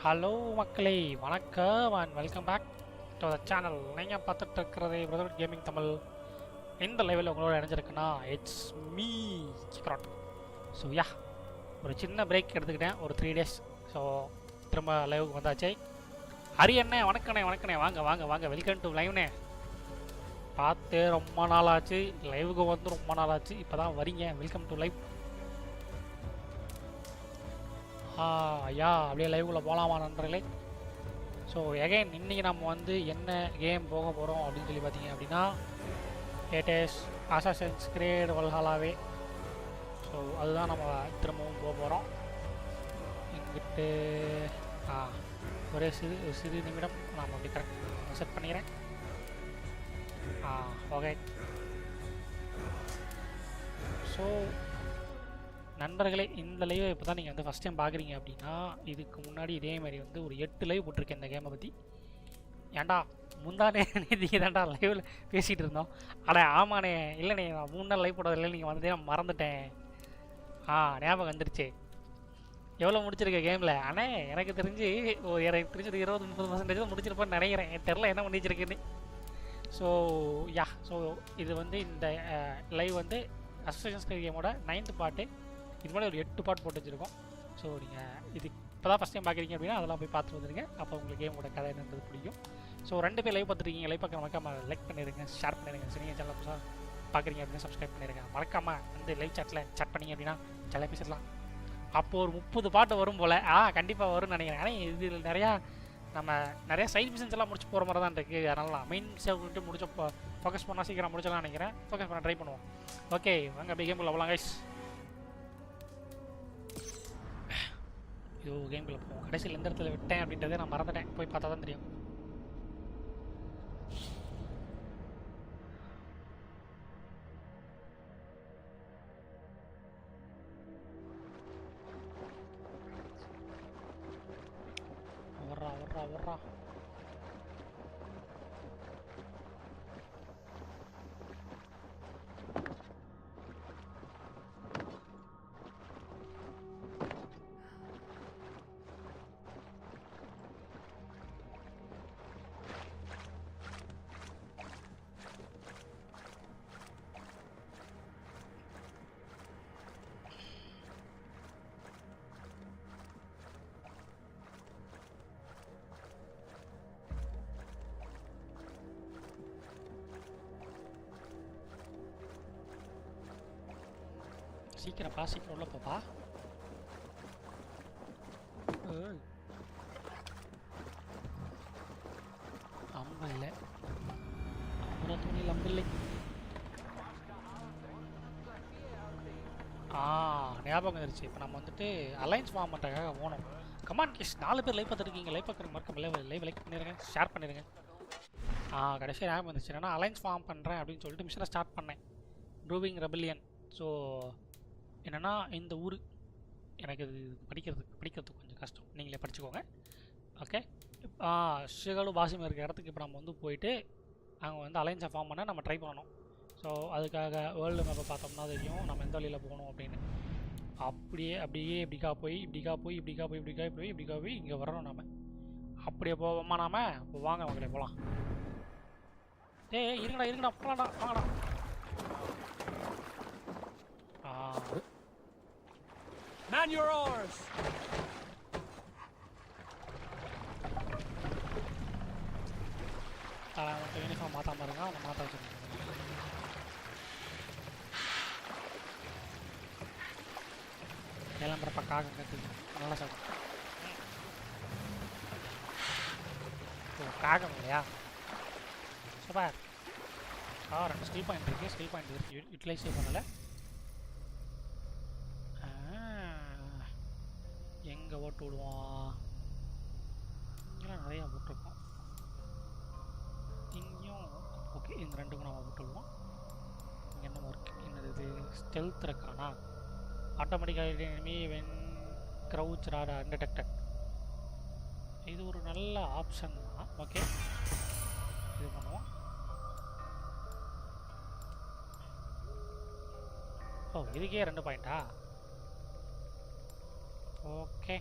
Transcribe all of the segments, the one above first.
Hello மக்களே, வணக்கம் and welcome back to the channel. நீங்கள் பார்த்துட்டு இருக்கிறது Brotherhood Gaming தமிழ். இந்த லைவில் உங்களோட இணைஞ்சிருக்குன்னா இட்ஸ் மீ சிக்ராட். ஸோ ஒரு சின்ன பிரேக் எடுத்துக்கிட்டேன், ஒரு 3 days. ஸோ திரும்ப லைவுக்கு வந்தாச்சு. ஹரி அண்ணே, வணக்கண்ணே வாங்க வாங்க வாங்க, வெல்கம் டு லைவ்ண்ணே. பார்த்து ரொம்ப நாள் ஆச்சு, லைவுக்கு வந்து ரொம்ப நாள் ஆச்சு, இப்போ தான் வரீங்க. Welcome to live. ஐயா அப்படியே லைவுக்குள்ளே போகலாமா நண்பர்களே? ஸோ எகைன் இன்றைக்கி நம்ம வந்து என்ன கேம் போக போகிறோம் அப்படின்னு சொல்லி பார்த்தீங்க அப்படின்னா, இட் இஸ் அசாசின்ஸ் கிரீட் வல்ஹாலாவே. ஸோ அதுதான் நம்ம திரும்பவும் போக போகிறோம். இங்கிட்டு ஒரே சிறு நிமிடம் நான் அப்படி கரெக்ட் செட் பண்ணிக்கிறேன். ஓகே. ஸோ நண்பர்களே, இந்த லைவை இப்போ தான் நீங்கள் வந்து ஃபஸ்ட் டைம் பார்க்குறீங்க அப்படின்னா, இதுக்கு முன்னாடி இதே மாதிரி வந்து ஒரு 8 லைவ் போட்டிருக்கேன் இந்த கேமை பற்றி. ஏன்டா முந்தானே நீதிக்கு தான்டா லைவில் பேசிகிட்டு இருந்தோம். ஆமாண்ணே, இல்லைண்ணே நான் 3 நாள் லைவ் போட்டதில்லை, நீங்கள் வந்ததே நான் மறந்துட்டேன். ஞாபகம் வந்துருச்சு. எவ்வளோ முடிச்சிருக்க கேமில்? எனக்கு தெரிஞ்சு ஒரு 20-30% தான் முடிச்சிருப்பேன்னு நினைக்கிறேன். தெரில என்ன பண்ணி வச்சிருக்குன்னு. ஸோ இது வந்து இந்த லைவ் வந்து அசோசியேஷன் ஸ்கிரீட் கேமோட 9th பார்ட்டு. இது மாதிரி ஒரு 8 பார்ட் போட்டு வச்சுருக்கோம். ஸோ நீங்கள் இது இப்போ தான் ஃபஸ்ட் டைம் பார்க்குறீங்க அப்படின்னா அதெல்லாம் போய் பார்த்துட்டு வந்துடுங்க. அப்போ உங்களுக்கு கேமோட கதை என்னன்றது பிடிக்கும். ஸோ 2 பேர் லைவ் பார்த்துருக்கீங்க, லைவ் பார்க்க மறக்காமல் லைக் பண்ணிடுங்க, ஷேர் பண்ணிடுங்க. சரி, நீங்கள் சேனல் புதுசாக பார்க்குறீங்க அப்படின்னா சப்ஸ்கிரைப் பண்ணிடுங்க. மறக்காமல் வந்து லைவ் சாட்டில் சாட் பண்ணிங்க அப்படின்னா சில பேசிடலாம். அப்போது ஒரு 30 பாட்டு வரும் போல். கண்டிப்பாக வரும்னு நினைக்கிறேன். ஆனால் இதில் நிறையா சைட் மிஷன்ஸ் எல்லாம் முடிச்சு போகிற மாதிரி தான் இருக்குது. அதனால மெயின் சேவ் விட்டு முடிச்சப்போ ஃபோக்கஸ் பண்ணால் சீக்கிரம் முடிச்சலாம் நினைக்கிறேன். ஃபோக்கஸ் பண்ண ட்ரை பண்ணுவோம். ஓகே வாங்க, அப்படியே கேம்குள்ளே போகலாம் கைஸ். கேம்குள்ளே போவோம். கடைசியில் எந்த இடத்துல விட்டேன் அப்படின்றதே நான் மறந்துட்டேன், போய் பார்த்தா தான் தெரியும். வர்றா சீக்கிரம்ப்பா, சீக்கிரம் உள்ள போப்பா. அம்பில்லை, அம்புறம் துணியில் அம்பில்லை. ஞாபகம் வந்துருச்சு. இப்போ நம்ம வந்துட்டு அலைன்ஸ் ஃபார்ம் பண்ணுறதுக்காக போகணும். கமான் கேஷ், 4 பேர் லைவ் பார்த்துருக்கீங்க. லைவ் பார்க்குற மறக்காம லைவ் லைக் பண்ணிடுங்க, ஷேர் பண்ணிடுங்க. கடைசியாக ஞாபகம் வந்துச்சு. ஏன்னா அலைன்ஸ் ஃபார்ம் பண்ணுறேன் அப்படின்னு சொல்லிட்டு மிஷனை ஸ்டார்ட் பண்ணேன், ப்ரூவிங் ரெபல்லியன். ஸோ என்னென்னா இந்த ஊர் எனக்கு இது படிக்கிறதுக்கு கொஞ்சம் கஷ்டம், நீங்களே படிச்சுக்கோங்க. ஓகே, ஷிகலு பாசிம் இருக்கிற இடத்துக்கு இப்போ நம்ம வந்து போயிட்டு அங்கே வந்து அலைன்ஸை ஃபார்ம் பண்ண நம்ம ட்ரை பண்ணணும். ஸோ அதுக்காக வேர்ல்டு மேப்பை பார்த்தோம்னா தெரியும் நம்ம எந்த வழியில் போகணும் அப்படின்னு. அப்படியே இப்படிக்கா போய் இங்கே வரணும். நம்ம அப்படியே போவோமா? நாம வாங்க மக்களே போகலாம். இருங்கடா போகலாம்டா, வாங்கடா. Man your oars. யூனிஃபார்ம் மாற்றாம இருங்க, அவனை மாற்ற வச்சுருக்கேன். கிளம்புறப்ப காகம் கற்றுக்கு நல்லா சாப்பிடும். காகம் இல்லையா? சூப்பர். 2 ஸ்கில் பாயிண்ட் இருக்குது. ஸ்கில் பாயிண்ட் இருக்குது, யூட்டிலைஸே பண்ணலை. எங்கே ஓட்டு விடுவோம்? இங்கெல்லாம் நிறையா போட்டிருக்கோம். இங்கேயும் ஓகே, இந்த 2க்கும் நம்ம போட்டு விடுவோம். இங்கே என்ன ஒர்க் என்னது? ஸ்டெல்த் இருக்கானா? ஆட்டோமேட்டிக்காக எனிமி வென் க்ரௌச் ராட் அன்டிடெக்டட். இது ஒரு நல்ல ஆப்ஷன் தான். ஓகே, இது பண்ணுவோம். இதுக்கே 2 பாயிண்டா? ஓகே,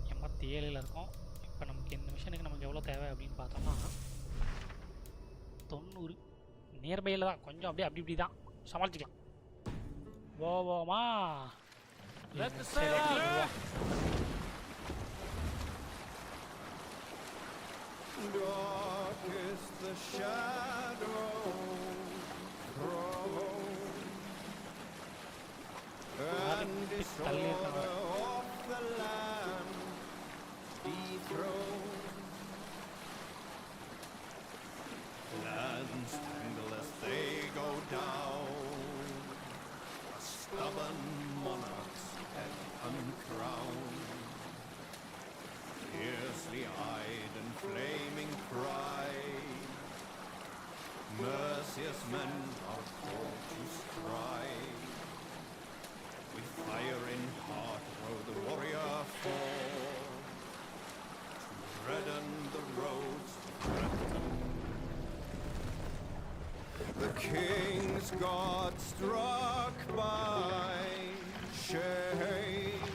87ல் இருக்கோம். இப்போ நமக்கு இந்த மிஷனுக்கு நமக்கு எவ்வளோ தேவை அப்படின்னு பார்த்தோம்னா 90. நியர்பையில் தான், கொஞ்சம் அப்படி தான் சமாளிச்சிக்கலாம். போவோமா? And disorder of the land dethroned. Lands tangle as they go down, stubborn monarchs head uncrowned, fiercely eyed and flaming pride, merciless men are called to strive. With fire in heart though the warrior fall, to redden the roads to Britain. The king's God struck by shame,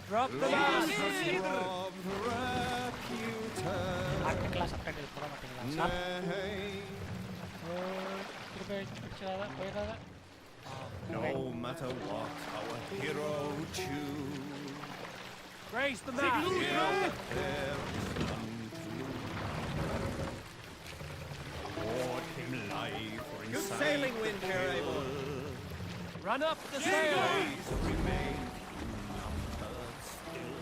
Drop the last robbed reputed ஆர்டிக்கலாக subtitle போட மாட்டீங்களா sir? name. போயிடாத. No matter what our hero choose, raise the mast. there is none to award him life or Good inside sailing the wind, Fair Abel. hill. Run up the sail. Days remain numbered still.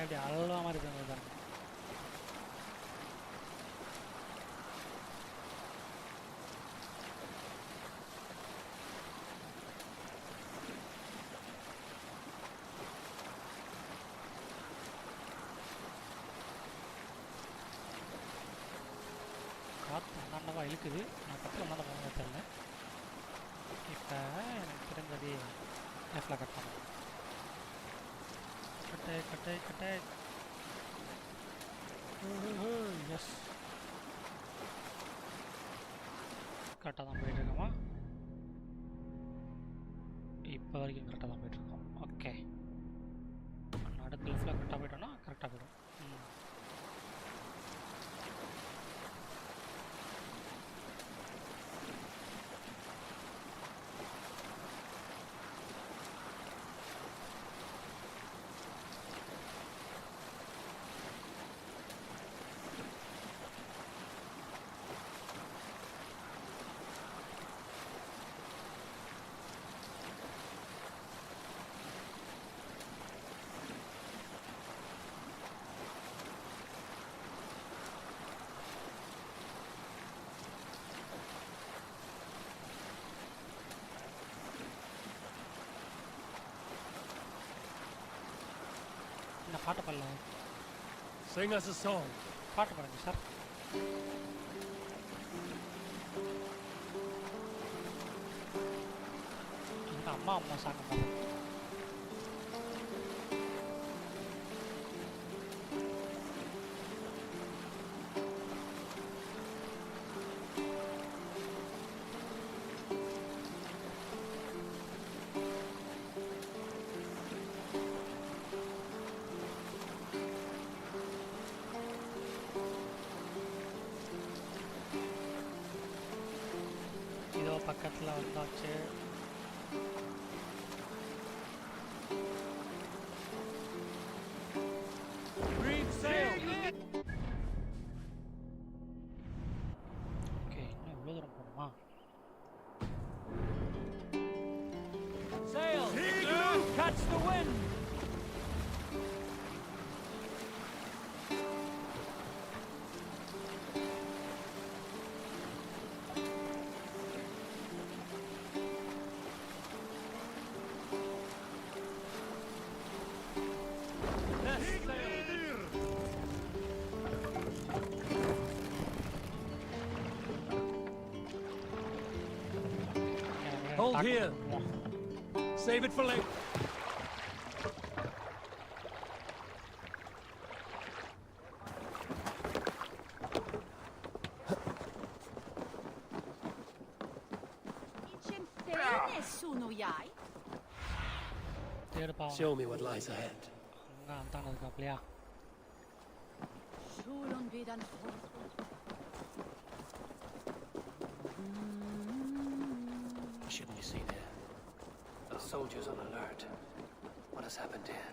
அப்படி அவ்வளோ மாதிரி இருந்தது. காற்று அண்ணாண்டவா இழுக்குது. நான் பக்கத்தில் அண்ணாண்ட போக தெரியல. இப்போ எனக்கு தெரிஞ்சது லெஃப்டில் கட் பண்ணணும். கட்டை எஸ், கரெக்டாக தான் போயிட்டுருக்கோமா? இப்போ வரைக்கும் கரெக்டாக தான் போயிட்டுருக்கோம். ஓகே, அடுத்த லெஃப்டில் கரெக்டாக போயிட்டோன்னா கரெக்டாக போய்டும். நான் பாட்டு பாடல. Sing us a song. பாட்டு பாடுங்க சார். எங்க அம்மா சாங்க பாடுங்க. இதோ பக்கத்துல வந்தாச்சு. Green sail. ஓகே, இன்னும் இவ்வளோ தூரம் போகணுமா? Sail. Catch the wind. Hold here. Save it for later. Nessuno jaj. தேடு பாவம். Show me what lies ahead. அங்கே அந்தாண்ட இருக்காப்லையா? Schulen wieder fort. Shouldn't be seen here. The soldiers on alert. What has happened here?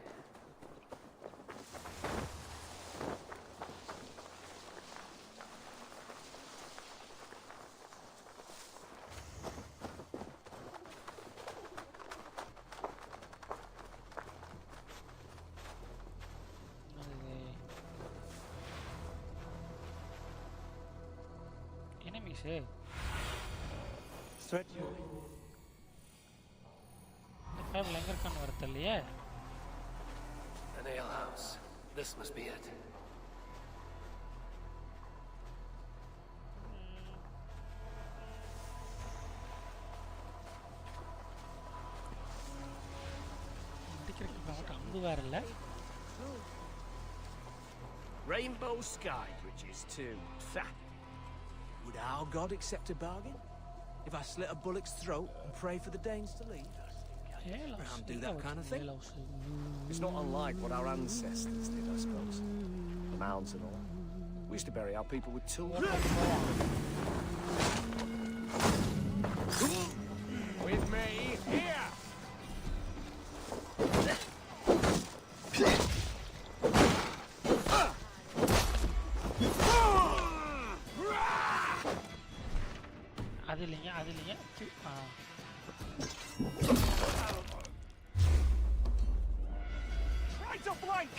Enemies Stretch you. இந்த payable எங்கே இருக்கான்னு வர தெரியலையே. An alehouse. This must be it. இடிக்கிறதுக்கு மட்டும் அம்பு வேற இல்லை. Rainbow sky bridges too. Would our God accept a bargain? If I slit a bullock's throat and pray for the Danes to leave? Abraham do that kind of thing. It's not unlike what our ancestors did, I suppose. The mounds and all. We used to bury our people with tools. With me here. அது இல்லைங்க, அது இல்லைங்க. Try to flank.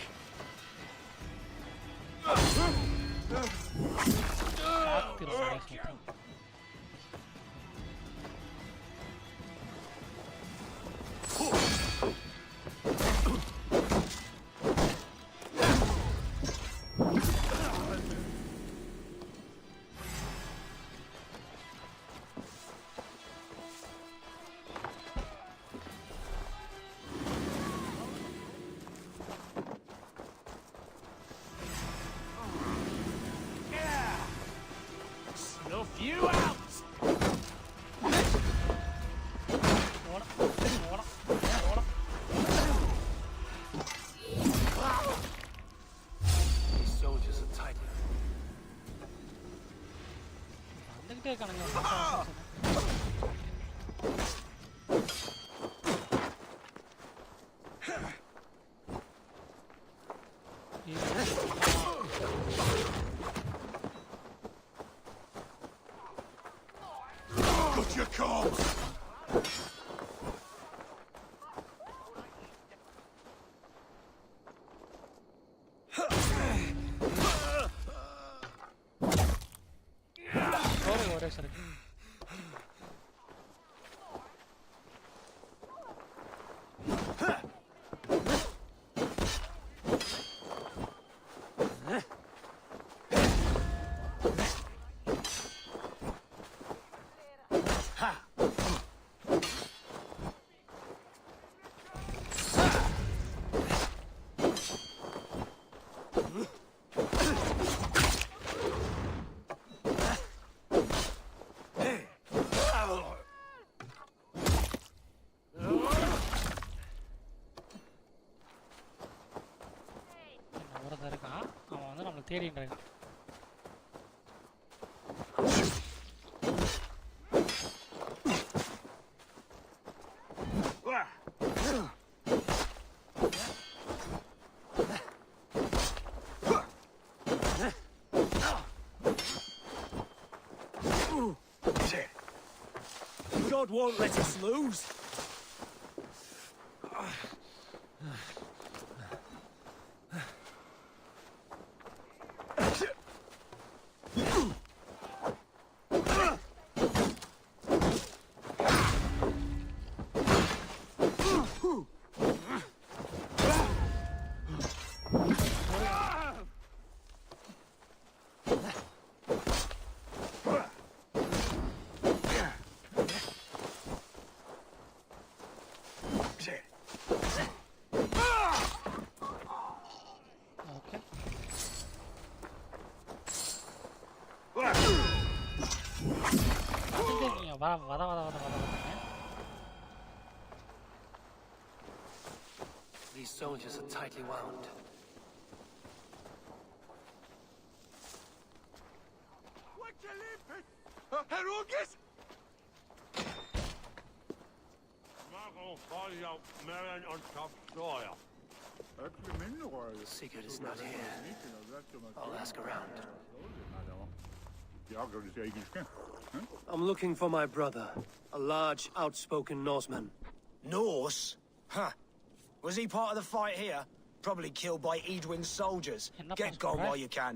Snuff you out. These soldiers are tight. வந்துகிட்டே இருக்கானுங்க. Got your comms! ஒரே சரி. அந்த தேடின்றாங்க. God won't let us lose. Okay. பார்த்துக்கிட்டே இருக்கீங்க. வர. These soldiers are tightly wound. The secret is not here. I'll ask around. I'm looking for my brother, a large, outspoken Norseman. Norse? Huh. Was he part of the fight here? Probably killed by Edwin's soldiers. Enough Get was gone correct. while you can.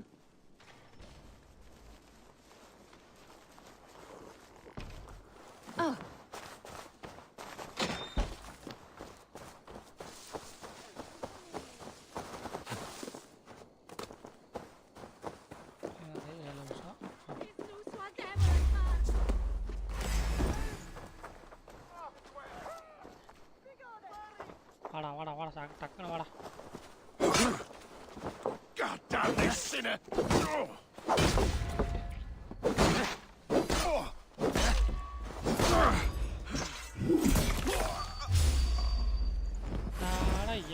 இது 7 நிமிஷம். வாடா டக்குன்னு வாடா. God damn this sinner!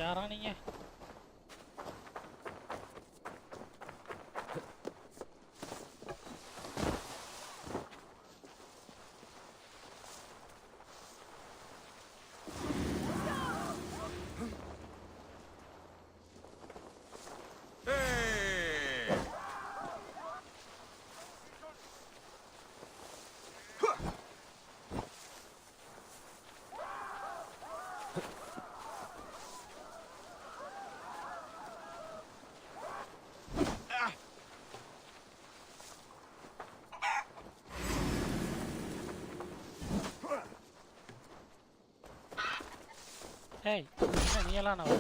யாரா நீங்க? ஏய், என்ன நீ எல்லாம் நான்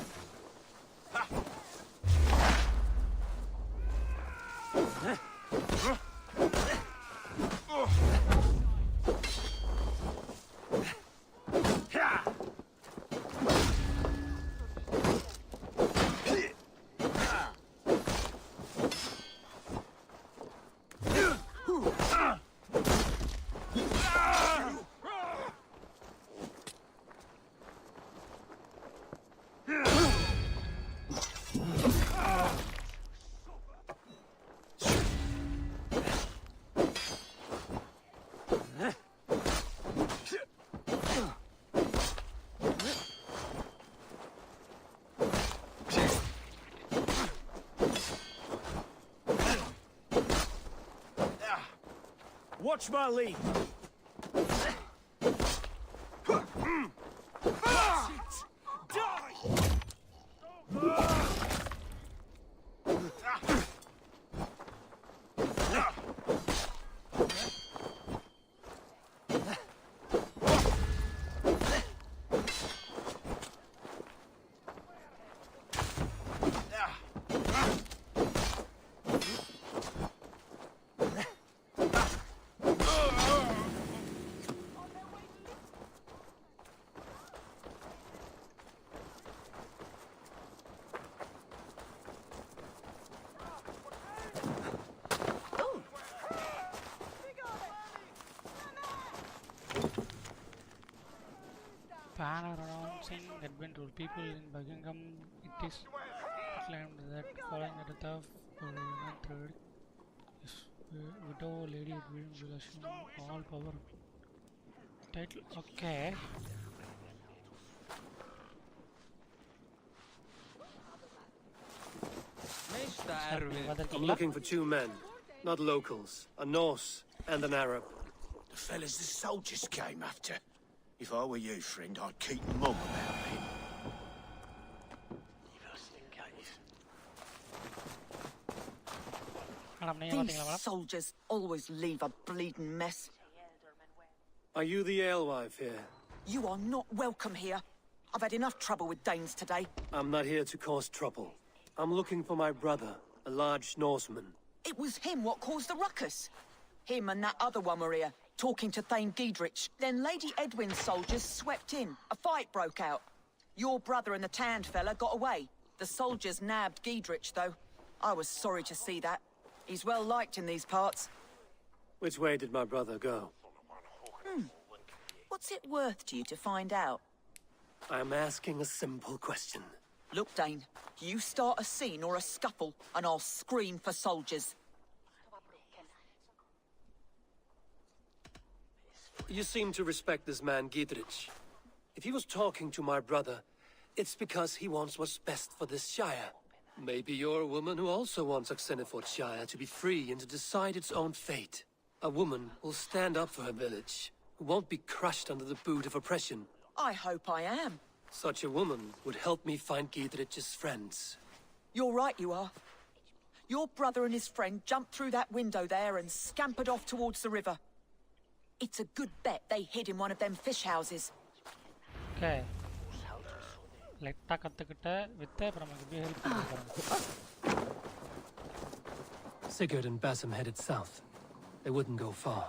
Watch my lead. Banner announcing advent rule. People in Buckingham, it is claimed that following the death of Third is widow lady relation all power title. Okay. I'm looking for two men, not locals, a Norse and an Arab. The fellas the soldiers came after. If I were you, friend, I'd keep mum about it. Madam, நீங்க பாத்தீங்களா These madam? soldiers always leave a bleeding mess. Are you the alewife here? You are not welcome here. I've had enough trouble with Danes today. I'm not here to cause trouble. I'm looking for my brother, a large Norseman. It was him what caused the ruckus. Him and that other one were here, talking to Thane Giedrich. Then Lady Edwin's soldiers swept in. A fight broke out. Your brother and the tanned fella got away. The soldiers nabbed Giedrich, though. I was sorry to see that. He's well liked in these parts. Which way did my brother go? What's it worth to you to find out? I'm asking a simple question. Look, Dane, you start a scene or a scuffle, and I'll scream for soldiers. You seem to respect this man, Giedrich. If he was talking to my brother, it's because he wants what's best for this Shire. Maybe you're a woman who also wants Oxeniford Shire to be free and to decide its own fate. A woman who'll stand up for her village, who won't be crushed under the boot of oppression. I hope I am. Such a woman would help me find Giedrich's friends. You're right, you are. Your brother and his friend jumped through that window there and scampered off towards the river. It's a good bet they hid in one of them fish houses. Okay. லைட்டா கத்துக்கிட்ட வித்தை அப்புறம் நமக்கு எப்படி help பண்ணுறாங்க. Sigurd and Basim headed south. They wouldn't go far.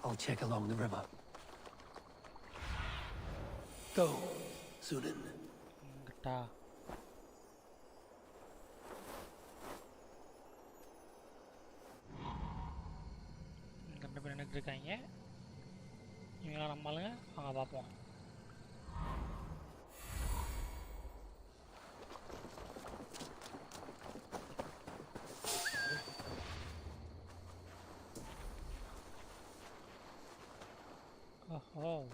I'll check along the river. Go, Sunan. கிட்டா ரெண்டு பேர் நின்றுட்டு இருக்காங்க. இவங்களாம் நம்மளுங்க அவங்க பார்ப்போம். Oh.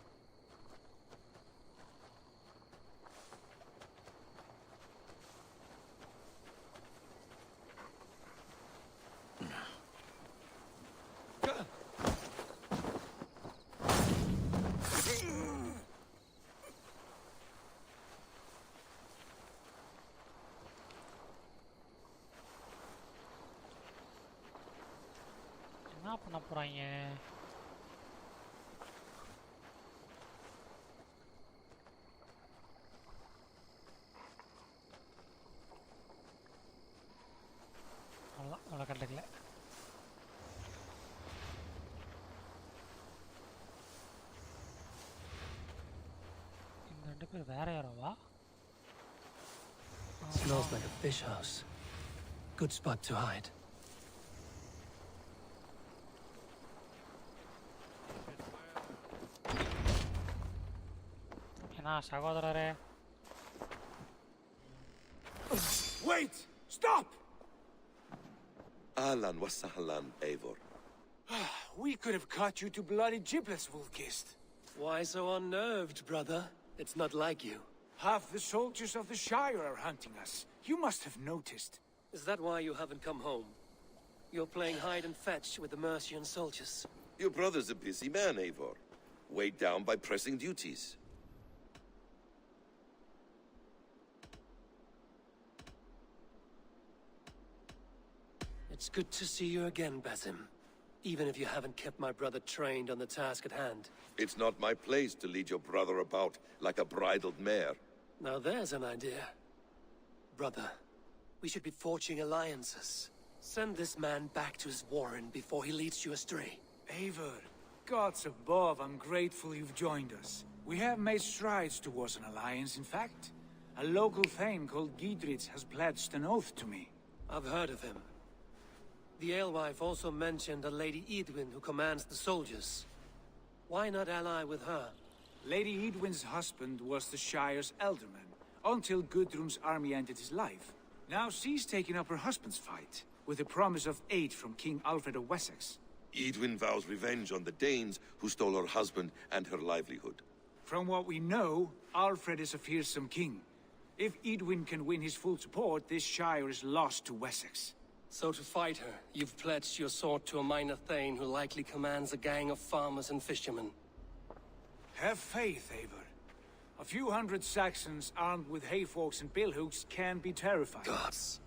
என்ன பண்ண போறாங்க? அவ்வளோ கண்டுக்கல. இந்த ரெண்டு பேர் வேற யாரோவா? Smells like a fish house. Good spot to hide. என்ன சகோதரரே? Wait! Stop! Ahlan wa sahlan, Eivor. We could have cut you to bloody giblets, Wolkist. Why so unnerved, brother? It's not like you. Half the soldiers of the Shire are hunting us. You must have noticed. Is that why you haven't come home? You're playing hide and fetch with the Mercian soldiers. Your brother's a busy man, Eivor. Weighed down by pressing duties. It's good to see you again, Basim. Even if you haven't kept my brother trained on the task at hand. It's not my place to lead your brother about like a bridled mare. Now there's an idea. Brother, we should be forging alliances. Send this man back to his warren before he leads you astray. Eivor, gods above, I'm grateful you've joined us. We have made strides towards an alliance, in fact. A local thane called Giedrich has pledged an oath to me. I've heard of him. The alewife also mentioned a Lady Edwin who commands the soldiers. Why not ally with her? Lady Edwin's husband was the Shire's elderman, until Gudrun's army ended his life. Now she's taking up her husband's fight, with a promise of aid from King Alfred of Wessex. Edwin vows revenge on the Danes who stole her husband and her livelihood. From what we know, Alfred is a fearsome king. If Edwin can win his full support, this shire is lost to Wessex. So to fight her, you've pledged your sword to a minor thane who likely commands a gang of farmers and fishermen. Have faith, Eivor. A few hundred Saxons armed with hayforks and billhooks can be terrifying. Gods.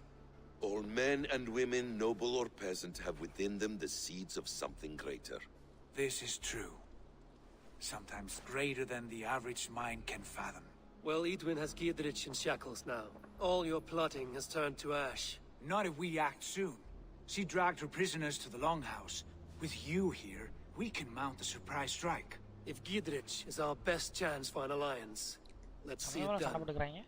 All men and women, noble or peasant, have within them the seeds of something greater. This is true. Sometimes greater than the average mind can fathom. Well, Edwin has Giedrich in shackles now. All your plotting has turned to ash. Not if we act soon. She dragged her prisoners to the Longhouse. With you here, we can mount a surprise strike. If Giedrich is our best chance for an alliance, let's see it சண்டை done. போட்டுக்கிறாங்க.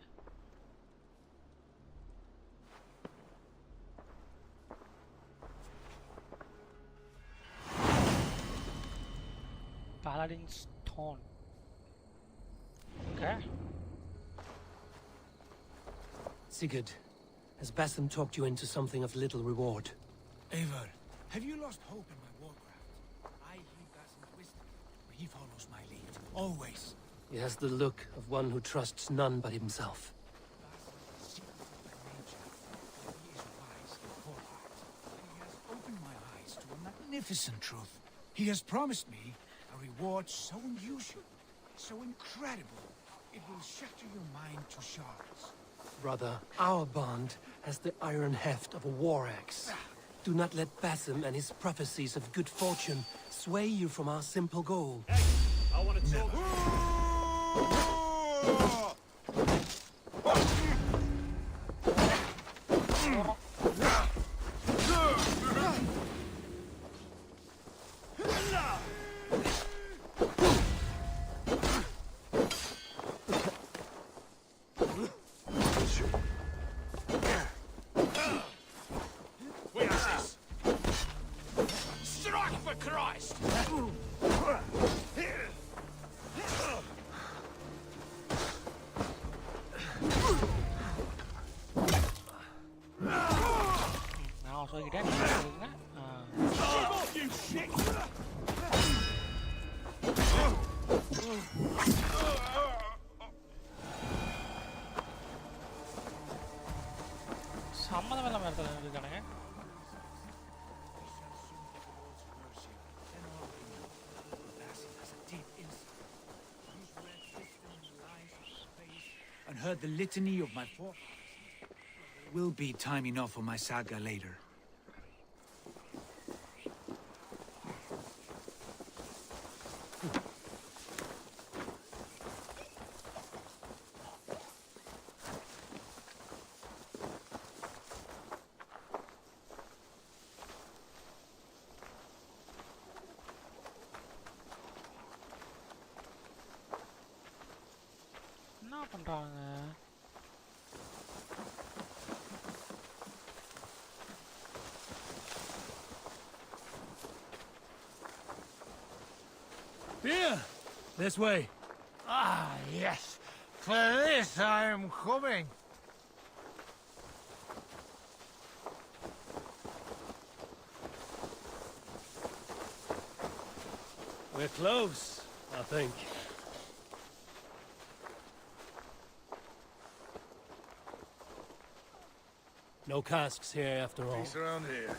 Paladin's Stone. Okay. Sigurd, has Bassam talked you into something of little reward? Eivor, have you lost hope in my warcraft? I heed Bassam's wisdom, for he follows my lead. Always. He has the look of one who trusts none but himself. Bassam is secret by nature, but he is wise in forethought. And he has opened my eyes to a magnificent truth. He has promised me a reward so unusual, so incredible, it will shatter your mind to shards. Brother, our bond has the iron heft of a war axe. Do not let Bassam and his prophecies of good fortune sway you from our simple goal. Hey, I want to talk. Strike for Christ! நான் சொல்லிக்கிட்டேன் நீங்க சொல்லுங்க. Keep off, you shit! சம்மதம் இல்லாம இடத்துல இருக்கானுங்க. And heard the litany of my forefathers. Will be time enough for my saga later. என்ன பண்றாங்க? Here! This way. Ah, yes. For this I am coming. We're close, I think. No casks here after all. Peace around here.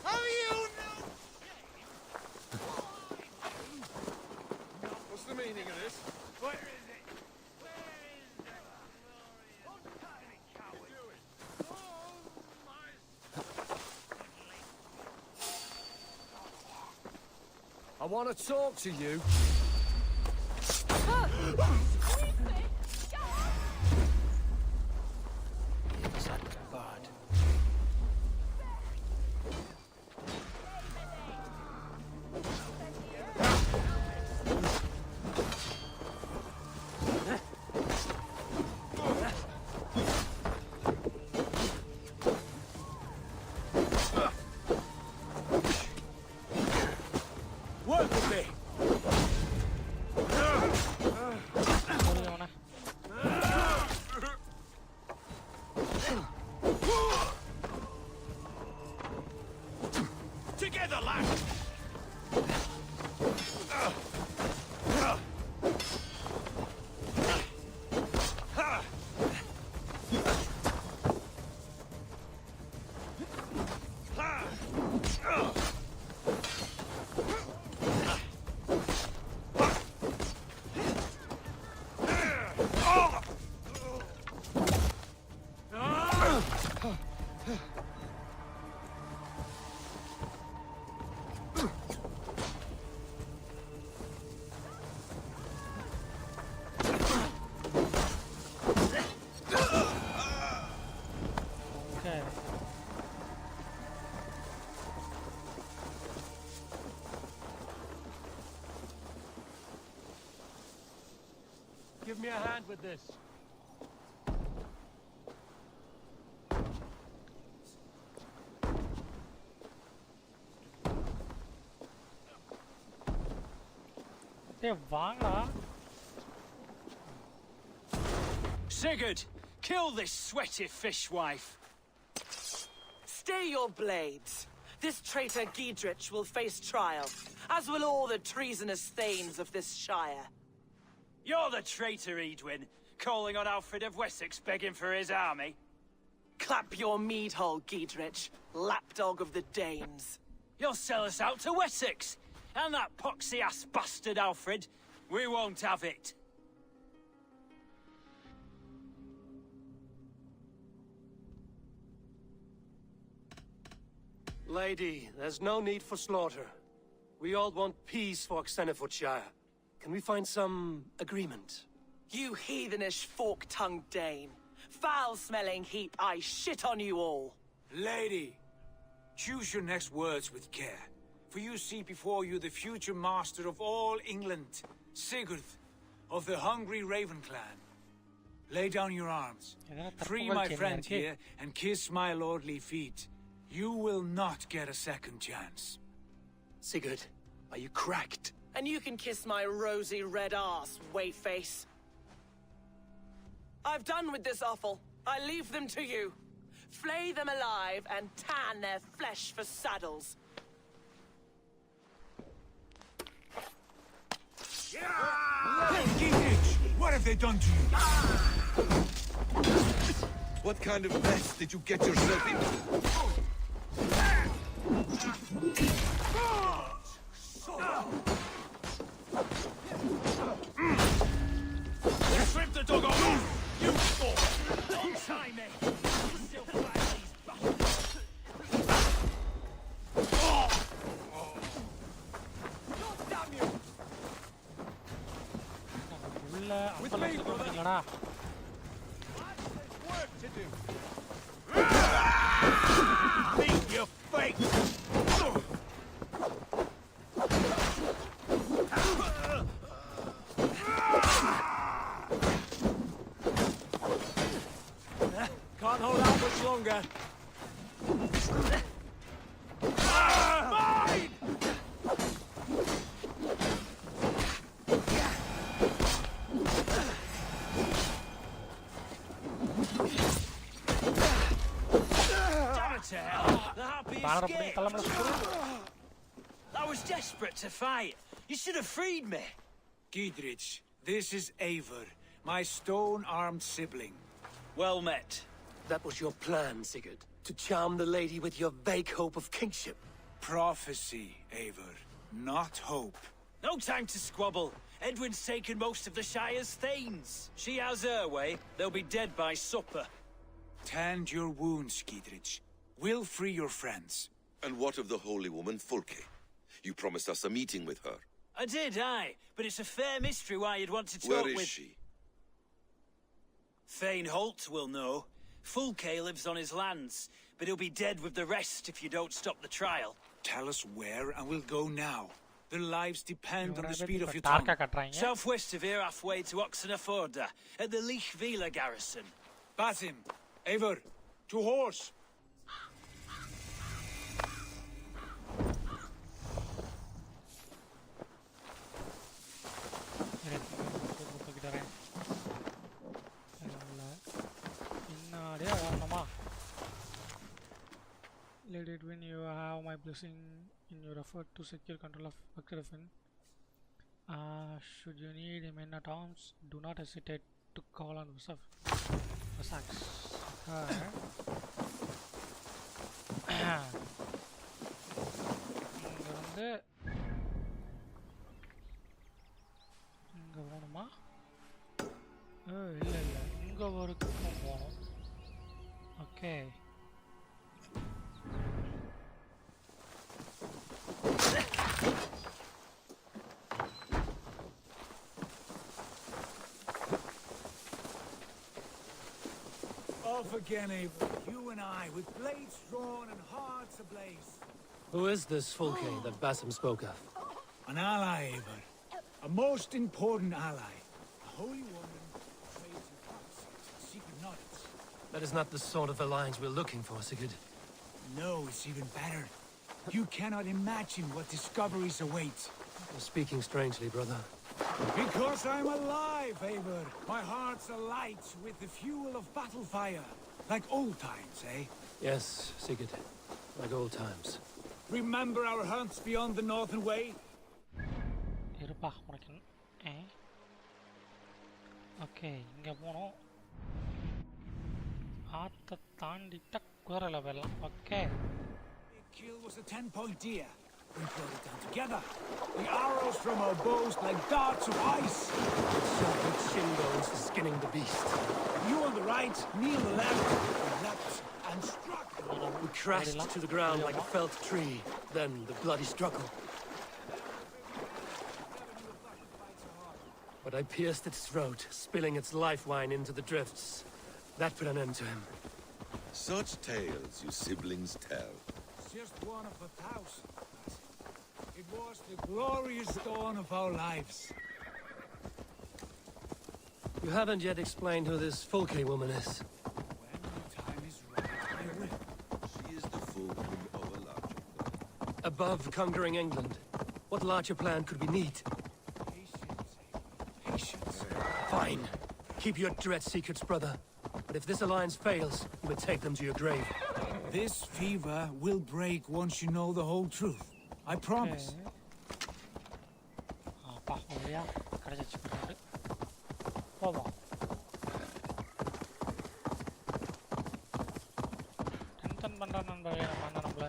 What's the meaning of this? Where is it? Where is the glorious... I want to talk to you. Work with me. சொல்லுங்க அவனை. Okay. Give me a hand with this. Hey, வாங்கடா. Sigurd, kill this sweaty fishwife. Stay your blades. This traitor Giedrich will face trial, as will all the treasonous thanes of this shire. You're the traitor, Edwin, calling on Alfred of Wessex begging for his army. Clap your mead hole, Giedrich, lapdog of the Danes. You'll sell us out to Wessex, and that poxy-ass bastard Alfred. We won't have it. Lady, there's no need for slaughter. We all want peace for Xenofordshire. Can we find some agreement? You heathenish fork-tongued Dane. Foul-smelling heap, I shit on you all. Lady, choose your next words with care. For you see before you the future master of all England, Sigurd, of the hungry Raven clan. Lay down your arms. Free my friend here and kiss my lordly feet. You will not get a second chance. Sigurd, are you cracked? And you can kiss my rosy red arse, wayface. I've done with this offal. I leave them to you. Flay them alive and tan their flesh for saddles. Giedrich, what have they done to you? What kind of mess did you get yourself into? Strip the dog off! You fool! Don't tie me! Still fly these bastards! God damn you! உள்ள அம்பலத்துல போடுறீங்களாடா. Work to do. Beat your face! Can't hold out much longer. Mine! Damn it to hell! The happy பாலர புடி escape! தலைமல சுத்துற. I was desperate to fight. You should have freed me. Giedrich, this is Eivor, my stone-armed sibling. Well met. That was your plan, Sigurd. To charm the lady with your vague hope of kingship. Prophecy, Eivor, not hope. No time to squabble. Edwin's taken most of the Shire's thanes. She has her way. They'll be dead by supper. Tend your wounds, Giedrich. We'll free your friends. And what of the holy woman Fulke? You promised us a meeting with her. I did, aye. But it's a fair mystery why you'd want to talk Where with... is she? Thane Holt will know. Fulke lives on his lands, but he'll be dead with the rest if you don't stop the trial. Tell us where and we'll go now. Their lives depend on the speed of your டார்க்கா tongue. காட்றாங்க. Southwest of here, halfway to Oxenaforda, at the Lichvila garrison. Basim, Eivor, to horse. பின்னாடியே வரணுமா? Lady Edwin, you have my blessing in your effort to secure control of Buckrefen. Should you need men at arms, do not hesitate to call on Wessex. இங்க வந்து இங்க போகணுமா? இல்லை இல்லை இங்கே ஒரு பக்கம் போகணும். Okay again, Eivor. You and I, with blades drawn and hearts ablaze. Who is this Fulke that Basim spoke of? An ally, Eivor. A most important ally. A holy woman, trades in prophecies and secret knowledge. That is not the sort of alliance we're looking for, Sigurd. No, it's even better. You cannot imagine what discoveries await. You're speaking strangely, brother. Because I'm alive, Eivor. My heart's alight with the fuel of battle fire. Like old times, eh? Yes, Sigurd. Like old times. Remember our hunts beyond the Northern Way? இருப்பா உனக்கு okay இங்கே போனோம் ஆற்றை தாண்டிட்ட குதிரை level okay The kill was a 10-point deer. We brought it down together. The arrows from our bows like darts of ice. Shot with shin bones skinning the beast. You on the right, me on the left. We leapt and struck. We crashed to the ground like a felled tree. Then the bloody struggle. But I pierced its throat, spilling its life wine into the drifts. That put an end to him. Such tales you siblings tell. It's just one of 1,000. It was the glorious dawn of our lives. You haven't yet explained who this Fulke woman is. When the time is right, I will. She is the fulcrum of a larger plan. Above conquering England, what larger plan could we need? Patience, Eivor. Patience. Fine. Keep your dread secrets, brother. But if this alliance fails, you will take them to your grave. This fever will break once you know the whole truth. I promise. அப்பா வழியா கிடச்சிச்சு பின்னாடி போவோம் tension பண்ணுறான் நண்பர்களே நம்ம அண்ணன் நம்மள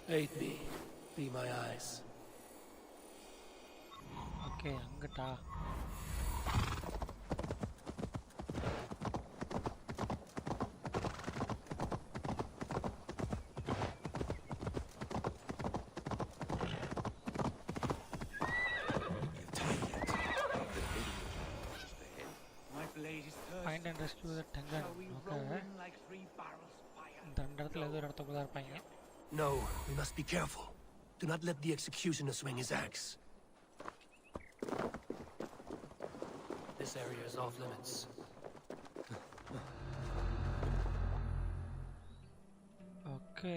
Aid me. Be my eyes. Okay அங்கிட்டா My blade is thirsty. Find and rescue the Duncan Shall we okay roll in like 3 barrels of fire? இந்த ரெண்டு இடத்துல ஏதோ ஒரு இடத்துக்குள்ள தான் இருப்பாங்க No, we must be careful. Do not let the executioner swing his axe. This area is off limits. Okay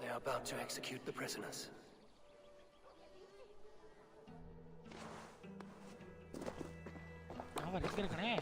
They are about to execute the prisoners. அவர் எங்க இருக்கனே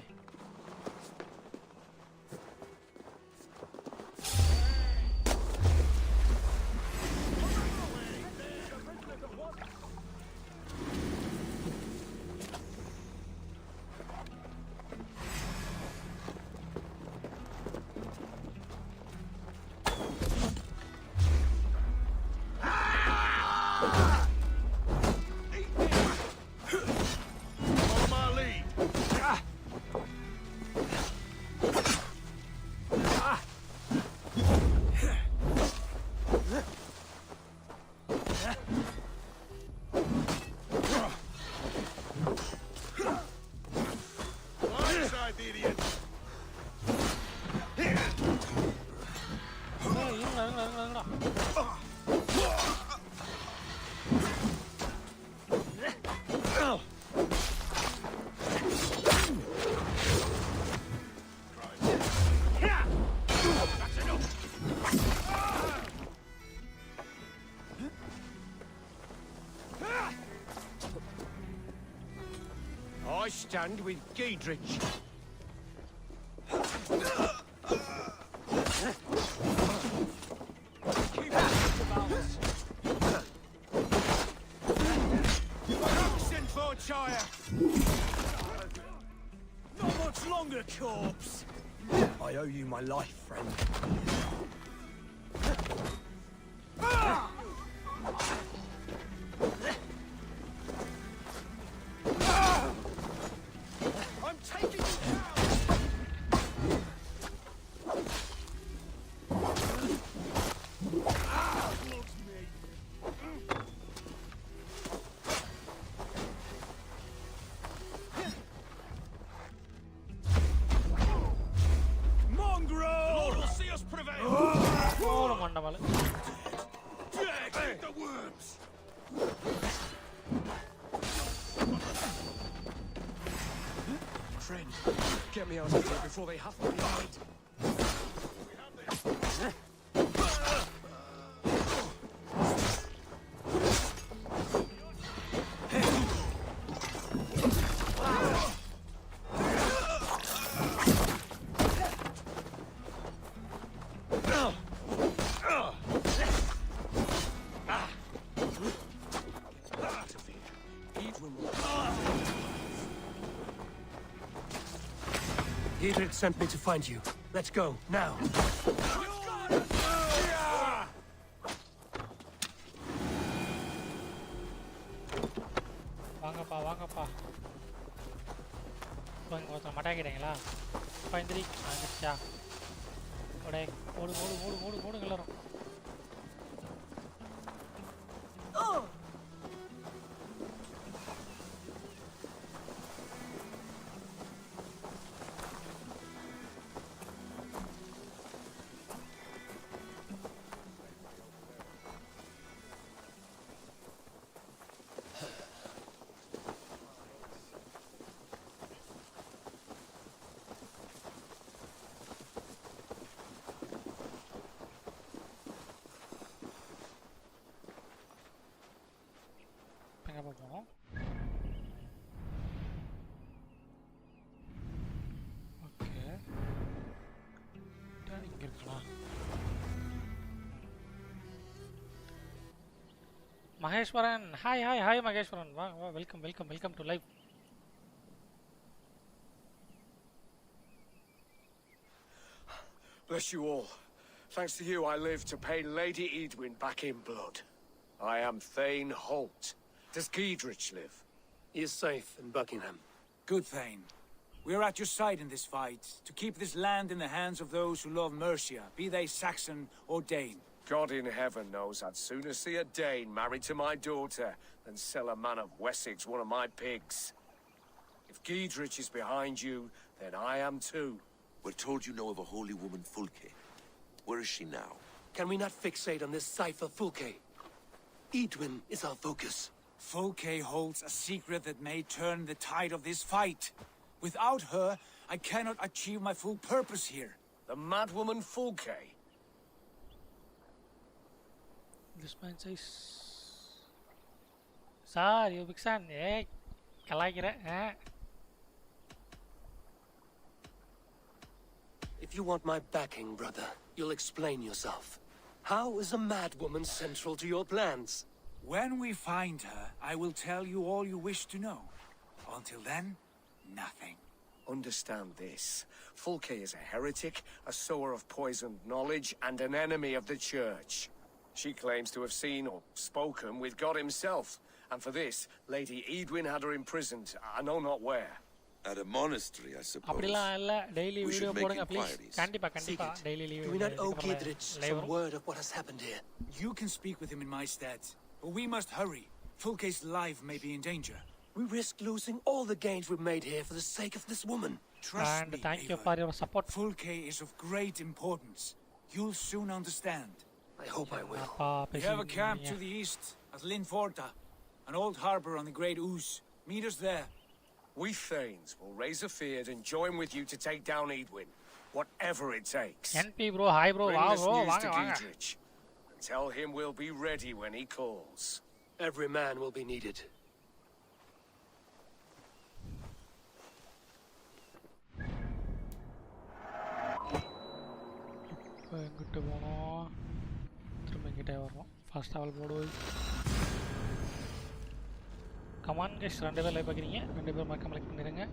I stand with Giedrich. Keep up the balance. Sinfordshire. Not much longer, corpse. I owe you my life, friend. friend. Get me out of here before they have me behind. Gidrit sent me to find you. Let's go, now. வாங்கப்பா வாங்கப்பா இப்போ இங்கே ஒருத்தர் மட்டாக்கிட்டீங்களா பயந்துரி வாங்கிச்சா ஓடே ஓடு ஓடு ஓடு ஓடு ஓடு எல்லாரும் போவோம் ஓகே இங்கே இருக்கலாம் Maheswaran hi hi hi Maheswaran வா வா welcome welcome welcome to live Bless you all. Thanks to you, I live to pay Lady Edwin back in blood. I am Thane Holt. Does Giedrich live? He is safe in Buckingham. Good, Thane. We are at your side in this fight, to keep this land in the hands of those who love Mercia, be they Saxon or Dane. God in heaven knows I'd sooner see a Dane married to my daughter than sell a man of Wessex one of my pigs. If Giedrich is behind you, then I am too. We're told you know of a holy woman, Fulke. Where is she now? Can we not fixate on this cipher, Fulke? Edwin is our focus. Fulke holds a secret that may turn the tide of this fight. Without her, I cannot achieve my full purpose here. The madwoman Fulke? This man says... Sir, you big son. Hey, kalaikira, eh? If you want my backing, brother, you'll explain yourself. How is a madwoman central to your plans? When we find her, I will tell you all you wish to know. Until then, nothing. Understand this. Fulke is a heretic, a sower of poisoned knowledge, and an enemy of the Church. She claims to have seen or spoken with God himself, and for this, Lady Edwin had her imprisoned, I know not where. At a monastery, I suppose. அப்படிலாம் இல்ல daily We video should make போடுங்க please inquiries. கண்டிப்பா கண்டிப்பா Secret. Daily leave Do we not owe Gidrich some word of what has happened here? You can speak with him in my stead, but we must hurry. Fulke's life may be in danger. We risk losing all the gains we've made here for the sake of this woman. Trust and me, thank you Eivor. for your support. Fulke is of great importance. You'll soon understand. I hope I will. அப்பா We have a camp to பேசுறீங்க the east at Linforta, an old harbor on the Great Ouse. Meet us there. We Thanes will raise a feud and join with you to take down Edwin, whatever it takes. NP bro hi bro Bring wow this bro news வாங்க to வாங்க Giedrich, and tell him we'll be ready when he calls. Every man will be needed. இப்போ எங்கிட்ட போனோம் திரும்ப எங்கிட்டே வரணும் first level போடுவோம் come on guys ரெண்டு பேர் லைவ் பார்க்குறீங்க ரெண்டு பேர் மறக்காம லைக் பண்ணிடுங்க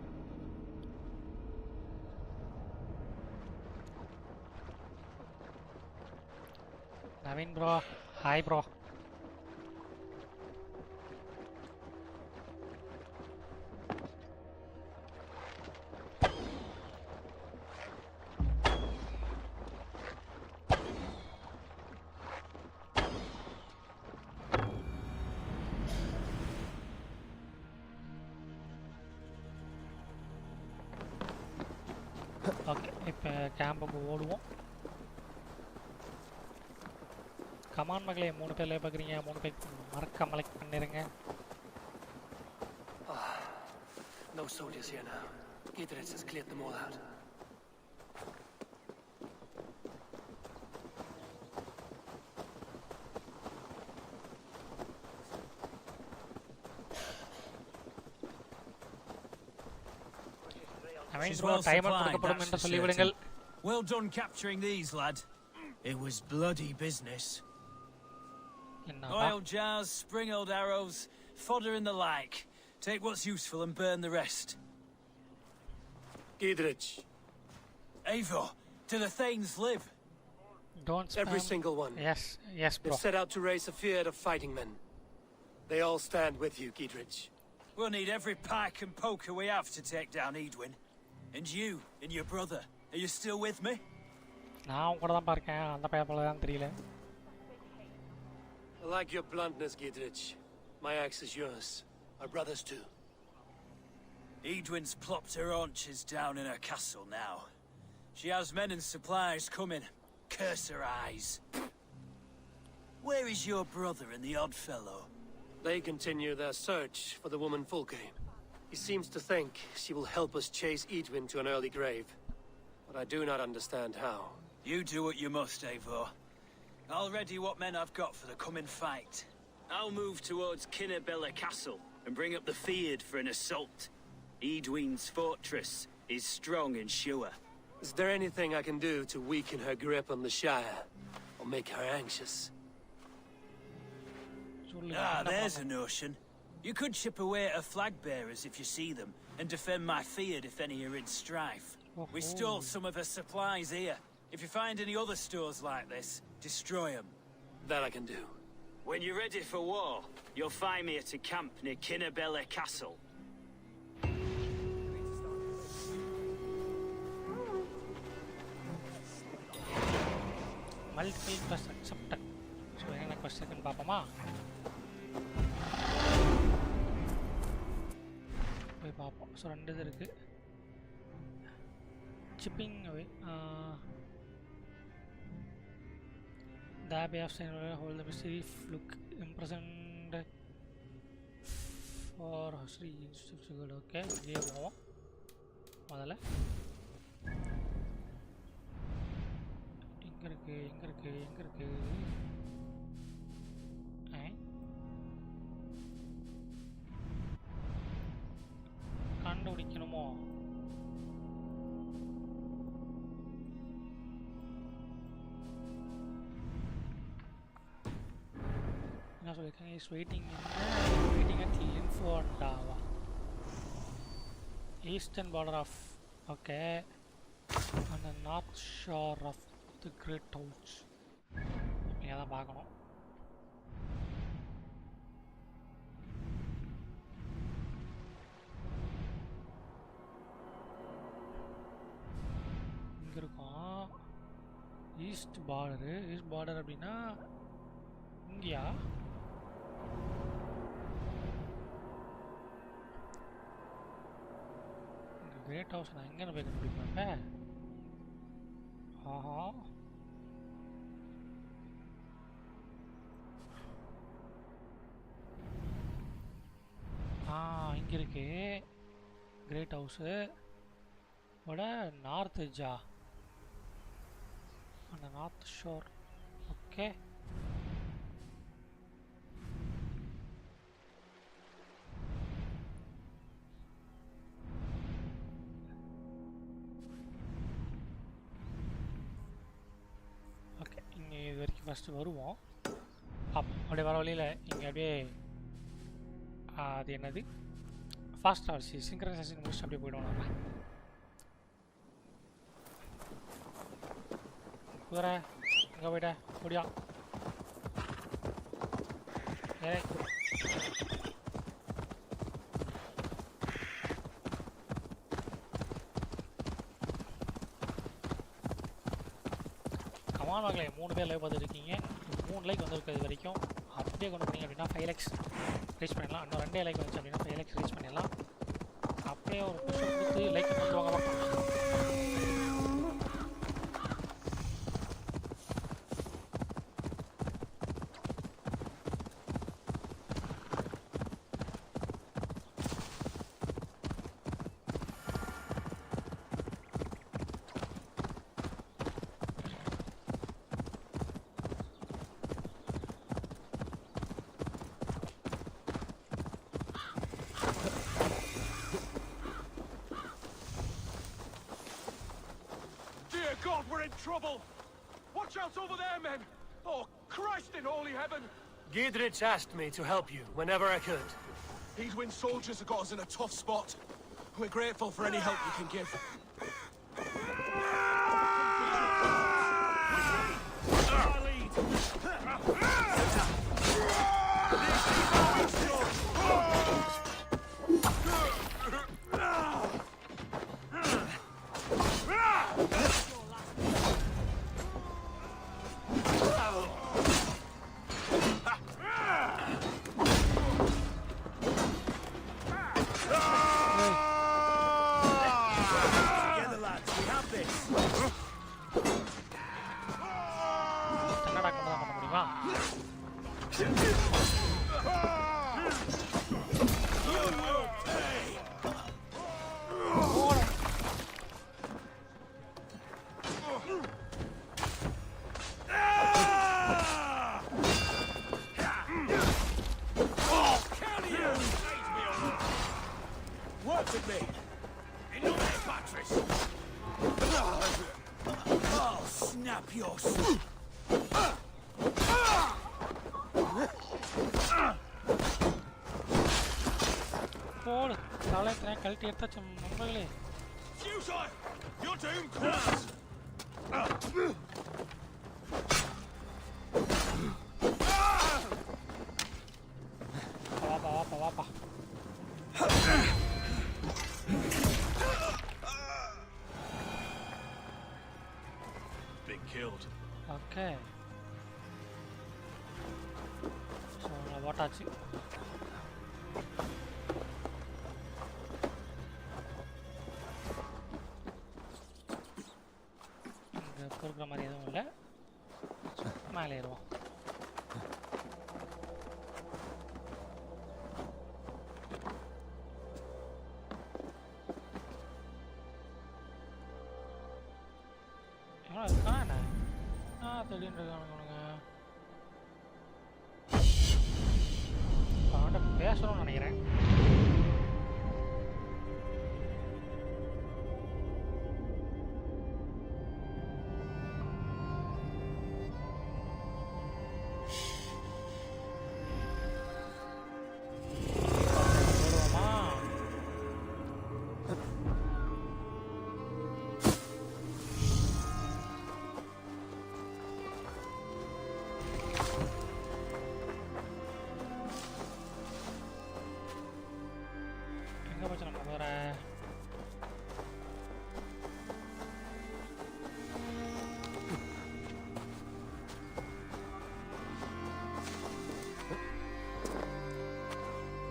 Naveen bro hi bro okay இப்போ கேம்புக்கு ஓடுவோம் கமான் மகளே 3 பேர் லைவ் பார்க்குறீங்க 3 பேர் மறக்காம லைக் பண்ணிடுங்க No soldiers here now. Gidritz has cleared them all out. She's well supplied, that's for certain. Well done capturing these, lad. It was bloody business. Oil jars, spring-oiled arrows, fodder and the like. Take what's useful and burn the rest. Gidritch. Eivor, do the Thanes live? Don't spam. Every single one. Yes, bro. They set out to raise a fear of fighting men. They all stand with you, Gidritch. We'll need every pike and poker we have to take down Edwin. And you, and your brother, are you still with me? நான் கூட தான் பார்க்கேன் அந்த பேப்பர்ல தான் தெரியல. I like your bluntness, Gidritch. My axe is yours. Our brothers too. Edwin's plopped her haunches down in her castle now. She has men and supplies coming. Curse her eyes. Where is your brother and the odd fellow? They continue their search for the woman Fulke. He seems to think she will help us chase Edwin to an early grave. But I do not understand how. You do what you must, Eivor. I'll ready what men I've got for the coming fight. I'll move towards Kinnabella Castle and bring up the Fyrd for an assault. Edwin's fortress is strong and sure. Is there anything I can do to weaken her grip on the Shire? Or make her anxious? There's a notion. You could chip away at her flag bearers if you see them, and defend my Fyrd if any are in strife. We stole some of her supplies here. If you find any other stores like this, destroy them. That I can do. When you're ready for war, you'll find me at a camp near Kinnabella Castle. Multiple quest accepted. So என்ன question பாப்போமா? போய் பாப்போம். So ரெண்டு இது இருக்கு. Chipping away. The Abbey of Saint hold the mystery look imprisoned for history institute. Okay, இங்கே போவோம். முதல்ல எங்க இருக்கு கண்டுபிடிக்கணுமோ? என்ன சொல்லிருக்காங்க? இஸ் வெயிட்டிங் அட் லின்ஃபோர்டாவா? Eastern border of okay on the north shore of the Great House. இங்கே தான் பார்க்கணும். இங்கே இருக்கும் ஈஸ்ட் பார்டர் அப்படின்னா இங்கேயா? கிரேட் ஹவுஸ் நான் எங்கே போய் கண்டுபிடிப்பேன்? ஆஹா, இங்கே இருக்கு கிரேட் ஹவுஸு ஓட நார்த் எஜ்ஜா, அந்த நார்த் ஷோர். ஓகே, இது வரைக்கும் ஃபஸ்ட்டு வருவோம். அப்படியே வர வழியில் இங்கே அப்படியே அது என்னது ஃபாஸ்ட் ஆர்சி சிங்க்ரனைசேஷன் முடிச்சுட்டு அப்படியே போய்டுவோம். நம்ம குதிரை இங்கே போய்ட்ட முடியா வாங்களே. 3 பேர் லைவ் பார்த்துருக்கீங்க. 3 லைக் வந்துருக்கு இது வரைக்கும். அப்படியே கொண்டு போனீங்க அப்படின்னா 5 லைக்ஸ் ரீச் பண்ணிடலாம். இன்னும் 2 லைக் வந்துச்சு அப்படின்னா 5 லைக்ஸ் ரீச் பண்ணிடலாம். அப்படியே ஒரு புஷ் கொடுத்து லைக் பண்ணிட்டு வாங்க. God, we're in trouble! Watch out over there, men! Oh, Christ in holy heaven! Giedrich asked me to help you whenever I could. Heedwin soldiers have got us in a tough spot. We're grateful for any help you can give. என்னடா பண்ண முடியுமா? Work with me. In your head, Patrice. I'll snap your. போடு தலையை கழட்டி எடுத்தாச்சு நண்பர்களே. Futile! Your doom calls! வாப்பா வாப்பா வாப்பா. Been killed. ஓகே ஸோ போட்டாச்சு. இங்கே பொறுக்கிற மாதிரி எதுவும் இல்லை. மேலே ஏறுவோம். எவ்வளோ இருக்கான் திடீர்னு இருக்கானுங்க. அவன்கிட்ட பேசணும்னு நினைக்கிறேன்.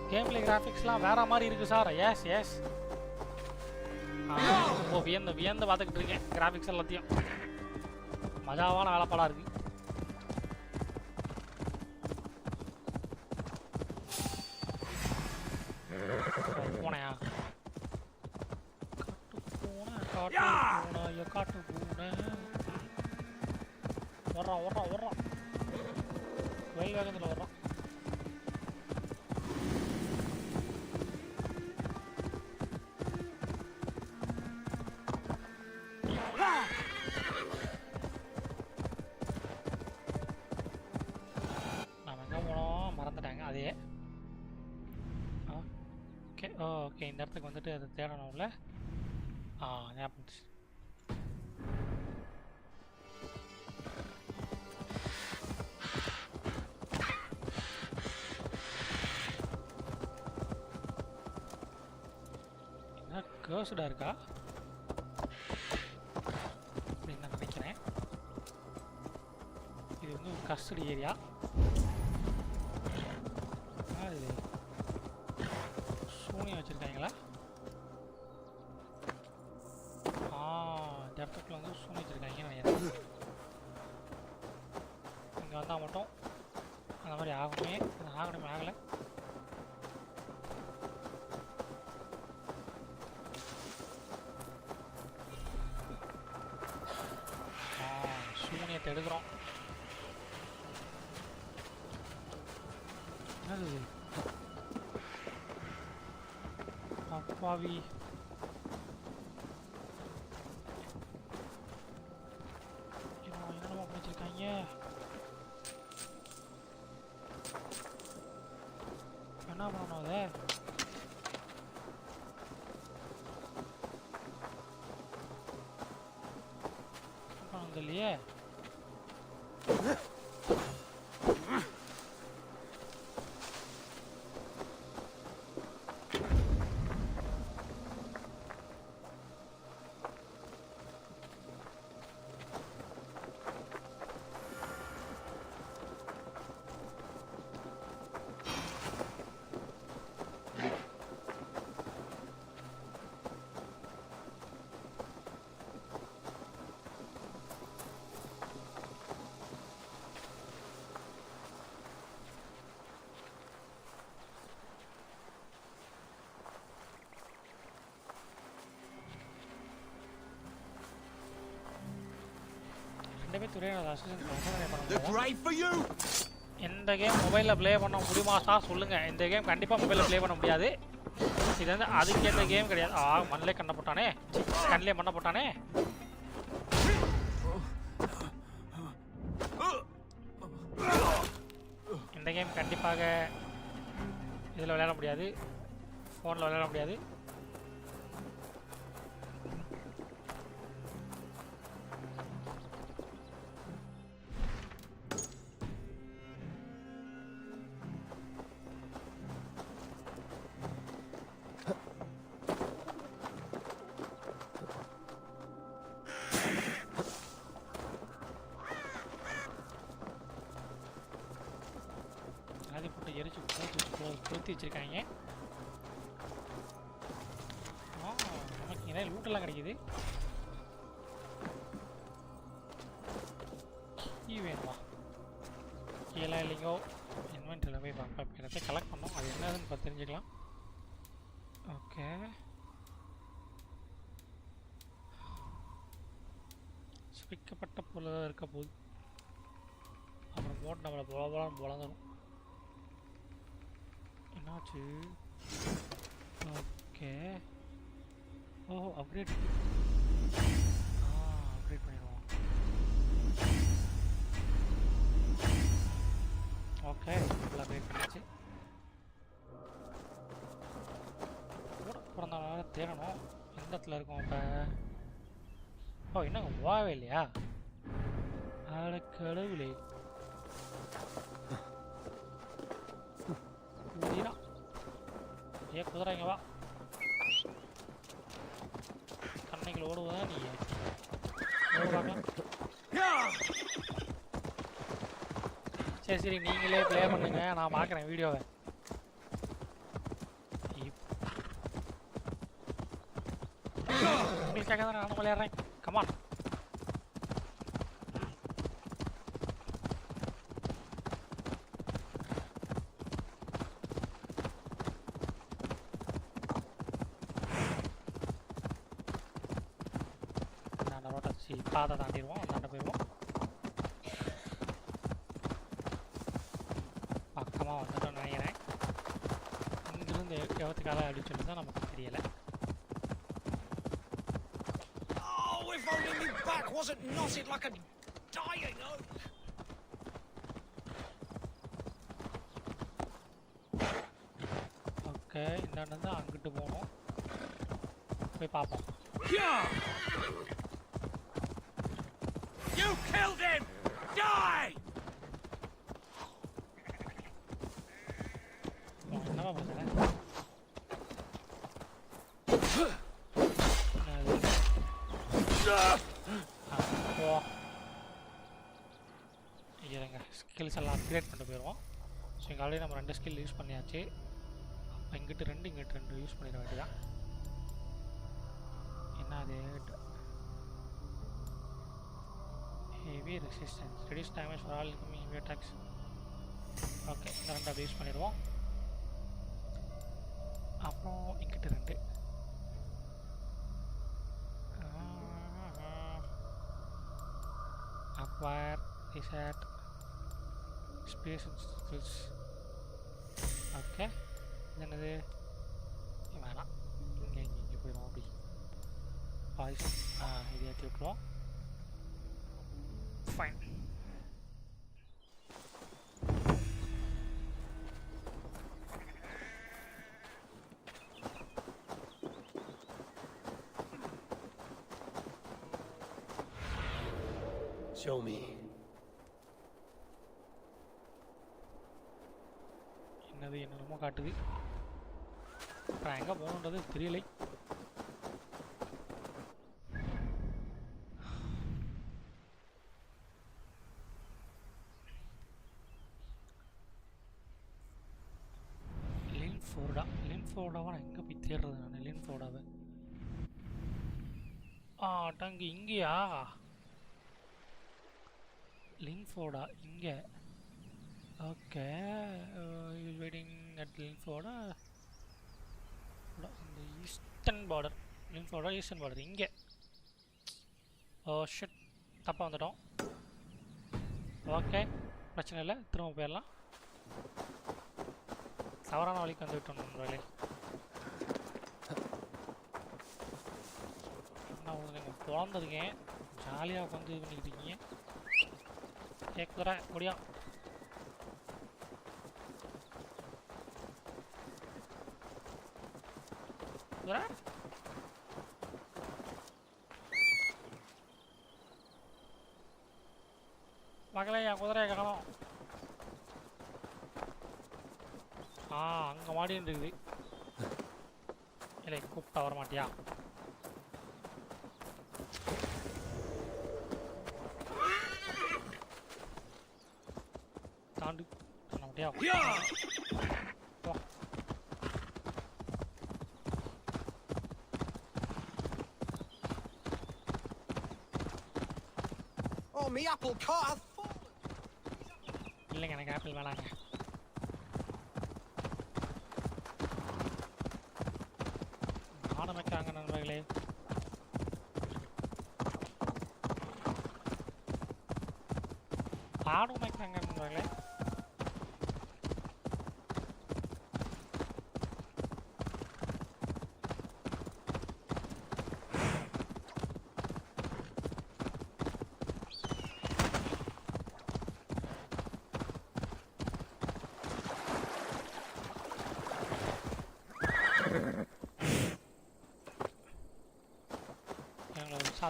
கேம்ல கிராஃபிக்ஸ்லாம் வேற மாதிரி இருக்கு சார். எஸ் எஸ் ரொம்ப வியந்து வியந்து பார்த்துக்கிட்டு இருக்கேன் கிராஃபிக்ஸ் எல்லாத்தையும். மஜாவான வேலைப்பாடாக இருக்கு. பூனையா காட்டு பூனை வர்றான் வர்றான் வர்றான் வெயில் வேகத்தில் வர்றான். ஓகே இந்த இடத்துக்கு வந்துட்டு அதை தேடணும்ல. ஞாபகம். என்ன கர்ஸ்டா இருக்கா அப்படின்னு நான் நினைக்கிறேன். இது வந்து ஒரு கஸ்டடி ஏரியா. இது சூனியம் வச்சுருக்காங்களா? இந்த இடத்துக்குள்ள வந்து சூனி வச்சுருக்காங்கன்னு நினைக்கிறேன். இங்கே வந்தால் மட்டும் அந்த மாதிரி ஆகணுமே ஆகலை. சூனியத்தை எடுக்கிறோம். என்னது அப்பாவி. இல்லையே. ரெண்டுமே துறையோட அசிஸ்டன்ட் பண்ண முடியாது. இந்த கேம் மொபைலில் ப்ளே பண்ண முடியுமா சார் சொல்லுங்கள். இந்த கேம் கண்டிப்பாக மொபைலில் ப்ளே பண்ண முடியாது. இது வந்து அதுக்கு எந்த கேம் கிடையாது. மண்ணிலே கண்ணை போட்டானே, கண்ணிலே மண்ணை போட்டானே. இந்த கேம் கண்டிப்பாக இதில் விளையாட முடியாது, ஃபோனில் விளையாட முடியாது. எரிச்சு கொளுத்தி வச்சிருக்காங்க. நமக்கு நிறைய லூட்டெல்லாம் கிடைக்குது. கீ வேணுமா? கீழே இல்லைங்கோ. இன்வென்ட்ரியில் போய் பார்ப்பேன். எல்லாத்தையும் கலெக்ட் பண்ணோம். அது என்னதுன்னு பார்த்து தெரிஞ்சுக்கலாம். ஓகே, சுவிக்கப்பட்ட பொருள் இருக்க போது அப்புறம் போட்டு நம்மளை போலாம் போலந்துடும். என்னாச்சு? ஓகே, அப்கிரேட் அப்கிரேட் பண்ணிடுவோம். ஓகே, ஃபுல்லாக அப்கிரேட் பண்ணிச்சு. கூட பிறந்தவனால தேடணும். எந்த இடத்துல இருக்கும் இப்போ? என்னங்க போகவே இல்லையா? அட கடவுளே, ஏ குதிரைங்க வா. கண்ணைகள் ஓடுவதா நீ ஓடுவாங்க. சரி நீங்களே ப்ளே பண்ணுங்க, நான் பார்க்குறேன் வீடியோவை. உங்களுக்காக தான் நான் விளையாடுறேன். கமான். பாதை தாண்டிடுவோம், அந்தாண்ட போயிடுவோம். பக்கமாக வந்துட்டோம்னு நினைக்கிறேன். இங்கிருந்து எவத்துக்காக அப்படின்னு சொல்லி தான் நமக்கு தெரியலை. ஓகே, இந்தாண்ட தான் அங்கிட்டு போகணும். போய் பார்ப்போம். You killed him! Die! என்னவா பண்ணுறேன்? இருங்க, ஸ்கில்ஸ் எல்லாம் அப்கிரேட் பண்ணிட்டு போயிடுவோம். ஸோ இங்கே ஆல்ரெடி நம்ம 2 ஸ்கில் யூஸ் பண்ணியாச்சு. அப்போ இங்கிட்டு 2 இங்கிட்டு 2 யூஸ் பண்ணிட வேண்டியதான். என்ன அது? heavy resistance, reduce damage for all incoming heavy attacks. Okay, இந்த 2 அப்படி யூஸ் பண்ணிடுவோம். அப்புறம் இங்கிட்ட 2 acquire, reset, space and skills. Okay, என்னது வேணாம். இங்கே போயிடுவோம். அப்படி பாய்சன் இது ஏற்றி விட்டுருவோம். Fine. Show me. என்னது என்னமோ காட்டுது. அப்புறம் எங்கே போகணுன்றது தெரியலை. லின்ஃபோர்டாவை நான் எங்கே போய் தேடுறது? நான் லின்ஃபோர்டாவை டங்கு இங்கேயா? லின்ஃபோர்டா இங்கே. Okay, waiting at Linforda. இந்த eastern border, Linforda eastern border இங்கே. ஓ ஷிட், தப்பாக வந்துட்டோம். ஓகே, பிரச்சனை இல்லை, திரும்ப போயிடலாம். தவறான வழிக்கு வந்து விட்டோம் நண்பர்களே. நான் நீங்கள் பிறந்திருக்கேன், ஜாலியாக உட்காந்து இது பண்ணிக்கிட்டு இருக்கீங்க. கேட்குற முடியும். மகளே என் குதிரையை காணோம். அங்கே மாடின்னு இருக்குது. இல்லை கூப்பிட்டா வர மாட்டியா? தாண்டு பண்ண மாட்டியா? Oh, me apple cart hath fallen. இல்லைங்க, எனக்கு ஆப்பிள் வேணாங்க. ஆடம் வைக்கிறாங்க நண்பர்களே. ஆடும் வைக்கிறாங்க நண்பர்களே.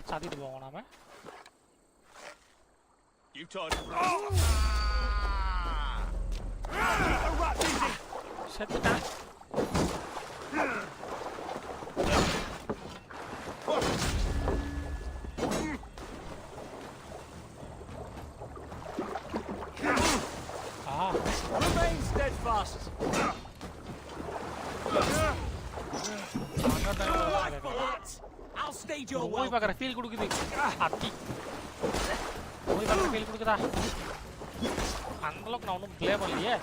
சாத்திட்டு போவோம் நாம. செத்துட்டேன். Remain steadfast. I'll stage your போய் பார்க்குற ஃபீல் கொடுக்குது. அத்தி போய் பார்க்குற ஃபீல் கொடுக்குதா? அந்தளவுக்கு நான் ஒன்றும் ப்ளே பண்ணலையே.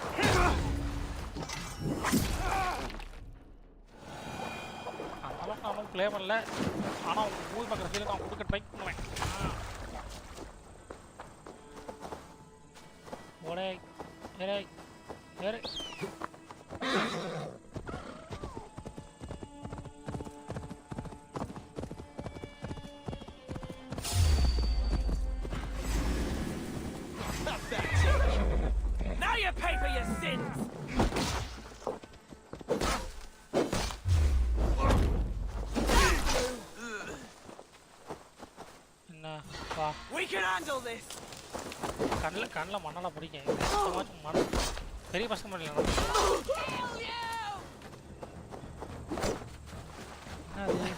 அந்தளவுக்கு நான் ஒன்றும் ப்ளே பண்ணல. ஆனால் போய் பார்க்குற ஃபீலை நான் கொடுக்க ட்ரை பண்ணுவேன். ஓடே ஏரே ஏரே. Now you pay for your sins! என்ன வா, We can handle this! கண்ணில் மண்ணெல்லாம் பிடிக்கும். மண் பெரிய பசங்க இல்லை. என்னது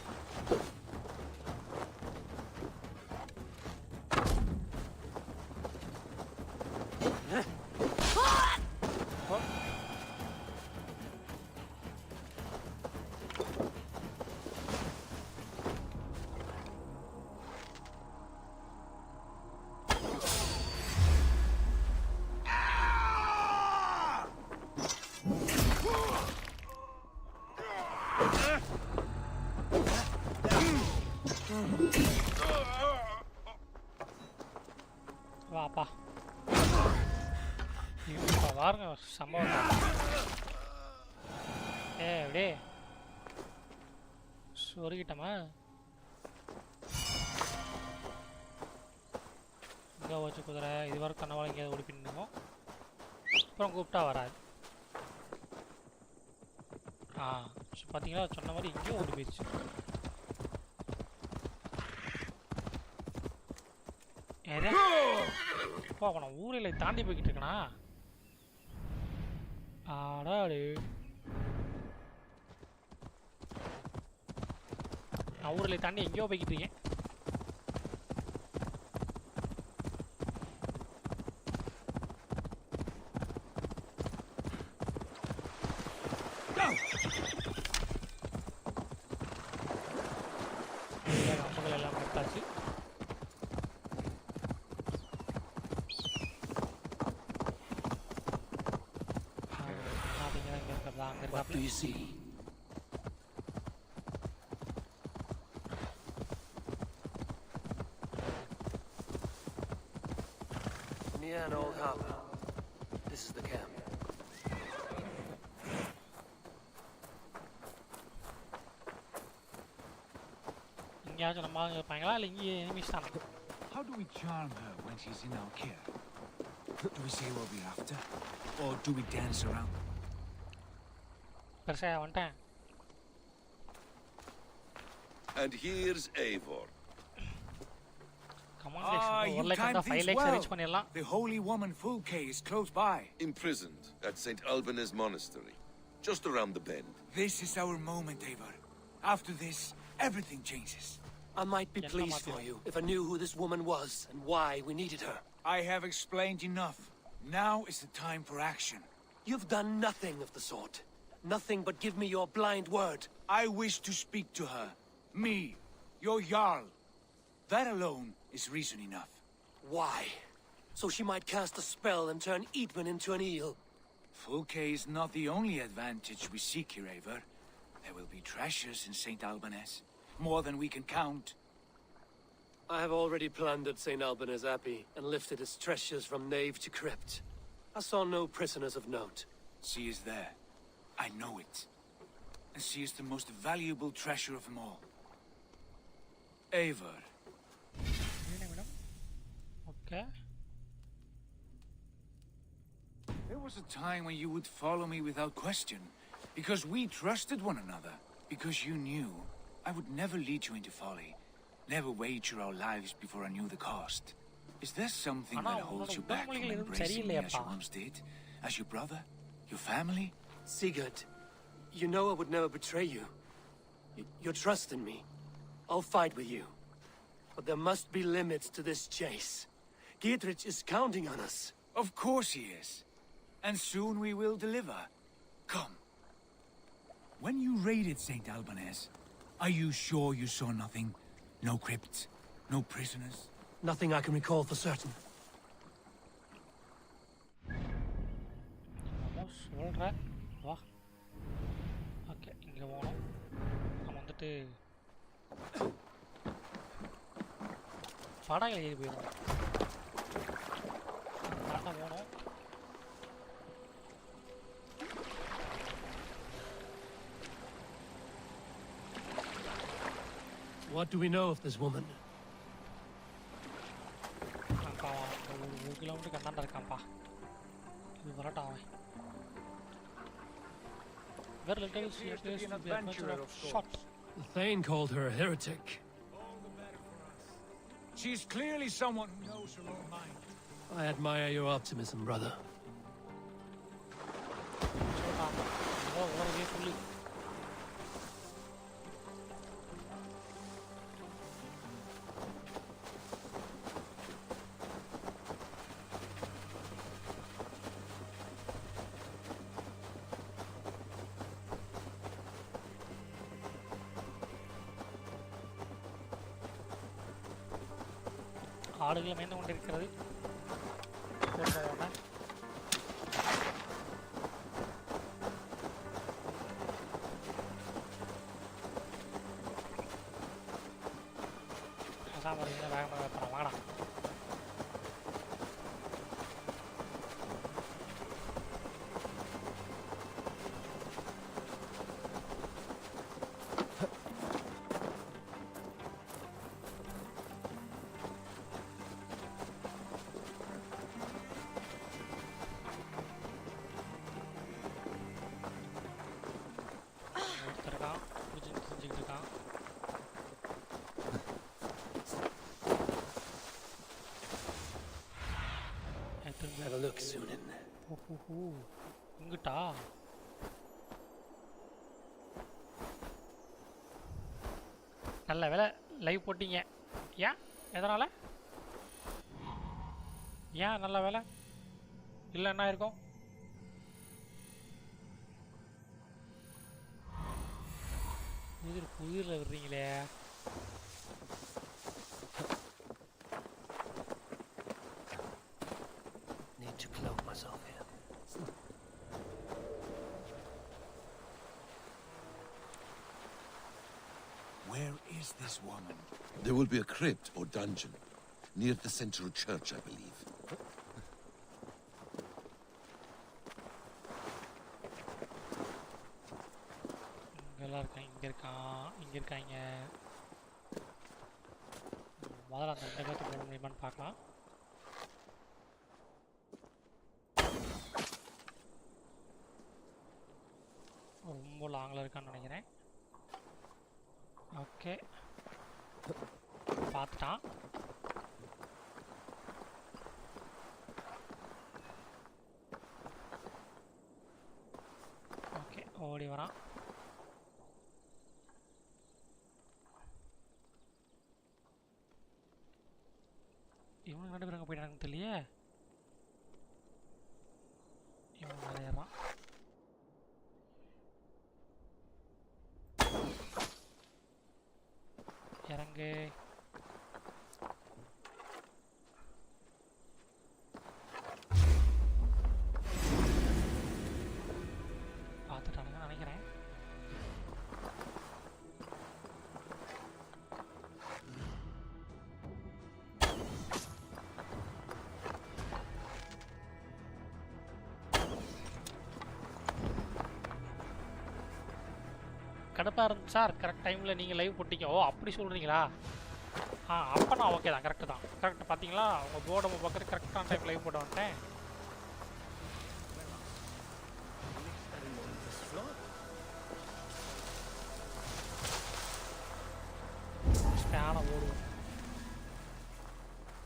வாப்பா, இப்போ பாருங்க சம்பவம். அப்படியே சொருகிட்டமா? இங்கே வச்சு குதிரை இது வரைக்கும் கண்ணவாள் எங்கேயாவது ஓடி பின்னுவோம். அப்புறம் கூப்பிட்டா வராது. பார்த்தீங்களா, சொன்ன மாதிரி இங்கேயும் ஓடி போயிடுச்சு. ஏதே அப்பா நான் ஊரில் தாண்டி போய்கிட்டு இருக்கேனா ஆடாடு நான் ஊரில் தாண்டி எங்கேயோ போய்கிட்டு இருக்கேன் அம்புகள் எல்லாம் எடுத்தாச்சு What do you see? Near an old harbor. This is the camp. எங்கேயாச்சும் நம்ம ஆளுங்க இருப்பாங்களா இல்லை இங்கே எனிமீஸ் தானே How do we charm her when she's in our care? Do we say what we're after? Or do we dance around? பெருசாக வந்துட்டேன் And here's Eivor. You timed things well. The holy woman Fulke is close by. Imprisoned at St. Alban's monastery, just around the bend. This is our moment, Eivor. After this, everything changes. I might be pleased for you if I knew who this woman was and why we needed her. I have explained enough. Now is the time for action. You've done nothing of the sort. Nothing but give me your blind word. I wish to speak to her. Me, your Jarl. That alone is reason enough. Why? So she might cast a spell and turn Eatman into an eel. Fulke is not the only advantage we seek here, Eivor. There will be treasures in St. Alban's. More than we can count. I have already plundered St. Alban's Abbey and lifted its treasures from nave to crypt. I saw no prisoners of note. She is there. I know it. And she is the most valuable treasure of them all. Eivor. Okay. There was a time when you would follow me without question. Because we trusted one another. Because you knew I would never lead you into folly. Never wager our lives before I knew the cost. Is there something that holds you back from embracing me as you once did? As your brother? Your family? Sigurd, you know I would never betray you. You're trusting me. I'll fight with you. But there must be limits to this chase. Giedrich is counting on us. Of course he is. And soon we will deliver. Come. When you raided St. Alban's, are you sure you saw nothing? No crypts? No prisoners? Nothing I can recall for certain. சொல்கிறேன் வா okay இங்கே போகணும் நம்ம வந்துட்டு படங்களை ஏறி போயிடும் போகணும் What do we know of this woman? ஒரு கிலோமீட்டருக்கு அந்தாண்ட இருக்கான்ப்பா இது வரட்டா அவன் very little she appears to be an adventurer of sorts. The Thane called her a heretic. All the better for us. She's clearly someone who knows her own mind. I admire your optimism, brother. ஆடுகளை மேய்ந்து கொண்டிருக்கிறது வேகமாக வாங்கடா ஓஹோ இங்கிட்டா நல்ல வேலை live போட்டீங்க. ஏன் எதனால்? ஏன் நல்ல வேலை இல்லை என்ன இருக்கும்? புதிரில் விடுறீங்களே. Need to cloak myself here. Where is this woman? There will be a crypt or dungeon near the central church, I believe. இங்கே இருக்காங்க. முதல்ல அந்த 2 பேர்த்து போட முடியுமான்னு பார்க்கலாம். ரொம்ப லாங்கில் இருக்கான்னு நினைக்கிறேன். ஓகே பார்த்துட்டான். ஓகே ஓடி வரான். இவனுக்கு 2 பேரும் அங்கே போயிட்டாங்க தெரியலையே. இவன் மேலே ஏறான். இறங்கு. பார்த்துட்டானுங்க நினைக்கிறேன். கடுப்பாக இருந்துச்சு சார். கரெக்ட் டைமில் நீங்கள் லைவ் போட்டிங்க. ஓ அப்படி சொல்கிறீங்களா? அப்போ நான் ஓகே தான், கரெக்டு தான். கரெக்டு பார்த்தீங்களா? உங்கள் போர்டை பார்க்குறது கரெக்டான டைம் லைவ் போட்டு வந்துட்டேன். ஸ்பேனை ஓடுவோம்.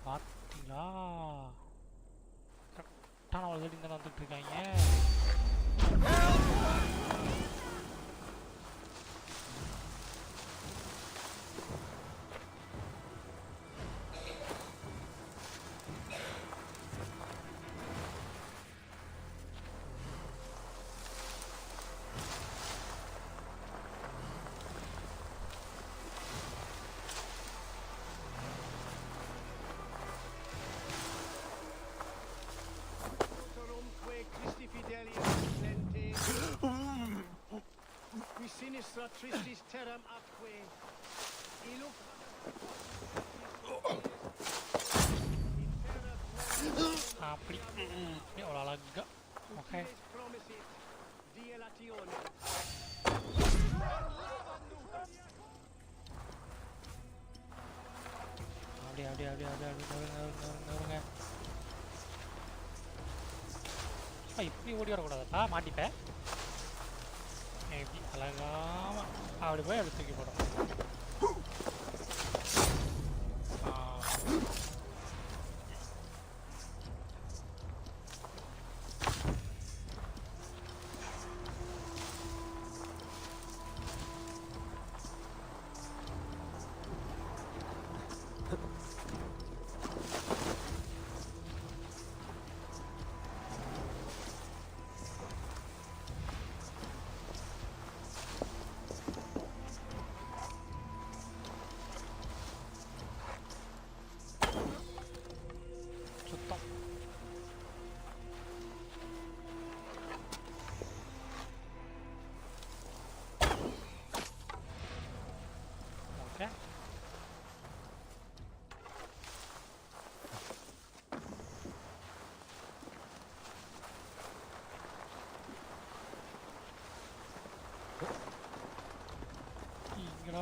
பார்த்தீங்களா? கரெக்டான ஒரு செடி தான் வந்துட்டு இருக்காங்க. Tristis terram atque. அப்படி எவ்வளோ அழகா. ஓகே அப்படியே இப்படி ஓடி வரக்கூடாதுப்பா, மாட்டிப்பேன். எப்படி அழகாம அப்படி போய் அப்படி தூக்கி போடும்.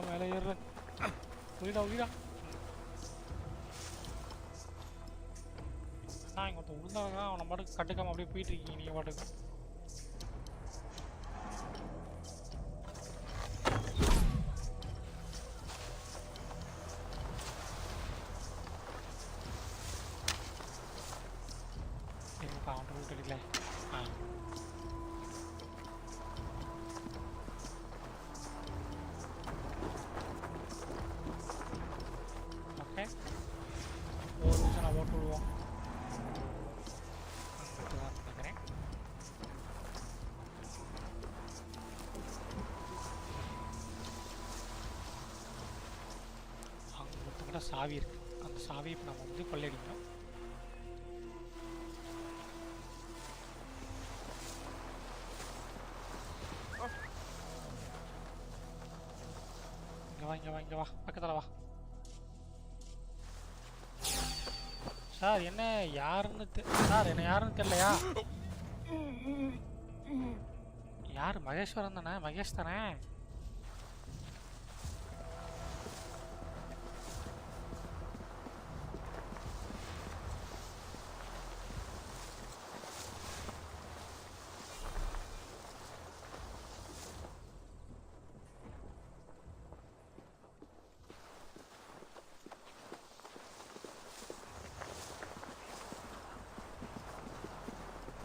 மேலே ஏறுறேன். உயிரா உயிரா. நான் இங்கே ஒருத்தன் உளுந்தாங்க, அவனை பாட்டுக்கு கட்டுக்காமல் அப்படியே போயிட்டு இருக்கீங்க நீங்கள் பாட்டுக்கு. அவன் ரூட் எடுக்கல. விடுவோம். நினைக்கிறேன் அங்கே ஒருத்தங்கிட்ட சாவி இருக்கு. அந்த சாவியை இப்போ நம்ம வந்து கொள்ளையடிக்கணும். இங்கே வா பக்கத்தில் வா. சார் என்ன யாருன்னு சார் என்ன யாருன்னு தெரியலையா? யார்? மகேஸ்வரன் தானே? மகேஷ் தானே?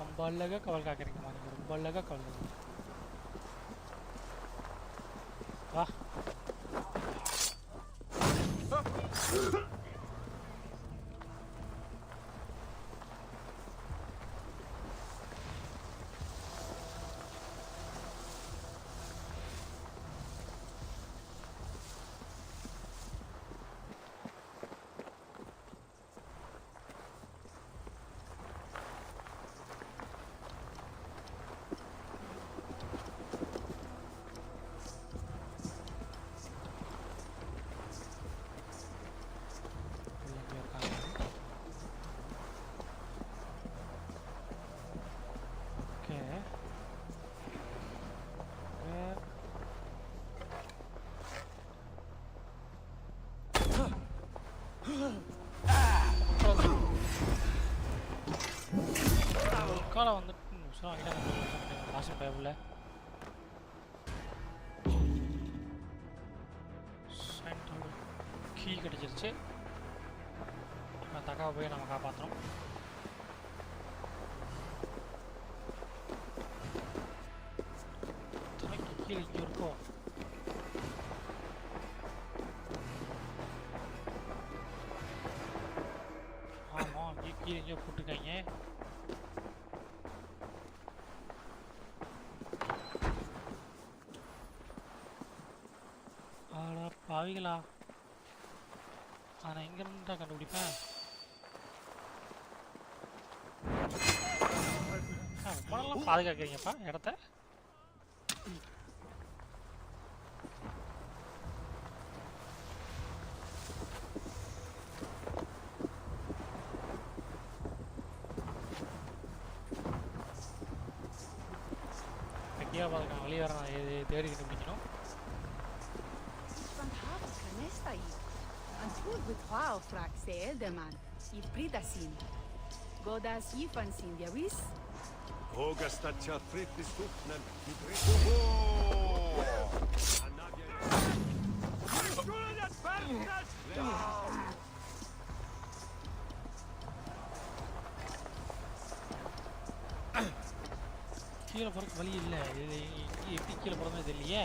ரொம்ப அழகாக கவல் காக்கிறீங்கம்மா நீங்கள். ரொம்ப அழகாக கவல் காக்கிறீங்க. வா காலை வந்துட்டு லாஸ்ட் டேபிளில் கீ கிடச்சிருச்சு. தக்காவை போய் நம்ம காப்பாற்றுறோம். கீழே இங்கே இருக்கோம். ஆமாம் கீழே எங்கேயோ போட்டுருக்காங்க. பாவிகளா, நான் எங்கிருந்தா கண்டுபிடிப்பேன்? ரொம்பலாம் பாதுகாக்கிறீங்கப்பா இடத்த. எங்கேயா பாதுகாக்க வெளியே வர நான் தேடி கண்டுபிடிக்கணும். Wow, Frak se Elderman, I Pridasin. Godas Yifansin, der Wiss? Hogasta Chatripis Duknan, கீழே போகிறதுக்கு வழி இல்லை. இது எப்படி கீழே போகிறதுன்னு தெரியலையே.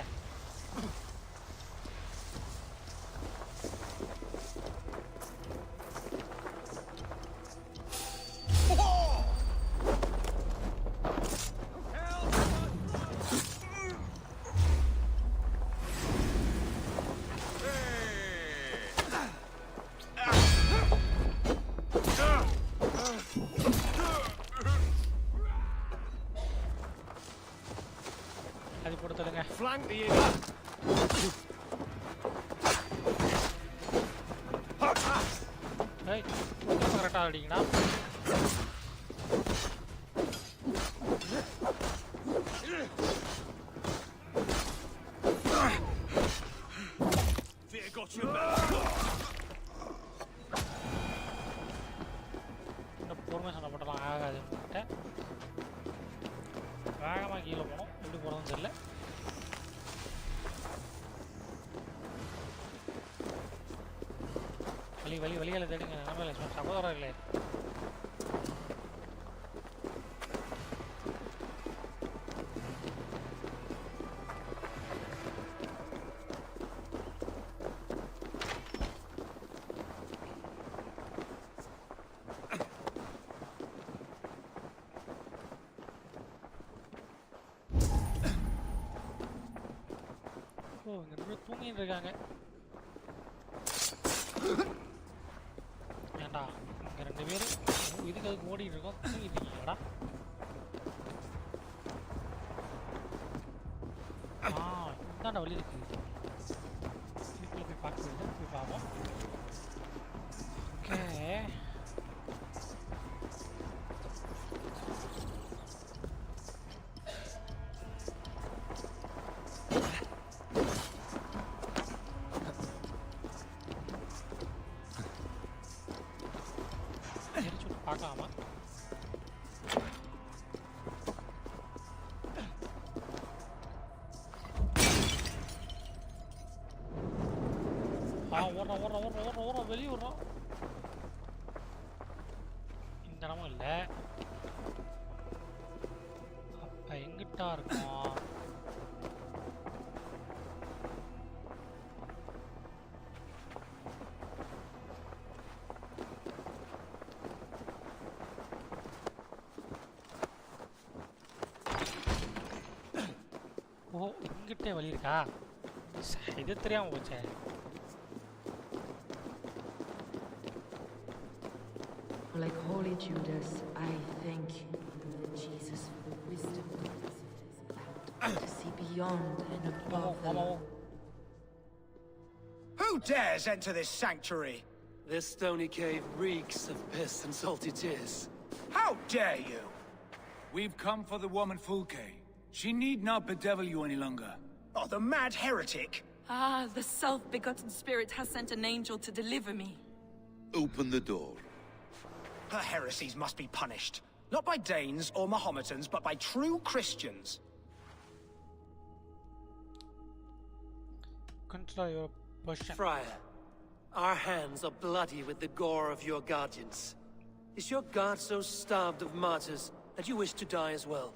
flank the hey, கரெக்டாக அடிங்கடா. பொறுமை சண்டை போட்டலாம் ஆகாதுன்னு வேகமாக கீழே போனோம். எப்படி போகிறதுன்னு தெரியல. வழிகளை தேடுங்க. நம்ம சகோதரர்களே, ஓடிட்டு இருக்காங்க. ஏண்டா இங்க ரெண்டு பேரும் இதுக்கு அதுக்கு ஓடிட்டு இருக்கோம், தூங்கிட்டு இருக்கீங்களாடா? இந்தாண்ட வழி இருக்கு. இதுக்குள்ள போய் பார்க்க போய் பார்ப்போம். ஓகே, பார்க்கலாமா? ஓடுறோம் வெளியே விடுறோம். இந்த இடமும் இல்லை. அப்ப எங்கிட்டா இருக்கும்? ஓ, இங்கிட்டே வழி இருக்கா? இது தெரியாம போச்சே. Like holy Judas, I thank you, Jesus, for the wisdom to see beyond and above the law. Who dares enter this sanctuary? This stony cave reeks of piss and salty tears. How dare you? We've come for the woman Fulke. She need not bedevil you any longer. Oh, the mad heretic! Ah, the self-begotten spirit has sent an angel to deliver me. Open the door. Her heresies must be punished. Not by Danes or Mahometans, but by true Christians. Control your position. Friar, our hands are bloody with the gore of your guardians. Is your God so starved of martyrs that you wish to die as well?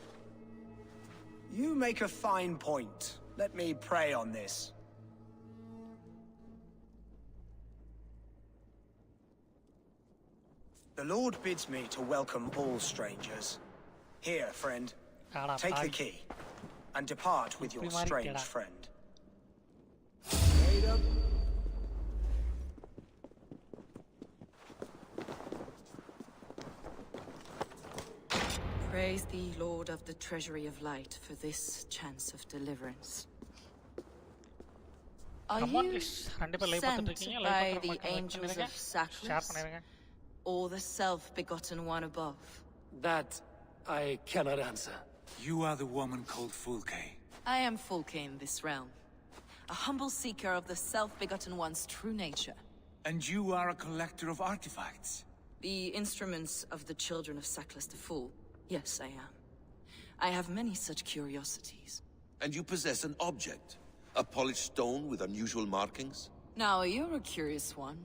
You make a fine point. Let me pray on this. The Lord bids me to welcome all strangers. Here, friend, take the key, and depart with your strange friend. Wait up. Praise thee, Lord of the Treasury of Light, for this chance of deliverance. Are you sent by the angels of Saklas, or the self-begotten one above? That I cannot answer. You are the woman called Fulke. I am Fulke in this realm, a humble seeker of the self-begotten one's true nature. And you are a collector of artifacts? The instruments of the children of Saklas the Fool. Yes, I am. I have many such curiosities. And you possess an object? A polished stone with unusual markings? Now, you're a curious one.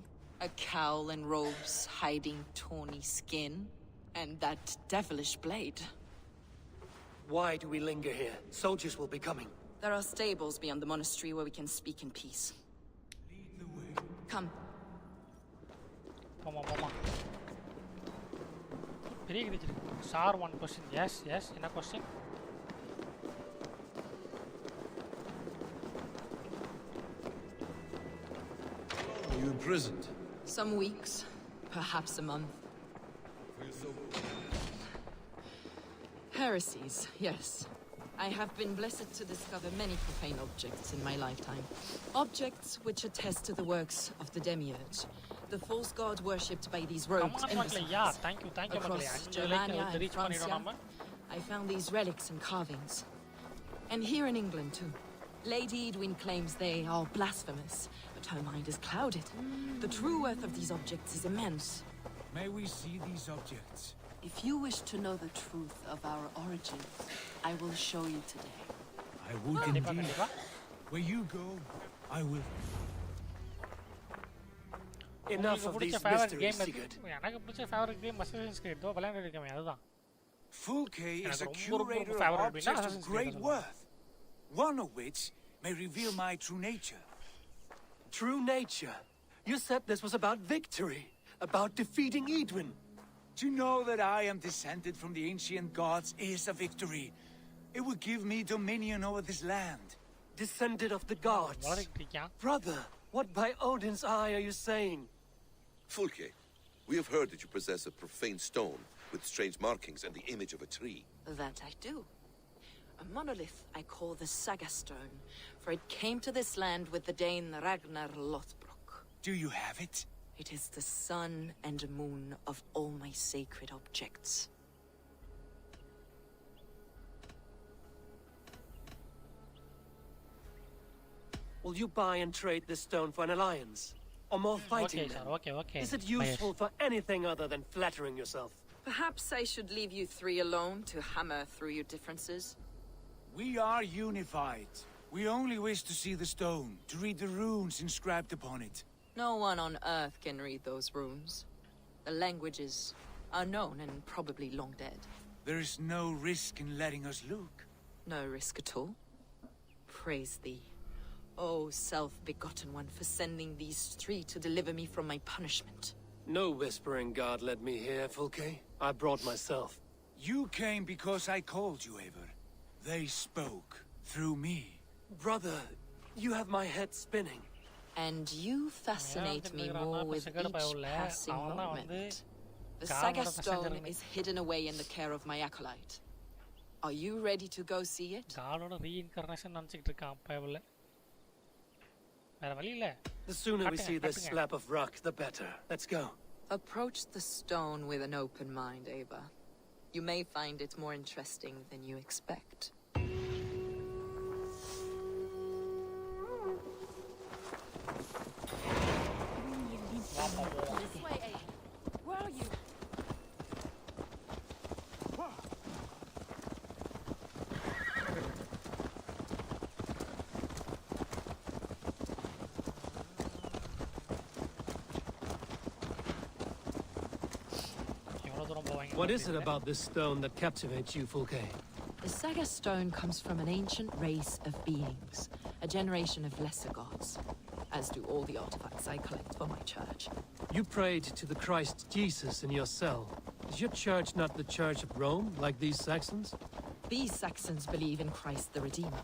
A cowl and robes hiding tawny skin, and that devilish blade. Why do we linger here? Soldiers will be coming. There are stables beyond the monastery where we can speak in peace. Lead the way. Come. Mama. Sir, one question. Yes. In a question. Are you imprisoned? Some weeks, perhaps a month. Heresies, yes. I have been blessed to discover many profane objects in my lifetime. Objects which attest to the works of the Demiurge, the false god worshipped by these robed imbeciles. Thank you. Across Germania and Francia, I found these relics and carvings. And here in England, too. Lady Edwin claims they are blasphemous, but her mind is clouded. The true worth of these objects is immense. May we see these objects? If you wish to know the truth of our origin, I will show you today. I would indeed. Where you go, I will. Enough of these mysteries, Sigurd. எனக்கு பிடிச்ச favourite game Assassin's Creed தோ விளையாடிட்டு இருக்கேன் அதுதான். Fulke is a curator of objects of great worth, one of which may reveal my true nature. True nature? You said this was about victory, about defeating Edwin. To know that I am descended from the ancient gods is a victory. It will give me dominion over this land. descended of the gods. Brother, what by Odin's eye are you saying? Fulke, we have heard that you possess a profane stone with strange markings and the image of a tree. That I do. A monolith I call the Saga Stone, for it came to this land with the Dane Ragnar Lothbrok. Do you have it? It is the sun and moon of all my sacred objects. Will you buy and trade this stone for an alliance? Or more fighting men? Okay. Is it useful for anything other than flattering yourself? Perhaps I should leave you three alone to hammer through your differences? We are unified. We only wish to see the stone, to read the runes inscribed upon it. No one on Earth can read those runes. The language is unknown and probably long dead. There is no risk in letting us look. No risk at all. Praise thee, O self-begotten one, for sending these three to deliver me from my punishment. No whispering god led me here, Fulke. I brought myself. You came because I called you, Eivor. They spoke through me. Brother, you have my head spinning. And you fascinate me more with each passing moment. The Saga Stone is hidden away in the care of my acolyte. Are you ready to go see it? The sooner we see this slab of rock, the better. Let's go. Approach the stone with an open mind, Ava. You may find it more interesting than you expect. This way, Ava. Where are you? What is it about this stone that captivates you, Fulke? The Saga Stone comes from an ancient race of beings, a generation of lesser gods, as do all the artifacts I collect for my church. You prayed to the Christ Jesus in your cell. Is your church not the Church of Rome, like these Saxons? These Saxons believe in Christ the Redeemer,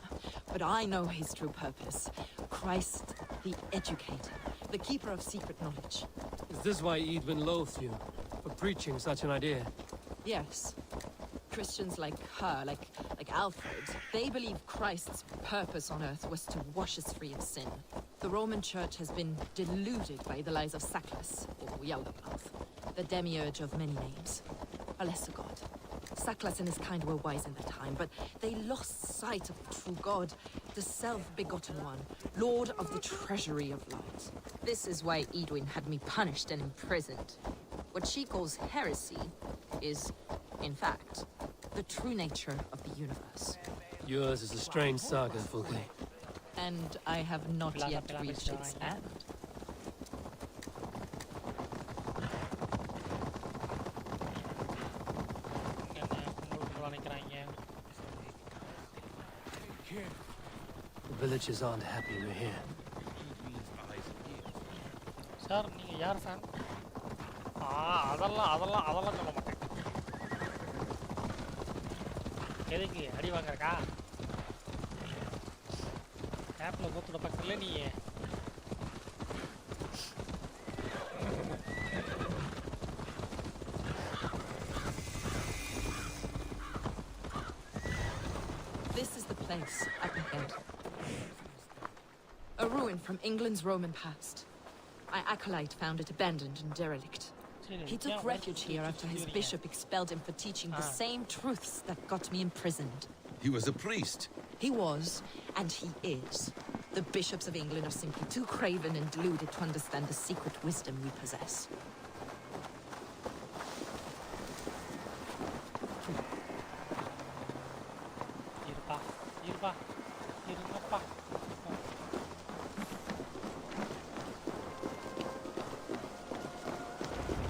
but I know his true purpose. Christ the Educator, the keeper of secret knowledge. Is this why Edwin loathed you? For preaching such an idea? Yes. Christians like her, like Alfred, they believe Christ's purpose on earth was to wash us free of sin. The Roman Church has been deluded by the lies of Saklas, or Yaldabaoth, the demiurge of many names, a lesser god. Saklas and his kind were wise in their time, but they lost sight of the true God, the self-begotten one, Lord of the treasury of light. This is why Edwin had me punished and imprisoned. What she calls heresy is, in fact, the true nature of the universe. Yours is a strange saga, Fulke. And I have not yet reached its end. The villagers aren't happy we're here. Sir, you are fan. அதெல்லாம் சொல்ல மாட்டேன். எதுக்கு அடி வாங்கறக்கா? கேப்ல கோத்துட பக்கத்துல நீ. This is the place up ahead. A ruin from England's Roman past. My acolyte found it abandoned and derelict. He took refuge here after his bishop expelled him for teaching the same truths that got me imprisoned. He was a priest. He was, and he is. The bishops of England are simply too craven and deluded to understand the secret wisdom we possess.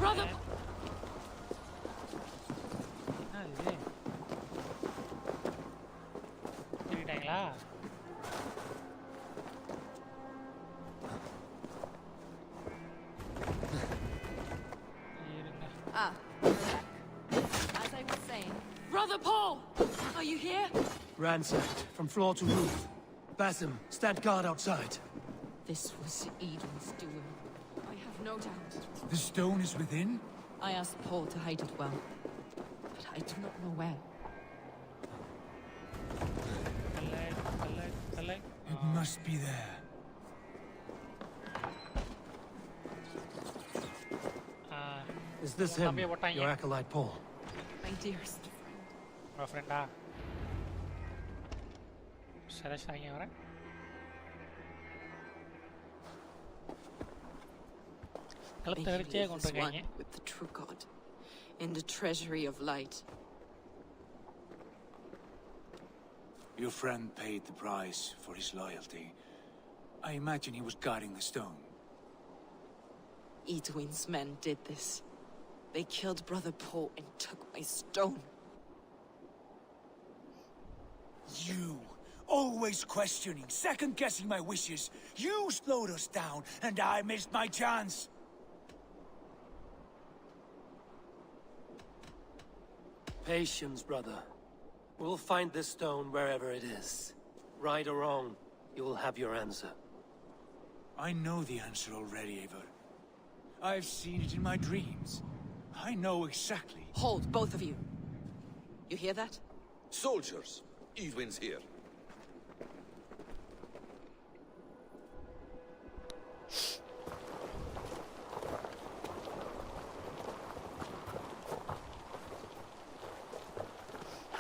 Brother! Ah, as I was saying, Brother Paul, are you here? Ransacked from floor to roof. Basim, stand guard outside. This was Eden's doing. I have no doubt. The stone is within? I asked Paul to hide it well, but I do not know where. It must be there. Is this him, your acolyte Paul? My dearest friend. Friend, May he live as one with the true God, in the treasury of light. Your friend paid the price for his loyalty. I imagine he was guarding the stone. Edwin's men did this. They killed Brother Paul and took my stone. You, always questioning, second-guessing my wishes. You slowed us down, and I missed my chance. Patience, brother. We'll find this stone wherever it is. Right or wrong, you will have your answer. I know the answer already, Eivor. I've seen it in my dreams. I know exactly. Hold, both of you. You hear that? Soldiers, Edwin's here.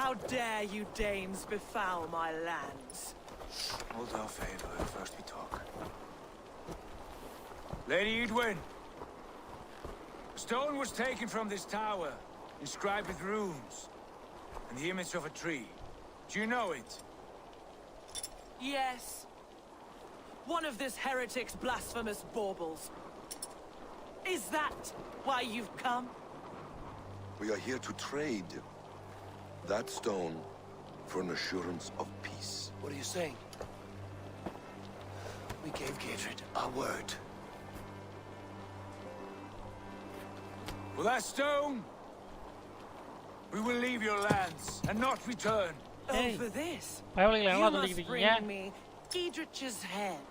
How dare you Danes befoul my lands? Hold off, Eivor. First we talk. Lady Edwin! A stone was taken from this tower, inscribed with runes, and the image of a tree. Do you know it? Yes. One of this heretic's blasphemous baubles. Is that why you've come? We are here to trade that stone for an assurance of peace. What are you saying? We gave Gatred our word. For that stone, we will leave your lands and not return. Oh, for this? You must bring me Giedrich's head.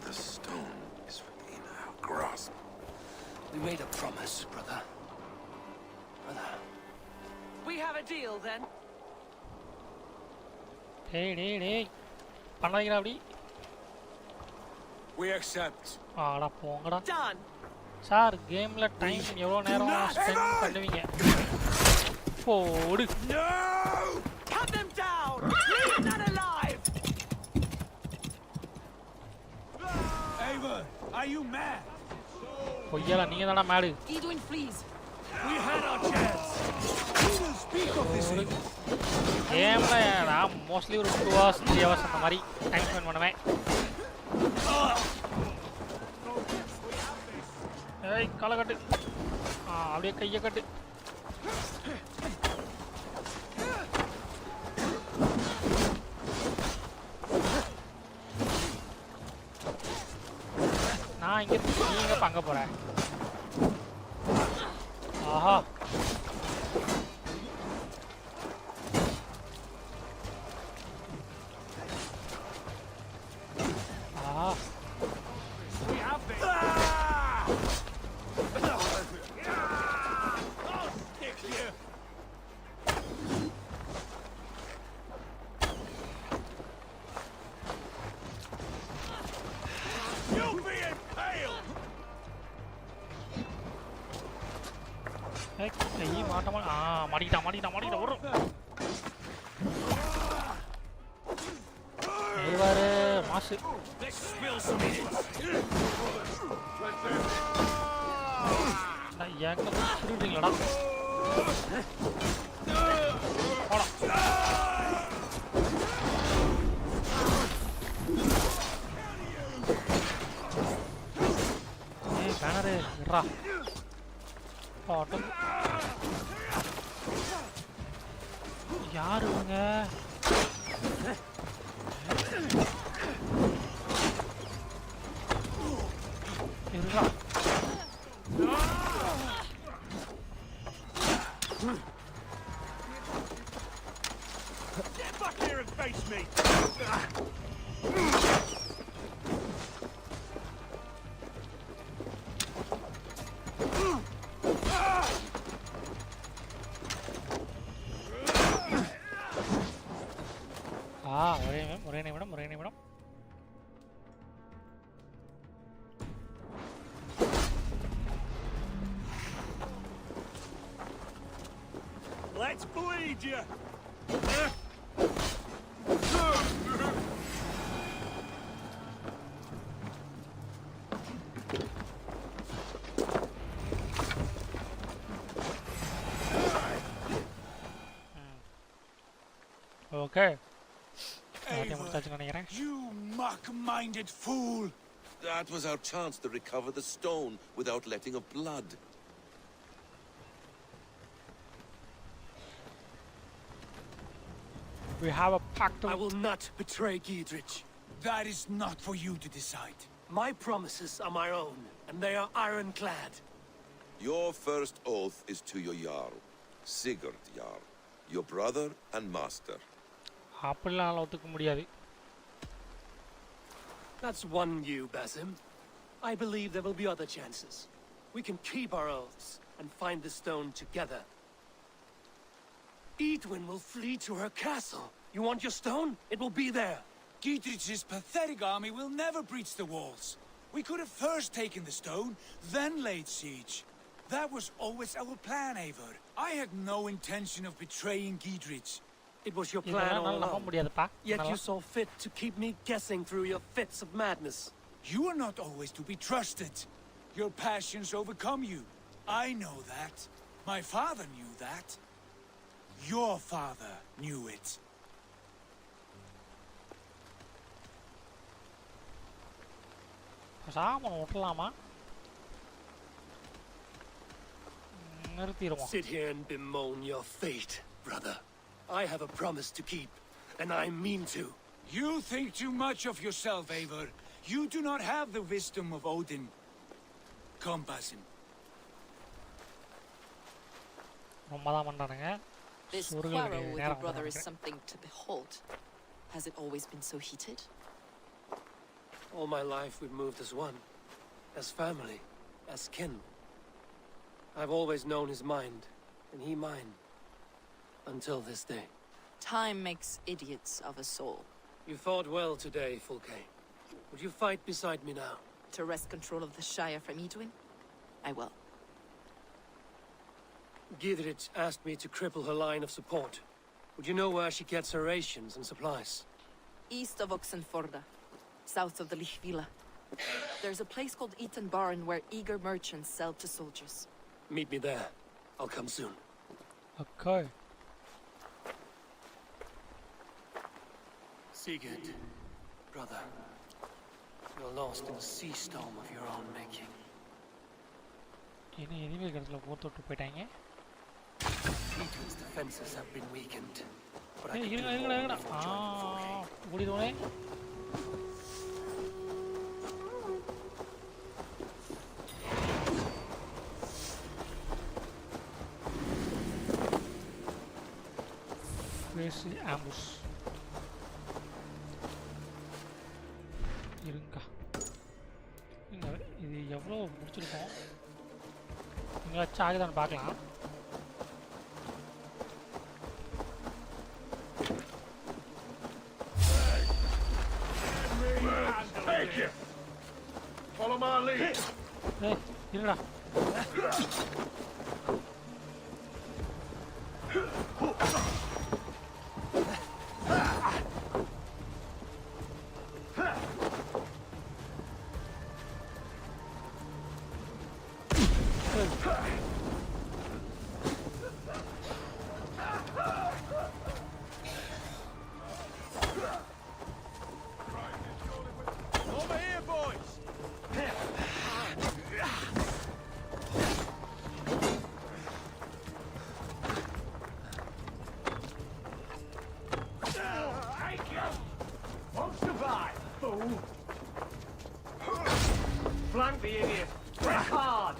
The stone is within our grasp. We made a promise, brother. We have a deal, then. Hey. We accept. Done. Sir, game la time எவ்வளவு நேரம் spend பண்ணுவீங்க? போடு. No! Cut them down. Leave none alive. Eivor, are you mad? பொய்யல நீங்க தான மேடு. Edwin, please. We had our chance. We will speak of this. கேம்ல நான் mostly ஒரு 2 hours 3 hours அந்த மாதிரி டைம் ஸ்பெண்ட் பண்ணுவேன். ஏய் கால கட்டு. அப்படியே கையை கட்டு. நான் இங்க நீங்க பங்க போறேன். ஆஹா. We have it. I'll stick you. You'll be impaled. ஏய் கை மாட்டமா மாட்டிட்டா ஓடு. ஏவாரே மாசு. Let's spill some ink. நான் ஏங்க திருடுறீங்களடா. போடா. ஏய் பேனரே இருடா. போடு. யாரு இவங்க? இருடா. Get back here and face me. Let's bleed you! Okay. Eivor, you mock-minded fool! That was our chance to recover the stone without letting of blood. We have a pact. I will not betray Giedrich. That is not for you to decide. My promises are my own, and they are ironclad. Your first oath is to your Jarl, Sigurd Jarl, your brother and master. அப்படிலாம் ஒத்துக்க முடியாது. That's one you, Basim. I believe there will be other chances. We can keep our oaths and find the stone together. Edwin will flee to her castle. You want your stone? It will be there. Giedrich's pathetic army will never breach the walls. We could have first taken the stone, then laid siege. That was always our plan, Eivor. I had no intention of betraying Giedrich. It was your plan all along. Yet you saw fit to keep me guessing through your fits of madness. You are not always to be trusted. Your passions overcome you. I know that. My father knew that. Your father knew it. Sit here and bemoan your fate, brother. I have a promise to keep, and I mean to. You think too much of yourself, Eivor. You do not have the wisdom of Odin. Come, Basim. This quarrel with your brother is something to behold. Has it always been so heated? All my life we've moved as one. As family. As kin. I've always known his mind, and he mine. Until this day. Time makes idiots of us all. You fought well today, Fulke. Would you fight beside me now? To wrest control of the Shire from Edwin? I will. Giedrich asked me to cripple her line of support. Would you know where she gets her rations and supplies? East of Oxenforda. South of the Lichvila. There's a place called Eaton Barn where eager merchants sell to soldiers. Meet me there. I'll come soon. Okay. Sigurd, brother, you're lost in a sea storm of your own making. Edwin's defenses have been weakened, but I can do more if you join me, Fulke. Where's the ambush? இருங்க இது எவ்வளோ முடிச்சிருக்கோம் எங்கேயாச்சும் ஆகுதான்னு பார்க்கலாம். Take it. Follow my lead. ஏய் இருடா. Over here, boys! Won't survive, fool. Flank the idiot. Press hard.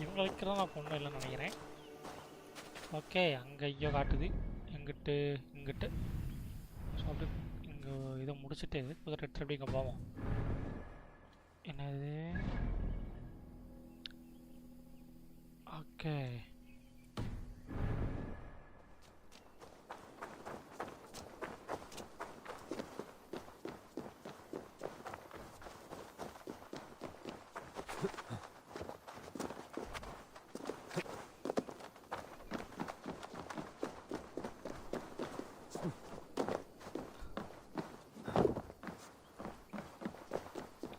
இவங்களுக்கு தான் நான் பொண்ணு இல்லைன்னு நினைக்கிறேன். ஓகே அங்கே ஐயோ காட்டுது எங்கிட்டு இங்கிட்டு. ஸோ அப்படி இங்கே இதை முடிச்சுட்டு புது எடுத்து எப்படி இங்கே போவோம். என்னது? ஓகே.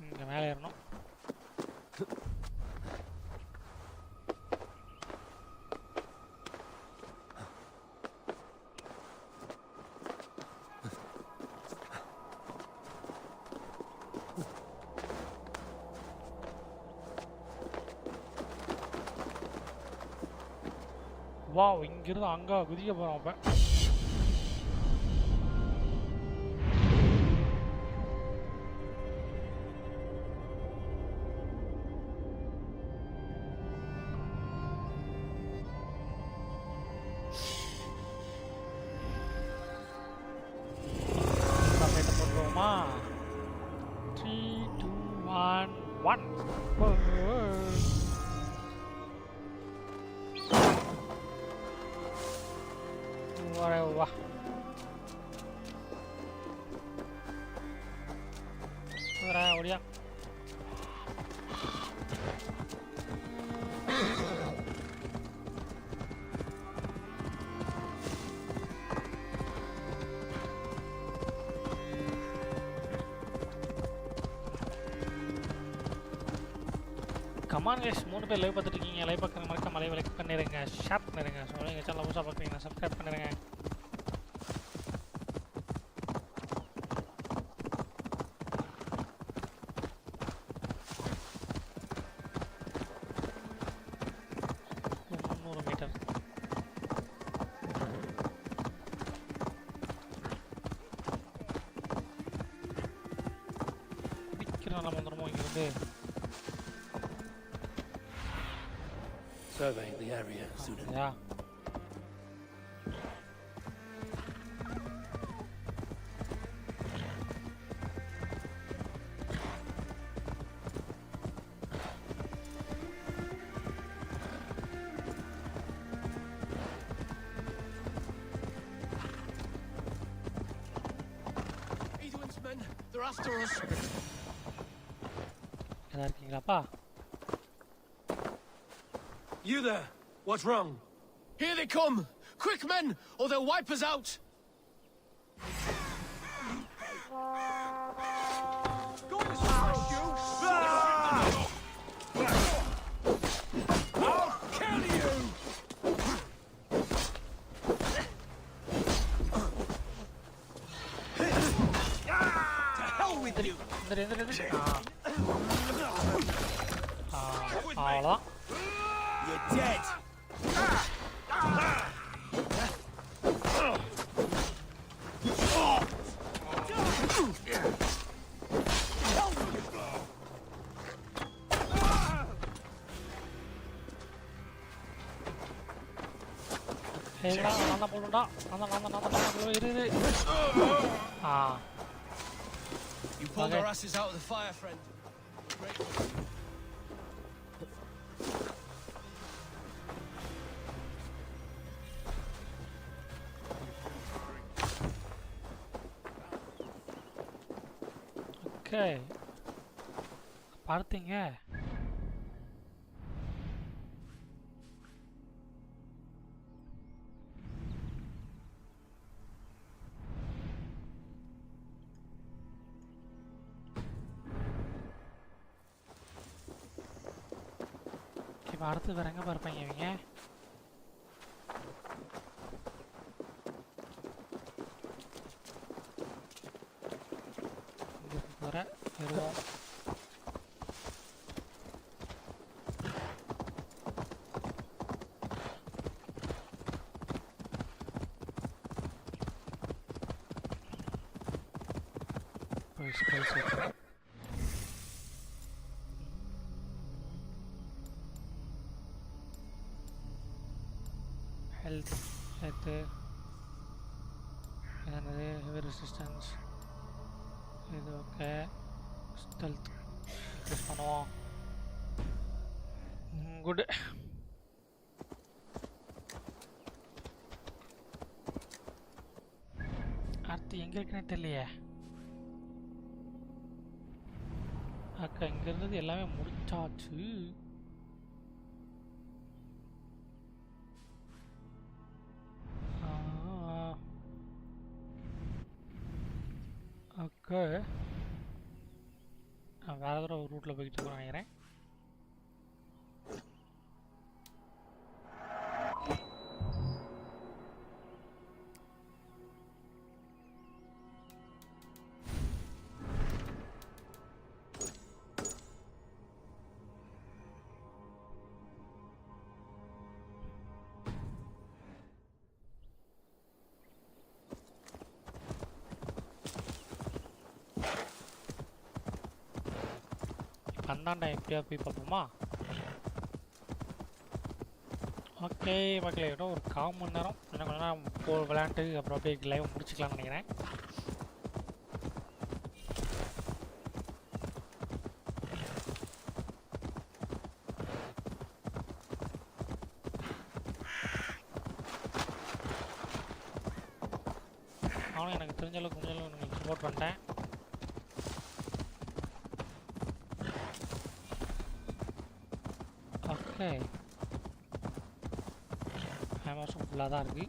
இங்க மேலே ஏறணும். வாவ், இங்கிருந்து அங்கே குதிக்க போகிறோம் அப்போ. போட்டுருவோமா? 3, 2, 1, 1. வா. ஓடியா. கமான் கைஸ், 3 பேர் லைவ் பார்த்துட்டு இருக்கீங்க. லைவ் பார்க்குற மறக்காம லைவ் லைக் பண்ணிடுங்க, ஷேர் பண்ணிடுங்க. ஸோ எங்கள் சேனல் புதுசாக பார்க்குறீங்கன்னா சப்ஸ்கிரைப் பண்ணிடுங்க. Survey the area, student. Yeah. Edwin's men, they're after us. நல்லா இருக்கீங்களாப்பா? You there? What's wrong? Here they come! Quick, men, or they'll wipe us out! Going to smash you! I'll kill you! To hell with you! அவ்வளோதான். You're dead! நான் போடுடா. இரு. You pulled our asses out of the fire, friend. Great. Okay, பார்த்தீங்க. இப்போ அடுத்து வேற எங்கே பார்ப்பாங்க இவங்க? வர வருவோம். ஹெல்த் ஹெல்த்து என்னது, ஹெவி ரெசிஸ்டன்ஸ், இது ஓகே. ஸ்டெல்த் இன்க்ரீஸ் பண்ணுவோம். குட். அடுத்து எங்கே இருக்குன்னு தெரியலையே. அக்கா இங்கே இருந்தது எல்லாமே முடிச்சாச்சு. ஓகே, வேறு ஏதோ ஒரு ரூட்டில் போய்கிட்டு இருக்கோம் நினைக்கிறேன். அந்தாண்டா எப்படியா போய் பார்ப்போமா? ஓகே மக்களே, இன்னும் ஒரு 1/4 மணி நேரம் இன்னும் கொஞ்ச நேரம் விளையாண்டு அப்புறம் அப்படியே லைவ் முடிச்சுக்கலாம்னு நினைக்கிறேன். நானும் எனக்கு தெரிஞ்ச அளவுக்கு முடிஞ்ச அளவுக்கு உங்களுக்கு சப்போர்ட் பண்ணிட்டேன். ஓகே, ஹேமர்ஸும் ஃபுல்லாக தான் இருக்குது.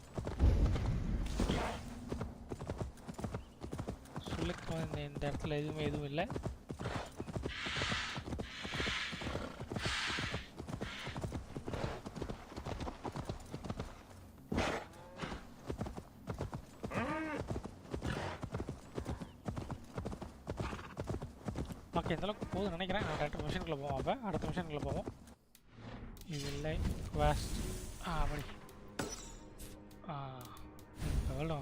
சுளுக்கு இந்த இடத்துல எதுவும் இல்லை. ஓகே, இந்தளவுக்கு போகுதுன்னு நினைக்கிறேன். நான் டேரக்டர் மிஷினுக்குள்ளே போவோம். அப்போ அடுத்த மிஷினுக்குள்ளே போவோம். இது இல்லை வேஸ்ட். அப்படி எவ்வளோ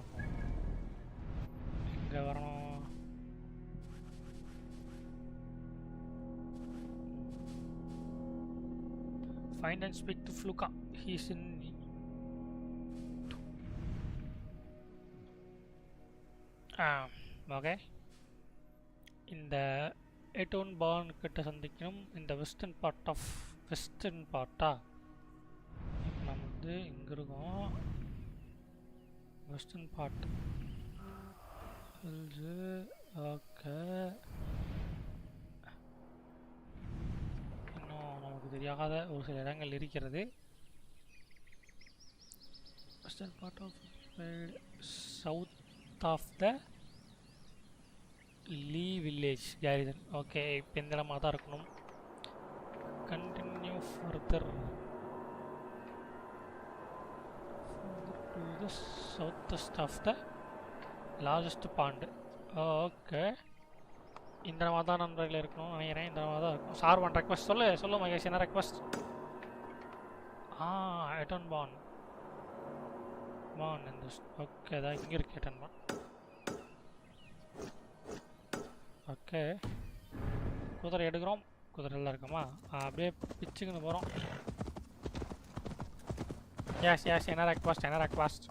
இங்கே வரணும். Find and speak to Fluga. He's in. Okay, இந்த எட்டோன் பார்ன் கிட்ட சந்திக்கணும். இந்த வெஸ்டர்ன் பார்ட்டா இப்போ நம்ம வந்து இங்கே இருக்கோம். Western part okay. இன்னும் நமக்கு தெரியாத ஒரு சில இடங்கள் இருக்கிறது. Western part of south of the Lee village garrison. Okay, இப்போ இந்த இடமா தான் இருக்கணும். Continue further to the southwest of the largest pond. Okay, இந்த மாதிரி தான் நண்பர்கள் இருக்கணும் நினைக்கிறேன். இந்த மாதிரி தான் இருக்கும். சார் ஒன் ரெக்வஸ்ட் சொல்லு மகேஷ், என்ன ரெக்வஸ்ட்? எட்டன் பான் இந்த ஓகே தான் இங்கே இருக்கு. எட்டன் பான். ஓகே, குதிரை எடுக்கிறோம். குதிரைலாம் இருக்குமா? அப்படியே பிச்சுக்குன்னு போகிறோம். எஸ் என்ன ரெக்வஸ்ட்?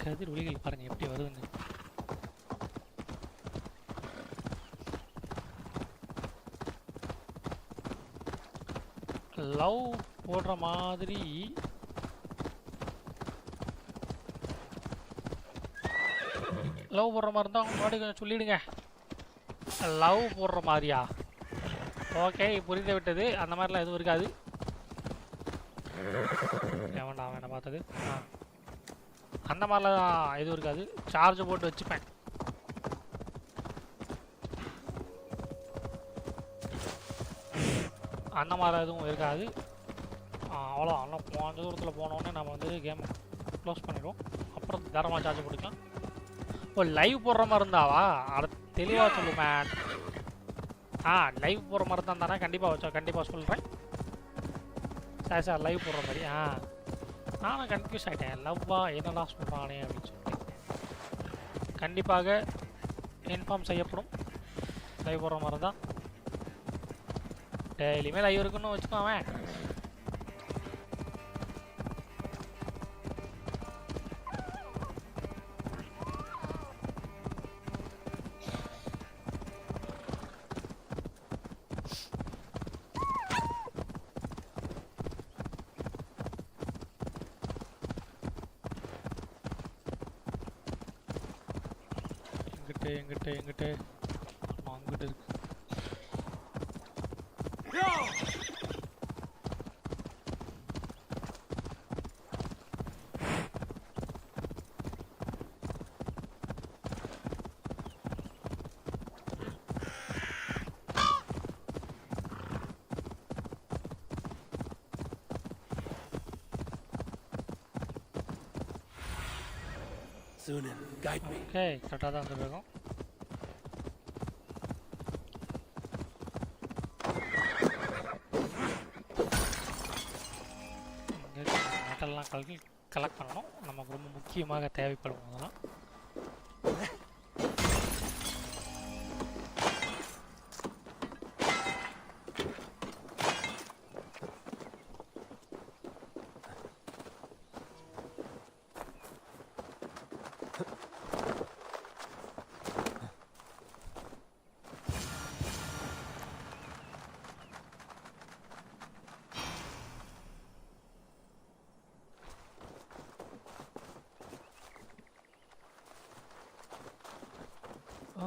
கதிர் ஒளிகள் பாருங்க எப்படி வருதுன்னு. லவ் போடுற மாதிரி இருந்தால் அவங்க முன்னாடி கொஞ்சம் சொல்லிவிடுங்க. லவ் போடுற மாதிரியா? ஓகே, புரிந்து விட்டது. அந்த மாதிரிலாம் எதுவும் இருக்காது. வேண்டாம் அவன் என்ன பார்த்தது. அந்த மாதிரிலாம் எதுவும் இருக்காது. சார்ஜ் போட்டு வச்சுப்பேன். அந்த மாதிரி எதுவும் இருக்காது. அவ்வளோ கொஞ்சம் தூரத்தில் போனோடனே நம்ம வந்து கேம் க்ளோஸ் பண்ணிடுவோம். அப்புறம் தரமாக சார்ஜ் போட்டுக்கலாம். ஓ, லைவ் போடுற மாதிரி இருந்தாவா? அதை தெளிவாக சொல்லு மேன். லைவ் போடுற மாதிரி தான் தானே? கண்டிப்பாக சொல்கிறேன். சார் லைவ் போடுற மாதிரி. நானும் கன்ஃபியூஸ் ஆகிட்டேன். லவ்வா என்னடா சொல்கிறானே அப்படின்னு சொல்லிட்டு. கண்டிப்பாக இன்ஃபார்ம் செய்யப்படும். லைவ் போடுற மாதிரி தான். டெய்லியுமே லைவ் இருக்குன்னு வச்சுக்கோவே. எங்கிட்ட அங்கிட்டு இருக்கு. Sunan, guide me. Okay, கரெக்டாக தான் வந்துருக்கோம். மெட்டல்லாம் கலெக்ட் பண்ணணும். நமக்கு ரொம்ப முக்கியமாக தேவைப்படும் அதெல்லாம்.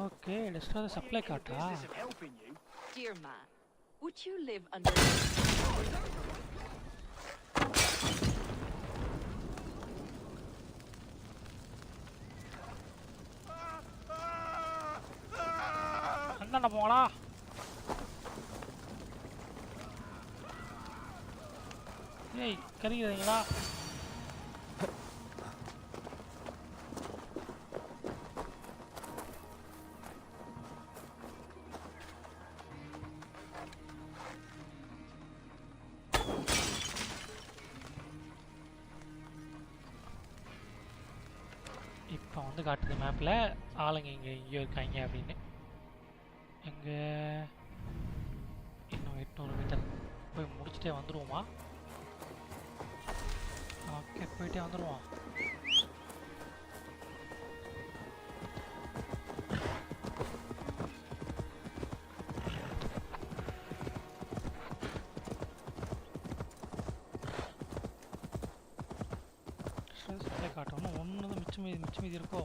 Okay, let's try the supply cart. Dear man, would you live under... அண்ணா போங்களா? ஏய் கறிக்குதுங்களா? இப்போ வந்து காட்டுது மேப்பில் ஆளுங்க எங்கேயோ இருக்காங்க அப்படின்னு. எங்கே இன்னும் 800 மீட்டர் போய் முடிச்சுட்டே வந்துடுவோமா? ஓகே, போயிட்டே வந்துடுவோம். சப்ளை காட்டணும். ஒன்று தான் மிச்சம் மீதி இருக்கோ?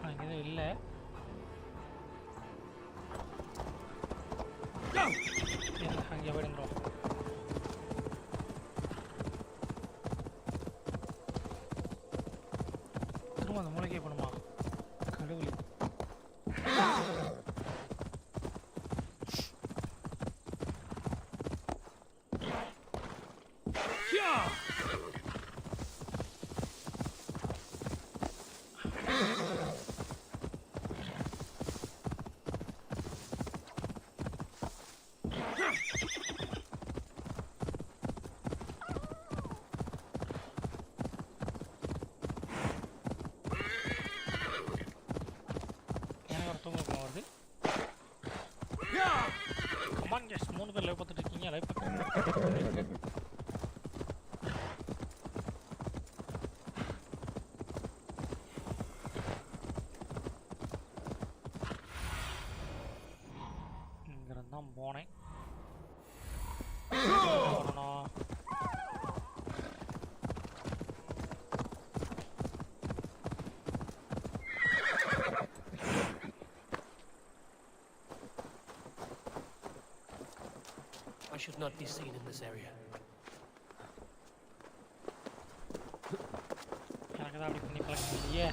அங்கே இல்லை. அங்கே போயிடுறோம். திரும்ப அந்த மூளைக்கே போகணுமா? கடவுளே. மூணு பேர் லைவ் பார்த்துட்டு இருக்கீங்க. லைவ் பார்த்து இங்கிருந்தான் போனேன். I should not be seen in this area. எனக்கு தான் அப்படி பண்ணி பழக்க முடியே.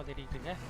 தேடிட்டு இருக்கேன்.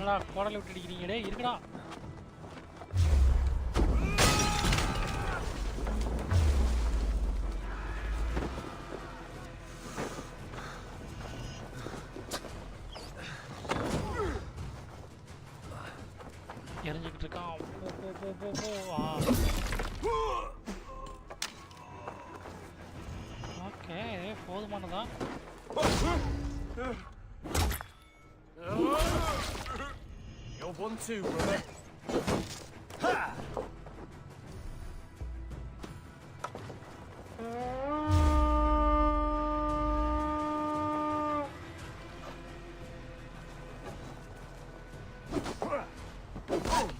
என்னடா கோடலை விட்டு அடிக்கிறீங்கடே, இருக்குடா. எரிஞ்சுக்கிட்டு இருக்கான். போ போ போ போ போ. ஓகே, போதுமானதா? You're one too, brother.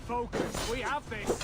Focus, we have this.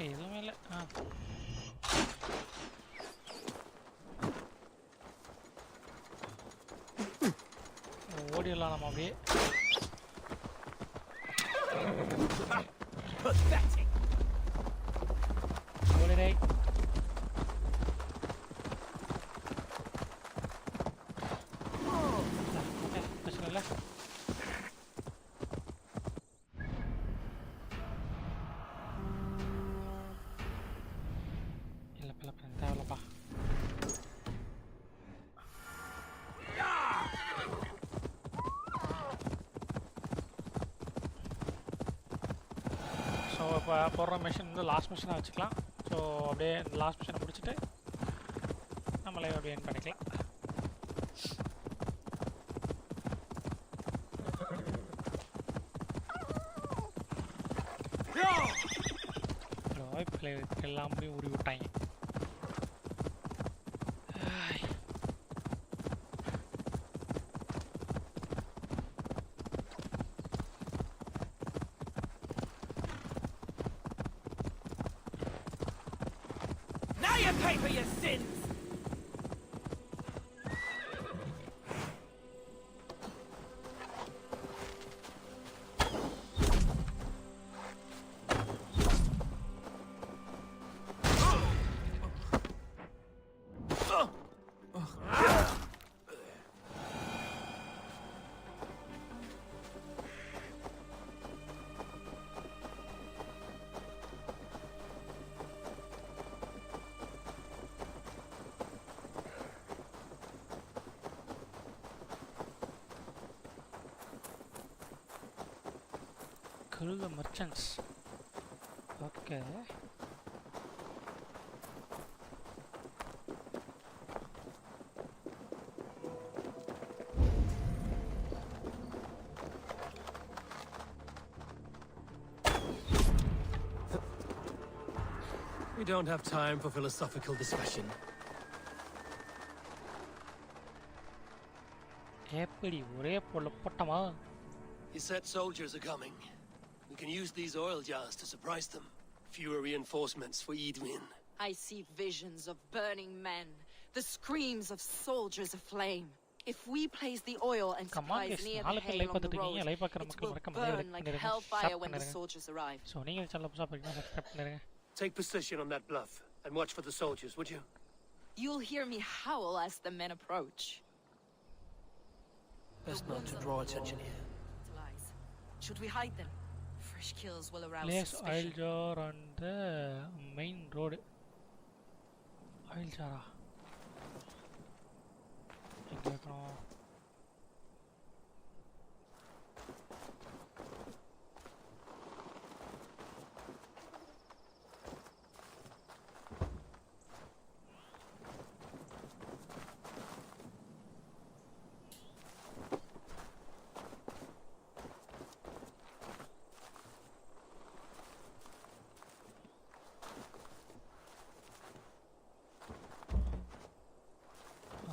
எதுவுமே இல்லை. ஓடிடலாம் நம்ம அப்படியே. ஓடிடே. பிரச்சனை இல்லை. தேவையில்லப்பா. ஸோ இப்போ போடுற மிஷின் வந்து லாஸ்ட் மிஷினாக வச்சுக்கலாம். ஸோ அப்படியே இந்த லாஸ்ட் மிஷினை முடிச்சுட்டு நம்மளே அப்படியே என் பண்ணிக்கலாம். வாய்ப்புகளை எல்லாமே உருவி விட்டாங்க. Now you pay for your sins! Kill the merchants. Okay. We don't have time for philosophical discussion. He said soldiers are coming. We can use these oil jars to surprise them. Fewer reinforcements for Edwin. I see visions of burning men, the screams of soldiers aflame. If we place the oil and supplies near the hay along the road, it will burn like hellfire when the soldiers arrive. Take position on that bluff and watch for the soldiers, would you? You'll hear me howl as the men approach. Best not to draw attention here. Lies. Should we hide them? Fresh kills will arouse Place oil suspicion. jar on the main road. Oil jar.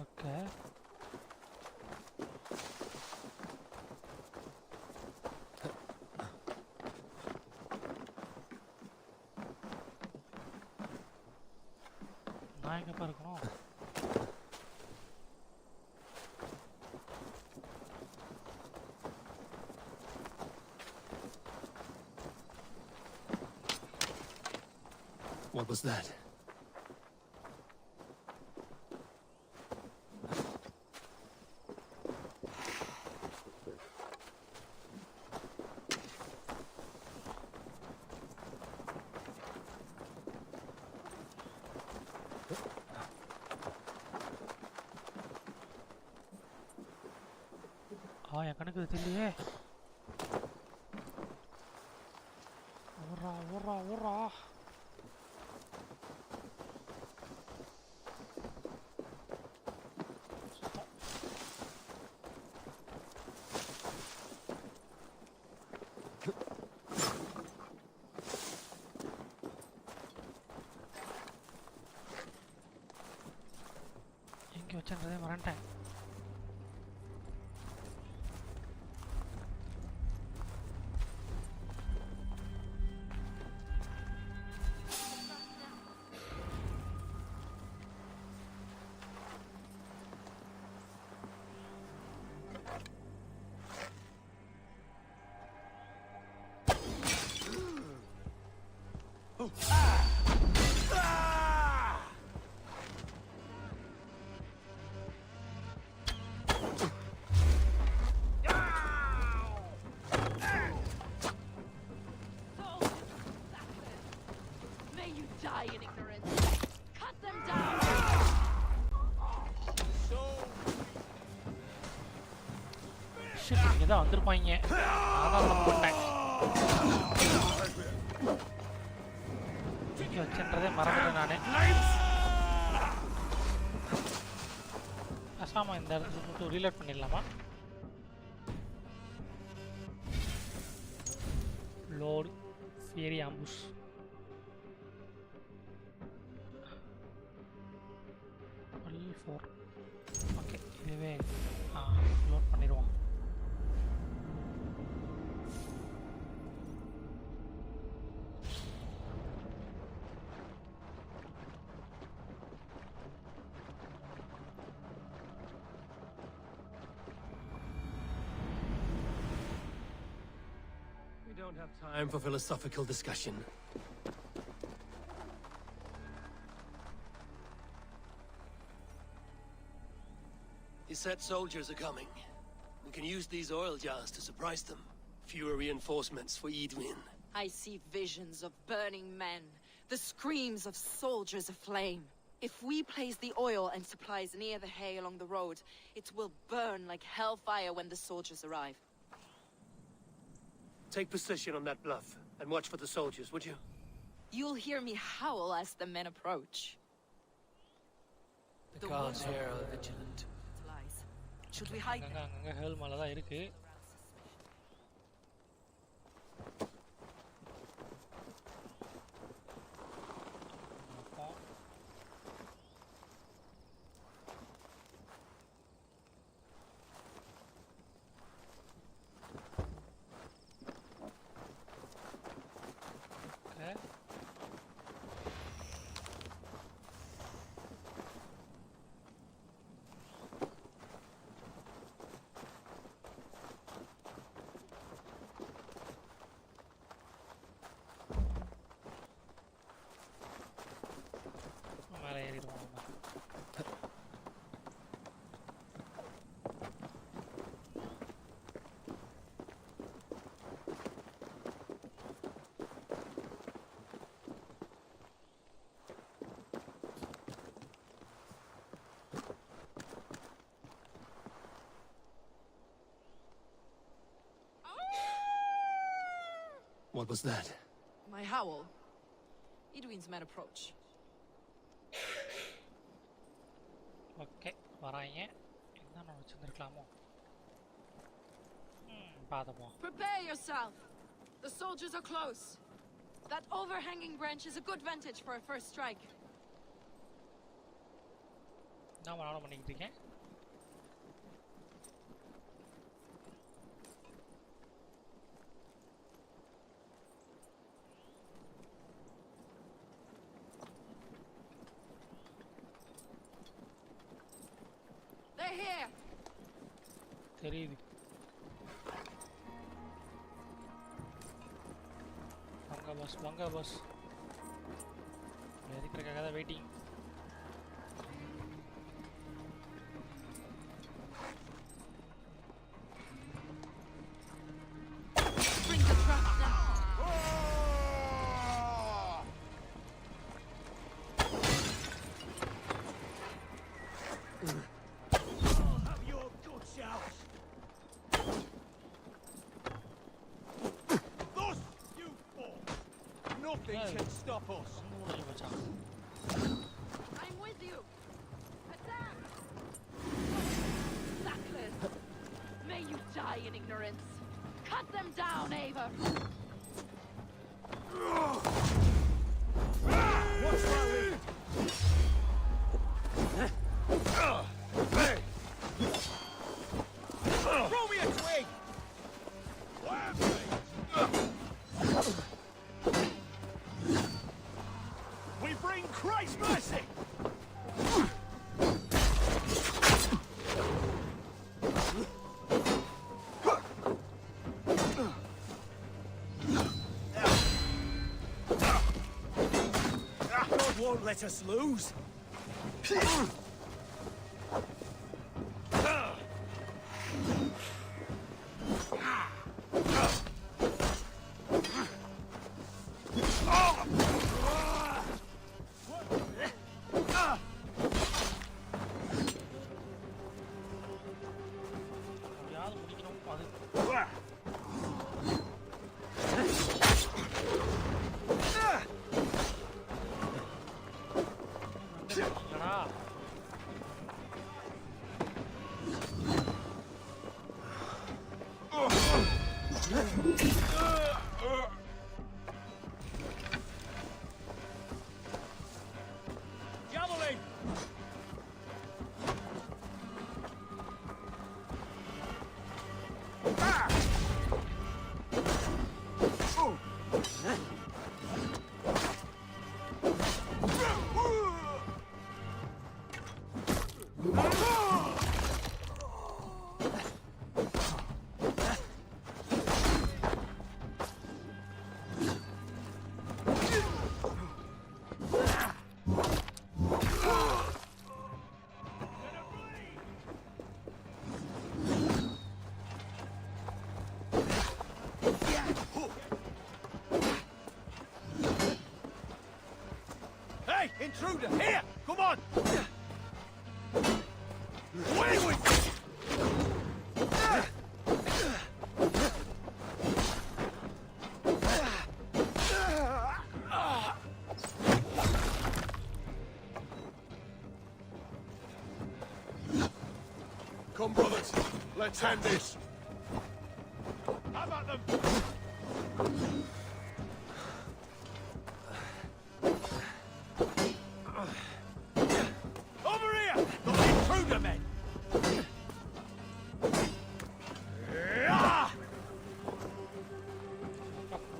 Okay. நான் எங்கப்பா இருக்கணும்? What was that? என் கணக்கு தெரியலையே. ஓடுறா ஓடுறா ஓடுறா. எங்கே வச்சுன்றதே மறந்துட்டேன். May you die in ignorance. Cut them down. Shit, இங்க தான் வந்திருப்பாங்க. நான் போட்டேன். இங்க வச்சுன்றதே மறந்துட்டேன் நானே. அசாமா இந்த இடத்துல மட்டும் ரீலோட் பண்ணிடலாமா? Load ferry ambush. ஓகே, இதுவே லோட் பண்ணிடுவோம். We don't have time for philosophical discussion. He said soldiers are coming. We can use these oil jars to surprise them. Fewer reinforcements for Edwin. I see visions of burning men, the screams of soldiers aflame. If we place the oil and supplies near the hay along the road, it will burn like hellfire when the soldiers arrive. Take position on that bluff and watch for the soldiers, would you? You'll hear me howl as the men approach. The gods here are vigilant. Lies. Should we hide them? அங்க Hale மலை தான் இருக்கு. What was that? My howl. Edwin's men approach. Okay, வராங்க. என்ன நான் வச்சிருக்கலாமோ? பாதபோம். Prepare yourself. The soldiers are close. That overhanging branch is a good vantage for a first strike. நான் நானும் பண்ணிக்கிட்டு இருக்கேன். தெரியுது. வாங்க பஸ் இருக்கிறக்காக தான் waiting. Nothing can stop us. I'm with you. Attack! Sackless! May you die in ignorance. Cut them down, Ava. What's that lead? Throw me a twig! We bring Christ's mercy! God won't let us lose. Javelin! Intruder! Here! Come on! Away with you! Come, brothers. Let's end this. How about them? Over here! The intruder men!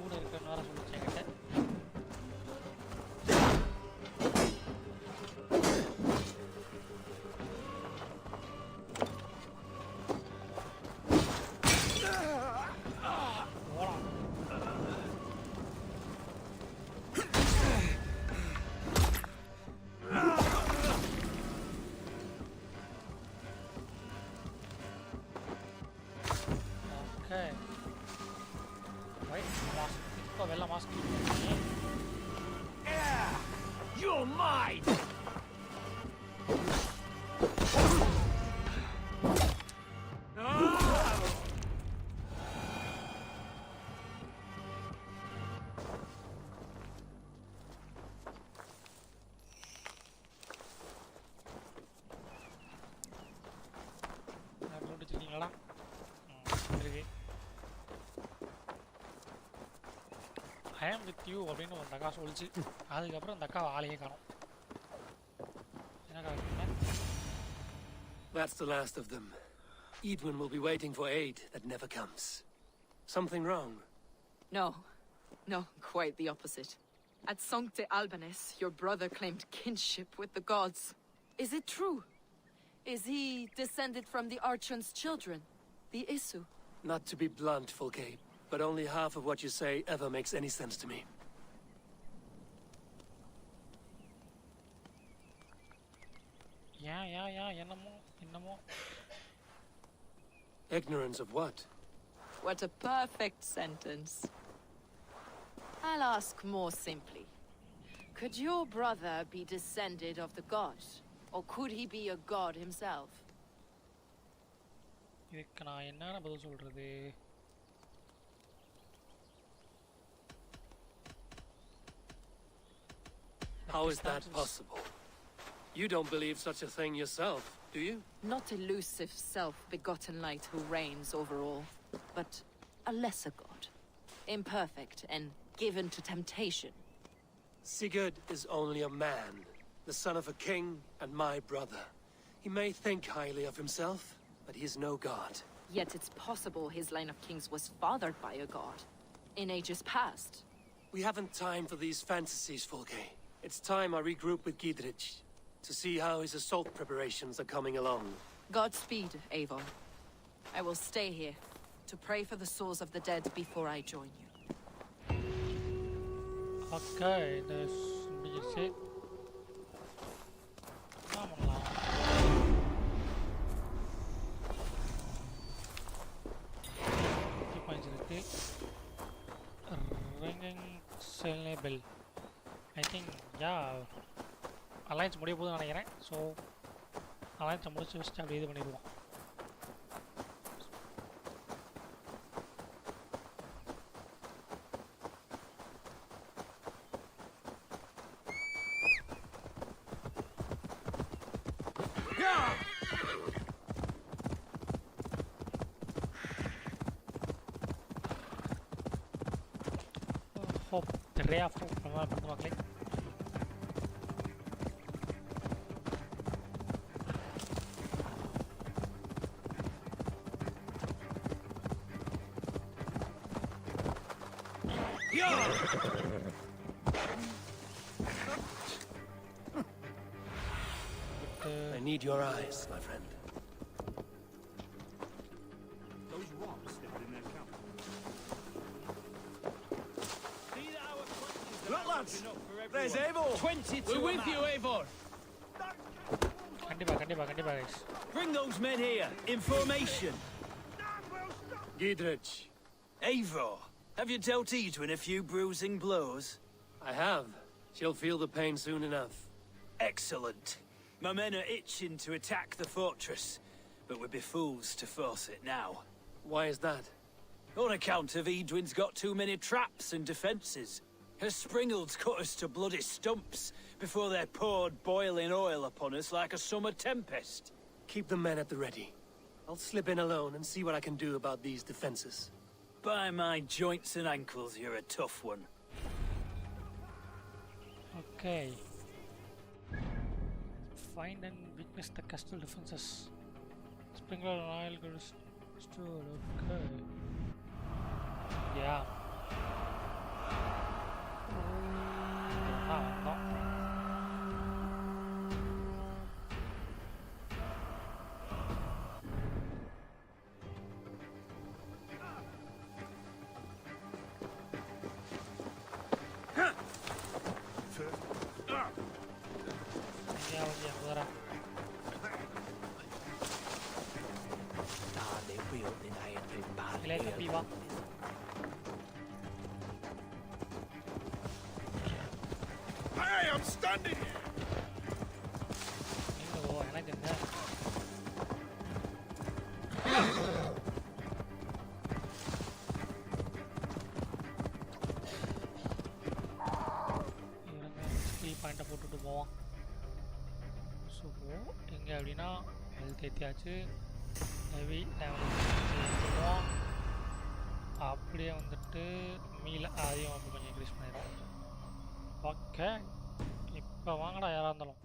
கூட இருக்குன்னு வேற சொல்லிச்சு என்கிட்ட. Okay. Right, mask. இப்போ வெள்ளை mask. You're mine! கண்டுபிடிச்சிருக்கீங்களா? இருக்கு. I am with you அப்படின்னு ஒரு அக்கா சொல்லிச்சு. அதுக்கப்புறம் அந்த அக்கா ஆளையே காணோம். என்னக்கா இருக்குங்க? That's the last of them. Edwin will be waiting for aid that never comes. Something wrong? No. No, quite the opposite. At Sancte Albanus, your brother claimed kinship with the gods. Is it true? Is he descended from the Archon's children, the Isu? Not to be blunt, Fulke, but only half of what you say ever makes any sense to me. என்னமோ. Ignorance of what? What a perfect sentence. I'll ask more simply. Could your brother be descended of the god? Or could he be a god himself? இதுக்கு நான் என்ன பதில் சொல்றது? How is that possible? You don't believe such a thing yourself, do you? Not elusive self-begotten light who reigns over all, but a lesser god. Imperfect and given to temptation. Sigurd is only a man, the son of a king and my brother. He may think highly of himself, but he is no god. Yet it's possible his line of kings was fathered by a god, in ages past. We haven't time for these fantasies, Fulke. It's time I regroup with Gidrich, to see how his assault preparations are coming along. Godspeed, Avon. I will stay here, to pray for the souls of the dead before I join you. Okay, this music. Ringing silly bell. I think, yeah, alliance முடிய போகுதுன்னு நினைக்கிறேன். So அலைன்ஸை முடிச்சு வச்சுட்டு அப்படியே இது பண்ணிடுவோம். Hope the ray of hope பண்ணுவாங்களே. I need your eyes, my friend. Those rocks stand in their camp. Look, lads! There's Eivor! 22 We're with you, Eivor! கண்டிப்பா guys. Bring those men here, in formation. Gidrich. Eivor, have you dealt Edwin a few bruising blows? I have. She'll feel the pain soon enough. Excellent. My men are itching to attack the fortress, but we'd be fools to force it now. Why is that? On account of Edwin's got too many traps and defences. Her springalds cut us to bloody stumps before they poured boiling oil upon us like a summer tempest. Keep the men at the ready. I'll slip in alone and see what I can do about these defenses. By my joints and ankles, you're a tough one. Okay. Find and weakness the castle defenses. Sprinkler and oil goes stored. Okay. Yeah. No. Hey, I'm standing here! பாயிண்ட்டை போட்டுட்டு போவோம். So எங்கே அப்படின்னா health ஏற்றியாச்சு, heavy damage போவோம். அப்படியே வந்துட்டு மீல அதையும் வந்து கொஞ்சம் இன்க்ரீஸ் பண்ணிடுவோம். ஓகே, இப்போ வாங்கடா யாராக இருந்தாலும்.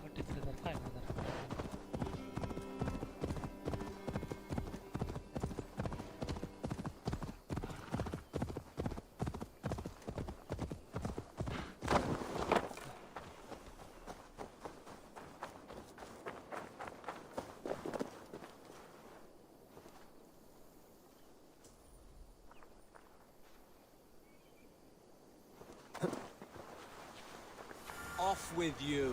பட் இப்படி தான் இருக்கா, இப்படி தான் இருக்கா. Off with you.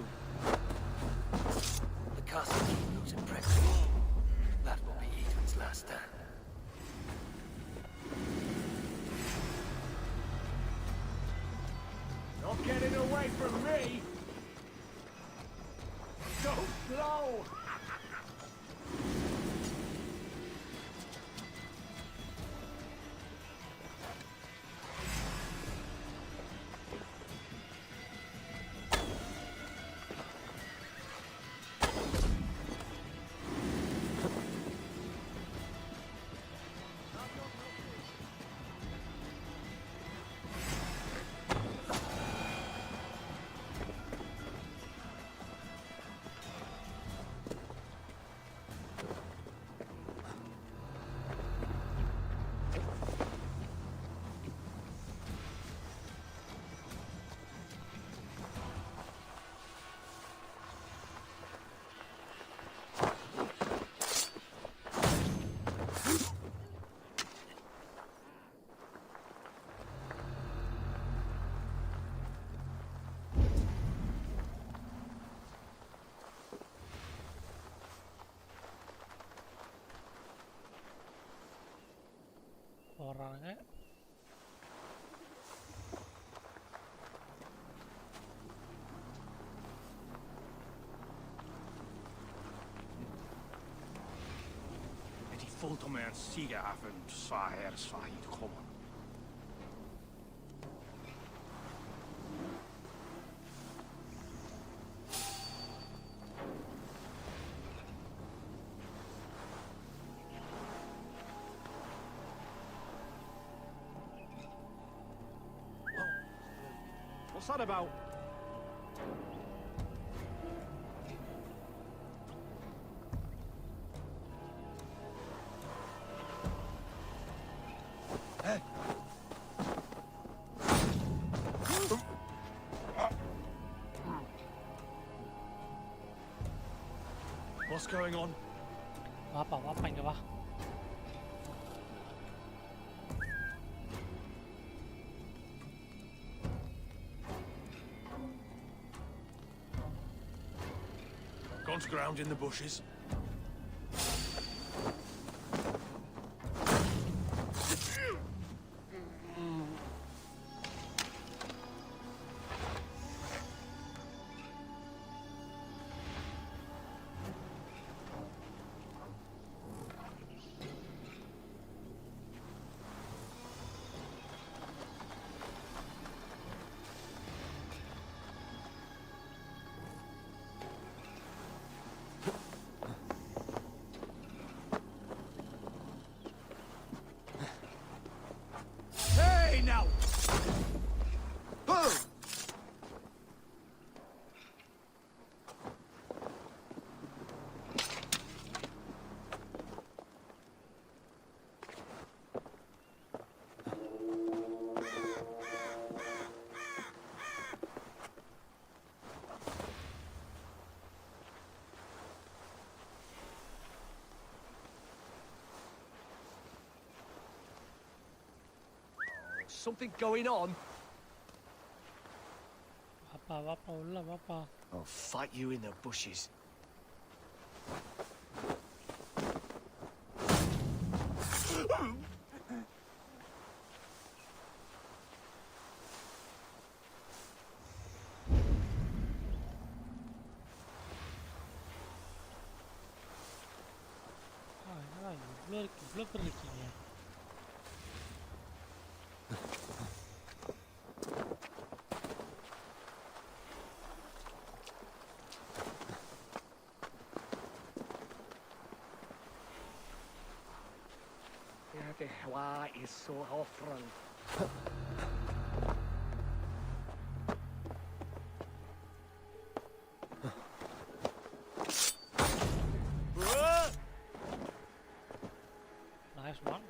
The castle looks impressive. That will be Edwin's last stand. Not getting away from me! Don't blow! போடுறாங்க. Die voelt om een sigaavond zwaar zwaait komen. What's that about? What's going on? வாப்பா இங்க வா. Gone to ground in the bushes. something going on? வாப்பா உள்ள வாப்பா. I'll fight you in the bushes. என்னடா இவ்வளோ பேர் இருக்கீங்க? The Hwa is so offering.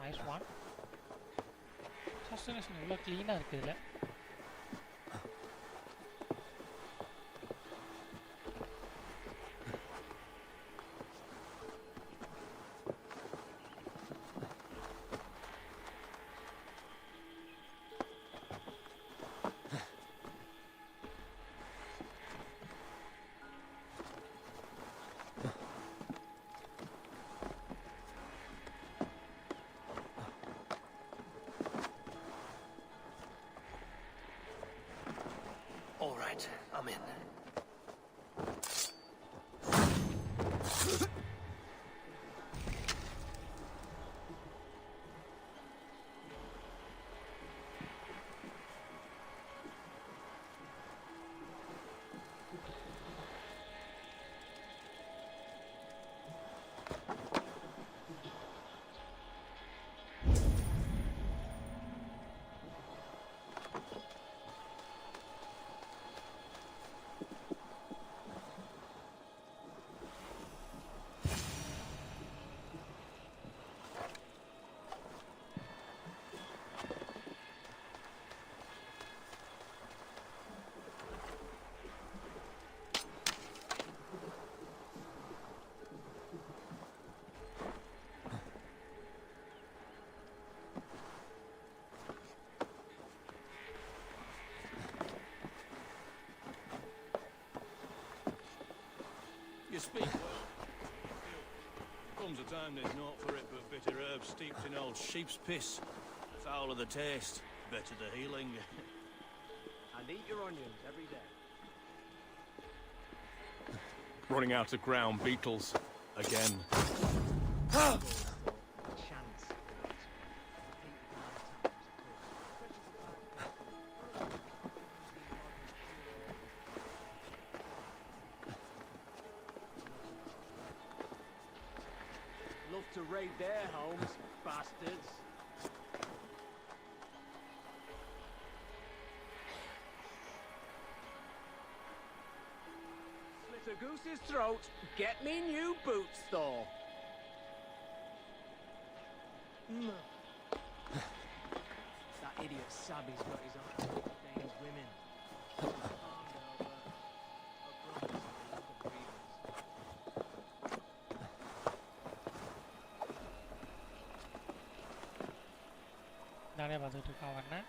Nice one. Sustenance இவ்வளோ க்ளீனாக இருக்குது இதில். All right, I'm in. You speak well. Comes a time there's naught for it but bitter herbs steeped in old sheep's piss. Foul of the taste, better the healing. And eat your onions every day. Running out of ground beetles. Again. Love to raid their homes, bastards. Slit a goose's throat, get me new boots, though. That idiot Sabby's got his own Dane's women. நானே பார்த்துட்டு இருக்கான் அவனை.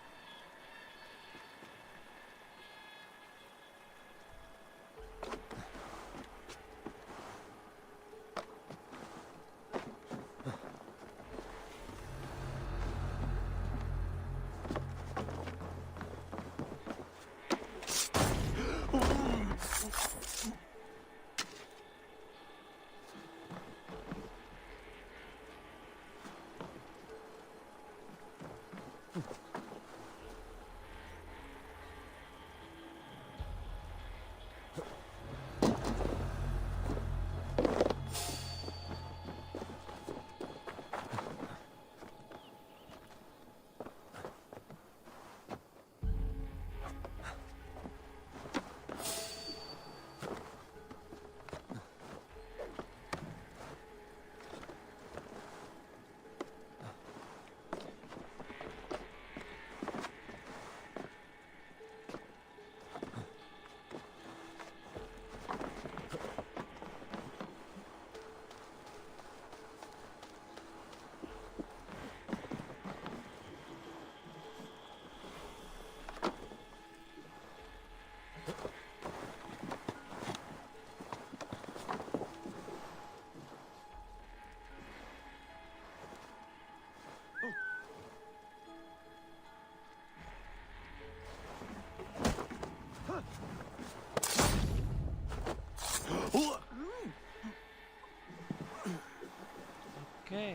Okay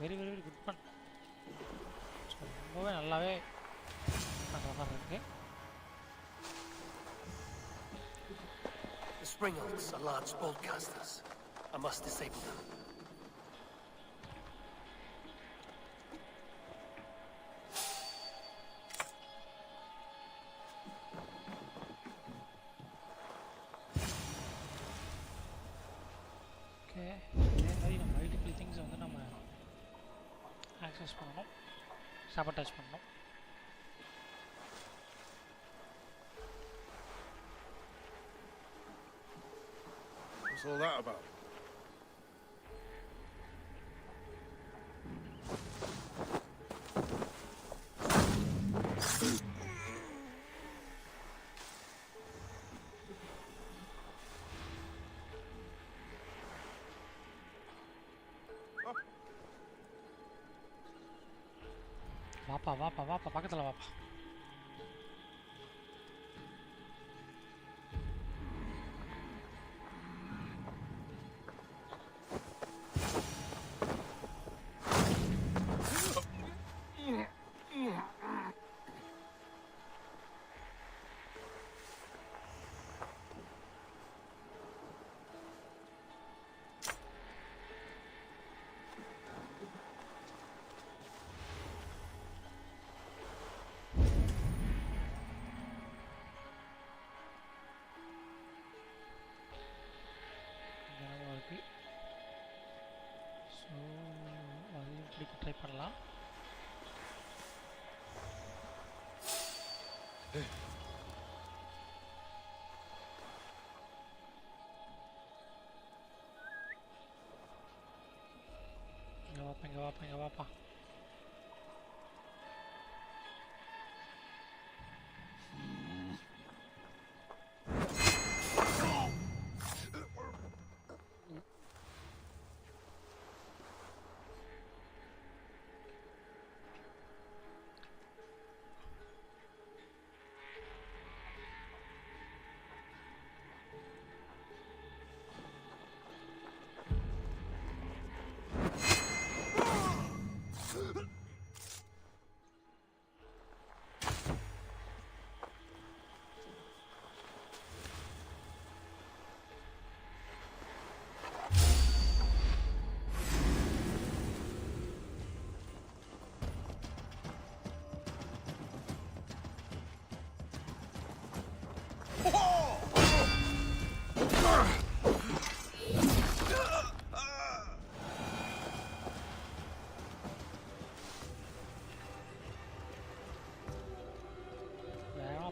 very very very good one. So ரொம்பவே நல்லாவே பண்ணுற மாதிரி இருக்கு. The spring elks are large boltcasters. I must disable them. Okay இதே மாதிரி நம்ம மல்டிபிள் திங்ஸை வந்து நம்ம ஆக்சஸ் பண்ணணும், சாபட்டாச் பண்ணணும். What's all that about? வாப்பா வாப்பா வாப்பா பக்கத்தில் வாப்பா. ஸோ அதையும் பிடிக்க ட்ரை பண்ணலாம். இங்கே வாப்பா இங்கே வாப்பா இங்கே வாப்பா.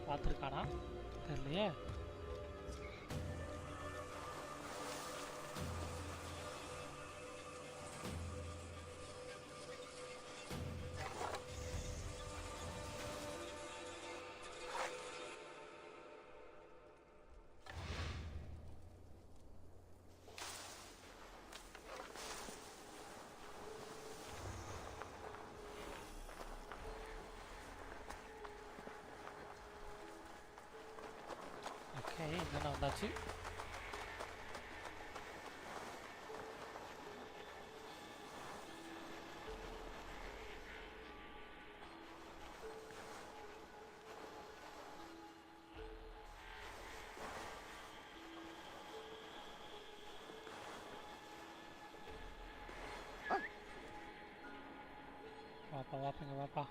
பார்த்துருக்கானா தெரியலையே. என்னென்ன வந்தாச்சு. வாப்பா வாப்பா வாப்பா.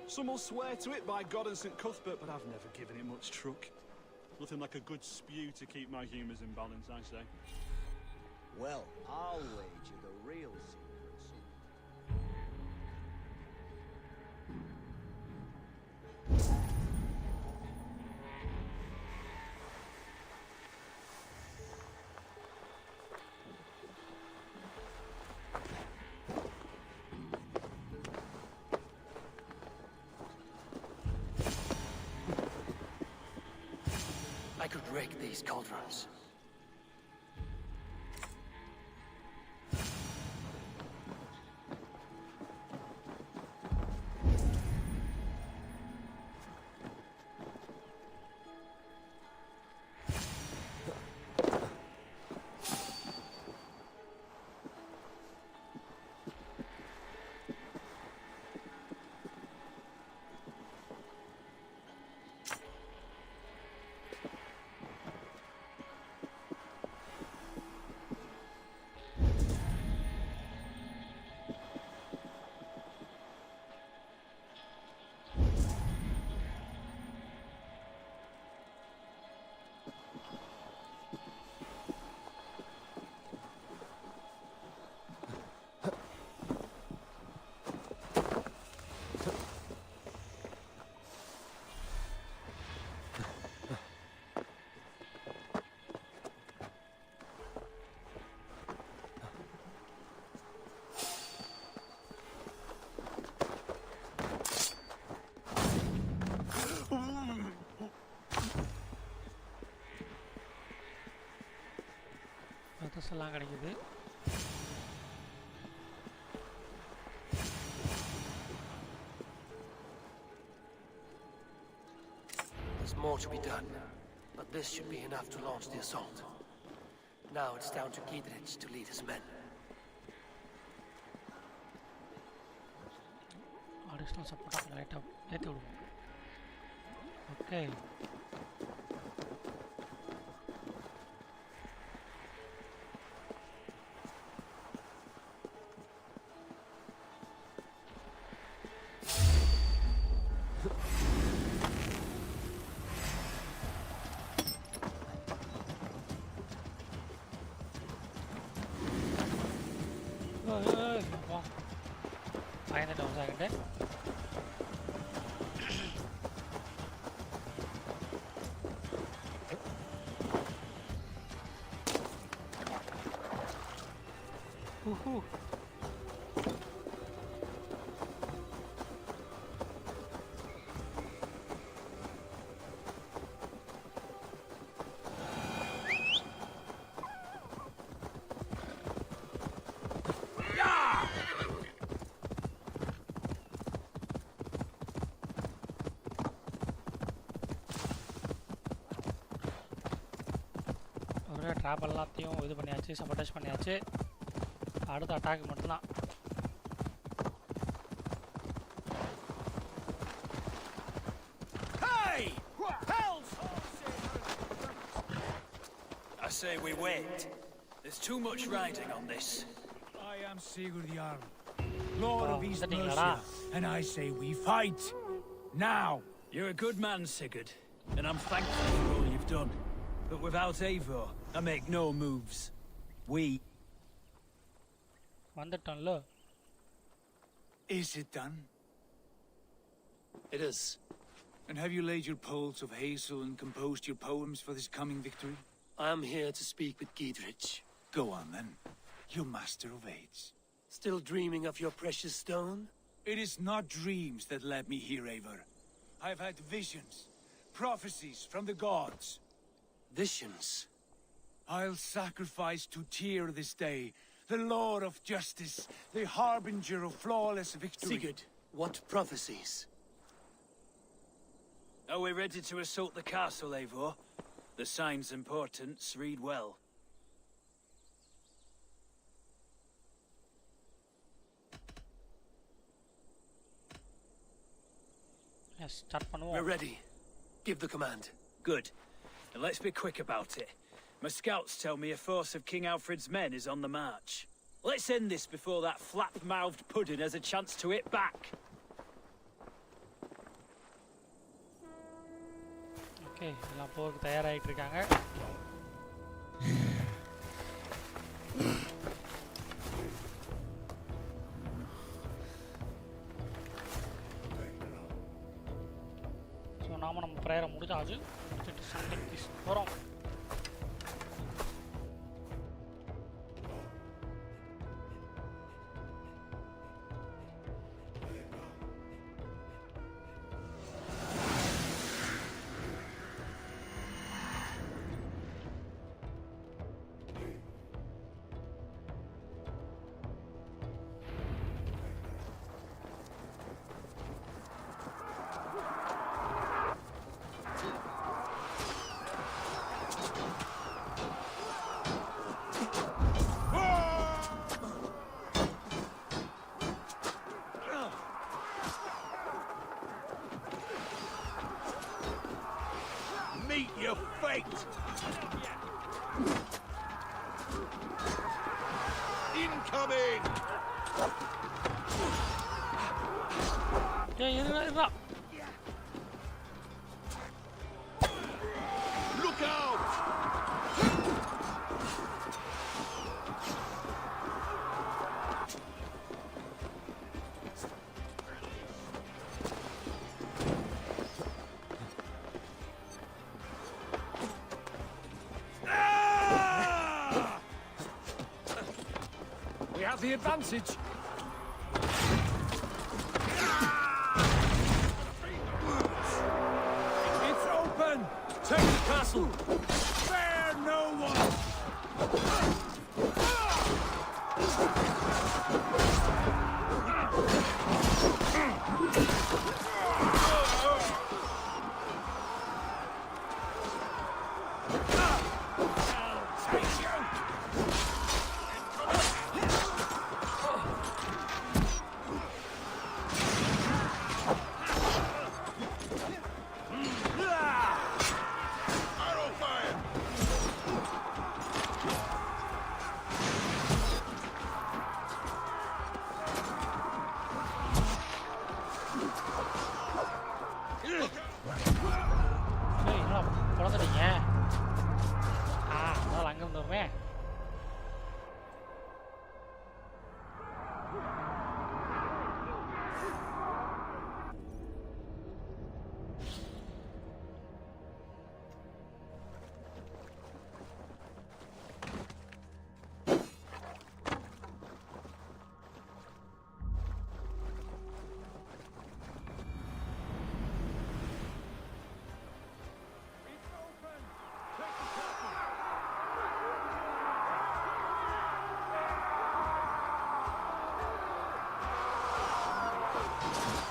Some will swear to it by God and St. Cuthbert, but I've never given it much truck. Nothing like a good spew to keep my humours in balance, I say. Well, I'll wager the real secret's I could rake these cauldrons. எல்லாம் கிடைக்குது. There's more to be done, but this should be enough to launch the assault. Now it's down to Giedrich to lead his men. Additional support of light up. Okay. Woohoo! ஒரு drop எல்லாத்தையும் இது பண்ணியாச்சு, சபோர்டேஜ் பண்ணியாச்சு. அடுத்த attack மட்டும்தான். Hey! I say we wait. There's too much riding on this. I am Sigurd Jarl, Lord of East Mercia, and I say we fight. Now! You're a good man, Sigurd, and I'm thankful for all you've done. But without Eivor, I make no moves. We... Is it done? It is. And have you laid your poles of hazel and composed your poems for this coming victory? I am here to speak with Giedrich. Go on, then. You master of aids. Still dreaming of your precious stone? It is not dreams that led me here, Eivor. I've had visions, prophecies from the gods. Visions? I'll sacrifice to Tyr this day, the Lord of Justice, the harbinger of flawless victory. Sigurd, what prophecies? Are we ready to assault the castle, Eivor? The signs and portents read well. We're ready. Give the command. Good. And let's be quick about it. My scouts tell me a force of King Alfred's men is on the march. Let's end this before that flap-mouthed pudding has a chance to hit back. Okay, எல்லாம் போருக்கு தயாராயிட்டு இருக்காங்க. So நாம நம்ம ப்ரேயரை முடிஞ்சாச்சு. முடிச்சுட்டு சண்டைக்கு போகிறோம். Meet your fate! Incoming! Yeah. Look out! We have the advantage. It's open! Take the castle! Spare no one!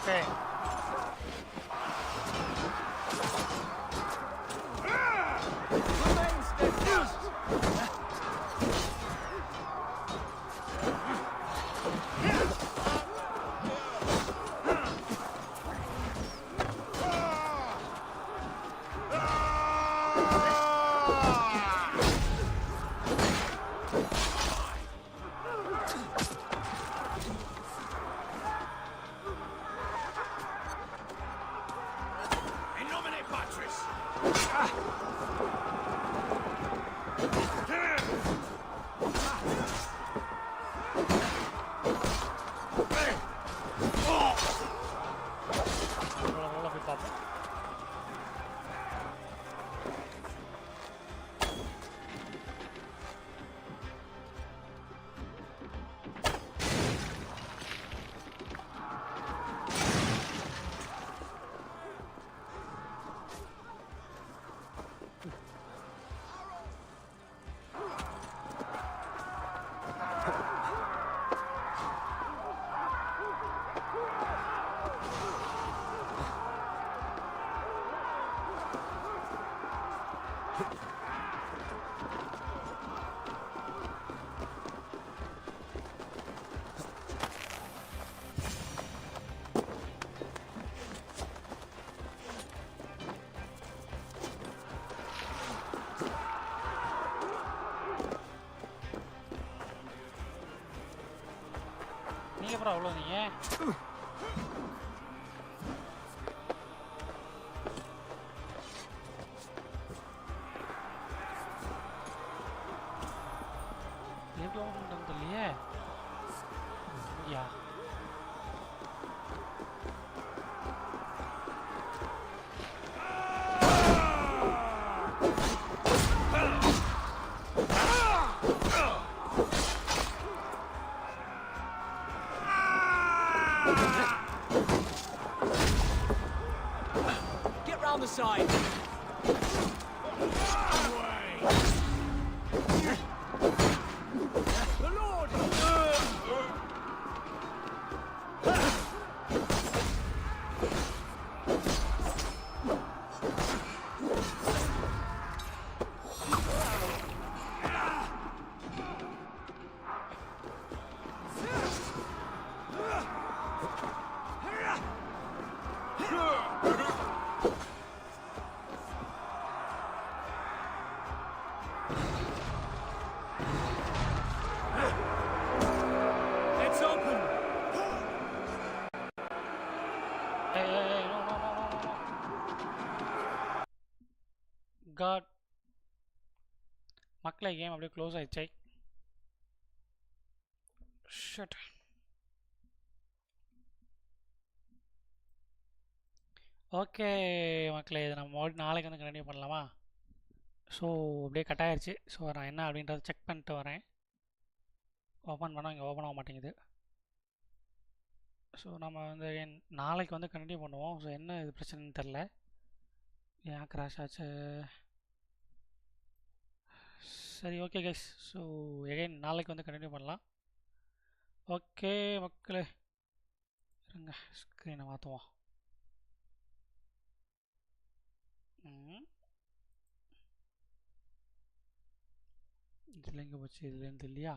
Okay. எப்படா அவ்வளோ நீங்கள் எப்படி ஓப்பன் பண்ணுறது இல்லையே யா Get round the side. The Lord! It's open. Hey, no. God. மக்களே game அப்படியே close ஆயிடுச்சு shut okay மக்களே இதை நம்ம நாளைக்கு வந்து கண்டினியூ பண்ணலாமா ஸோ அப்படியே கட் ஆயிடுச்சு ஸோ நான் என்ன அப்படின்றத செக் பண்ணிட்டு வரேன் ஓப்பன் பண்ணால் இங்கே ஓப்பன் ஆக மாட்டேங்குது ஸோ நம்ம வந்து நாளைக்கு வந்து கண்டினியூ பண்ணுவோம் ஸோ என்ன இது பிரச்சனைன்னு தெரில ஏன் கிராஷ் ஆச்சு சரி ஓகே கைஸ் ஸோ எகைன் நாளைக்கு வந்து கண்டினியூ பண்ணலாம் ஓகே மக்களே இருங்க ஸ்க்ரீனை மாற்றுவோம் இதில் எங்கே போச்சு இதுலேருந்து இல்லையா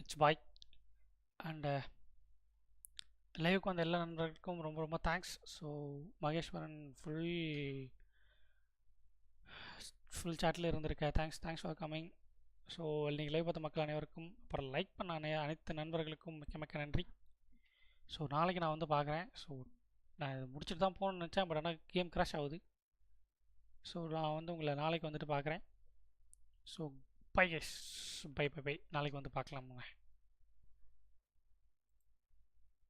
இட்ஸ் பாய் அண்ட் லைவுக்கு வந்த எல்லா நண்பர்களுக்கும் ரொம்ப ரொம்ப தேங்க்ஸ் ஸோ மகேஸ்வரன் ஃபுல் சாட்டில் இருந்திருக்கேன் தேங்க்ஸ் ஃபார் கமிங் ஸோ நீங்கள் லைவ் பார்த்த மக்கள் அனைவருக்கும் அப்புறம் லைக் பண்ண அனைத்து நண்பர்களுக்கும் மிக்க நன்றி ஸோ நாளைக்கு நான் வந்து பார்க்குறேன் ஸோ நான் இது முடிச்சுட்டு தான் போகணுன்னு நினச்சேன் பட் ஆனால் கேம் கிராஷ் ஆகுது ஸோ நான் வந்து உங்களை நாளைக்கு வந்துட்டு பார்க்குறேன் ஸோ பை கைஸ் பை நாளைக்கு வந்து பார்க்கலாமுங்க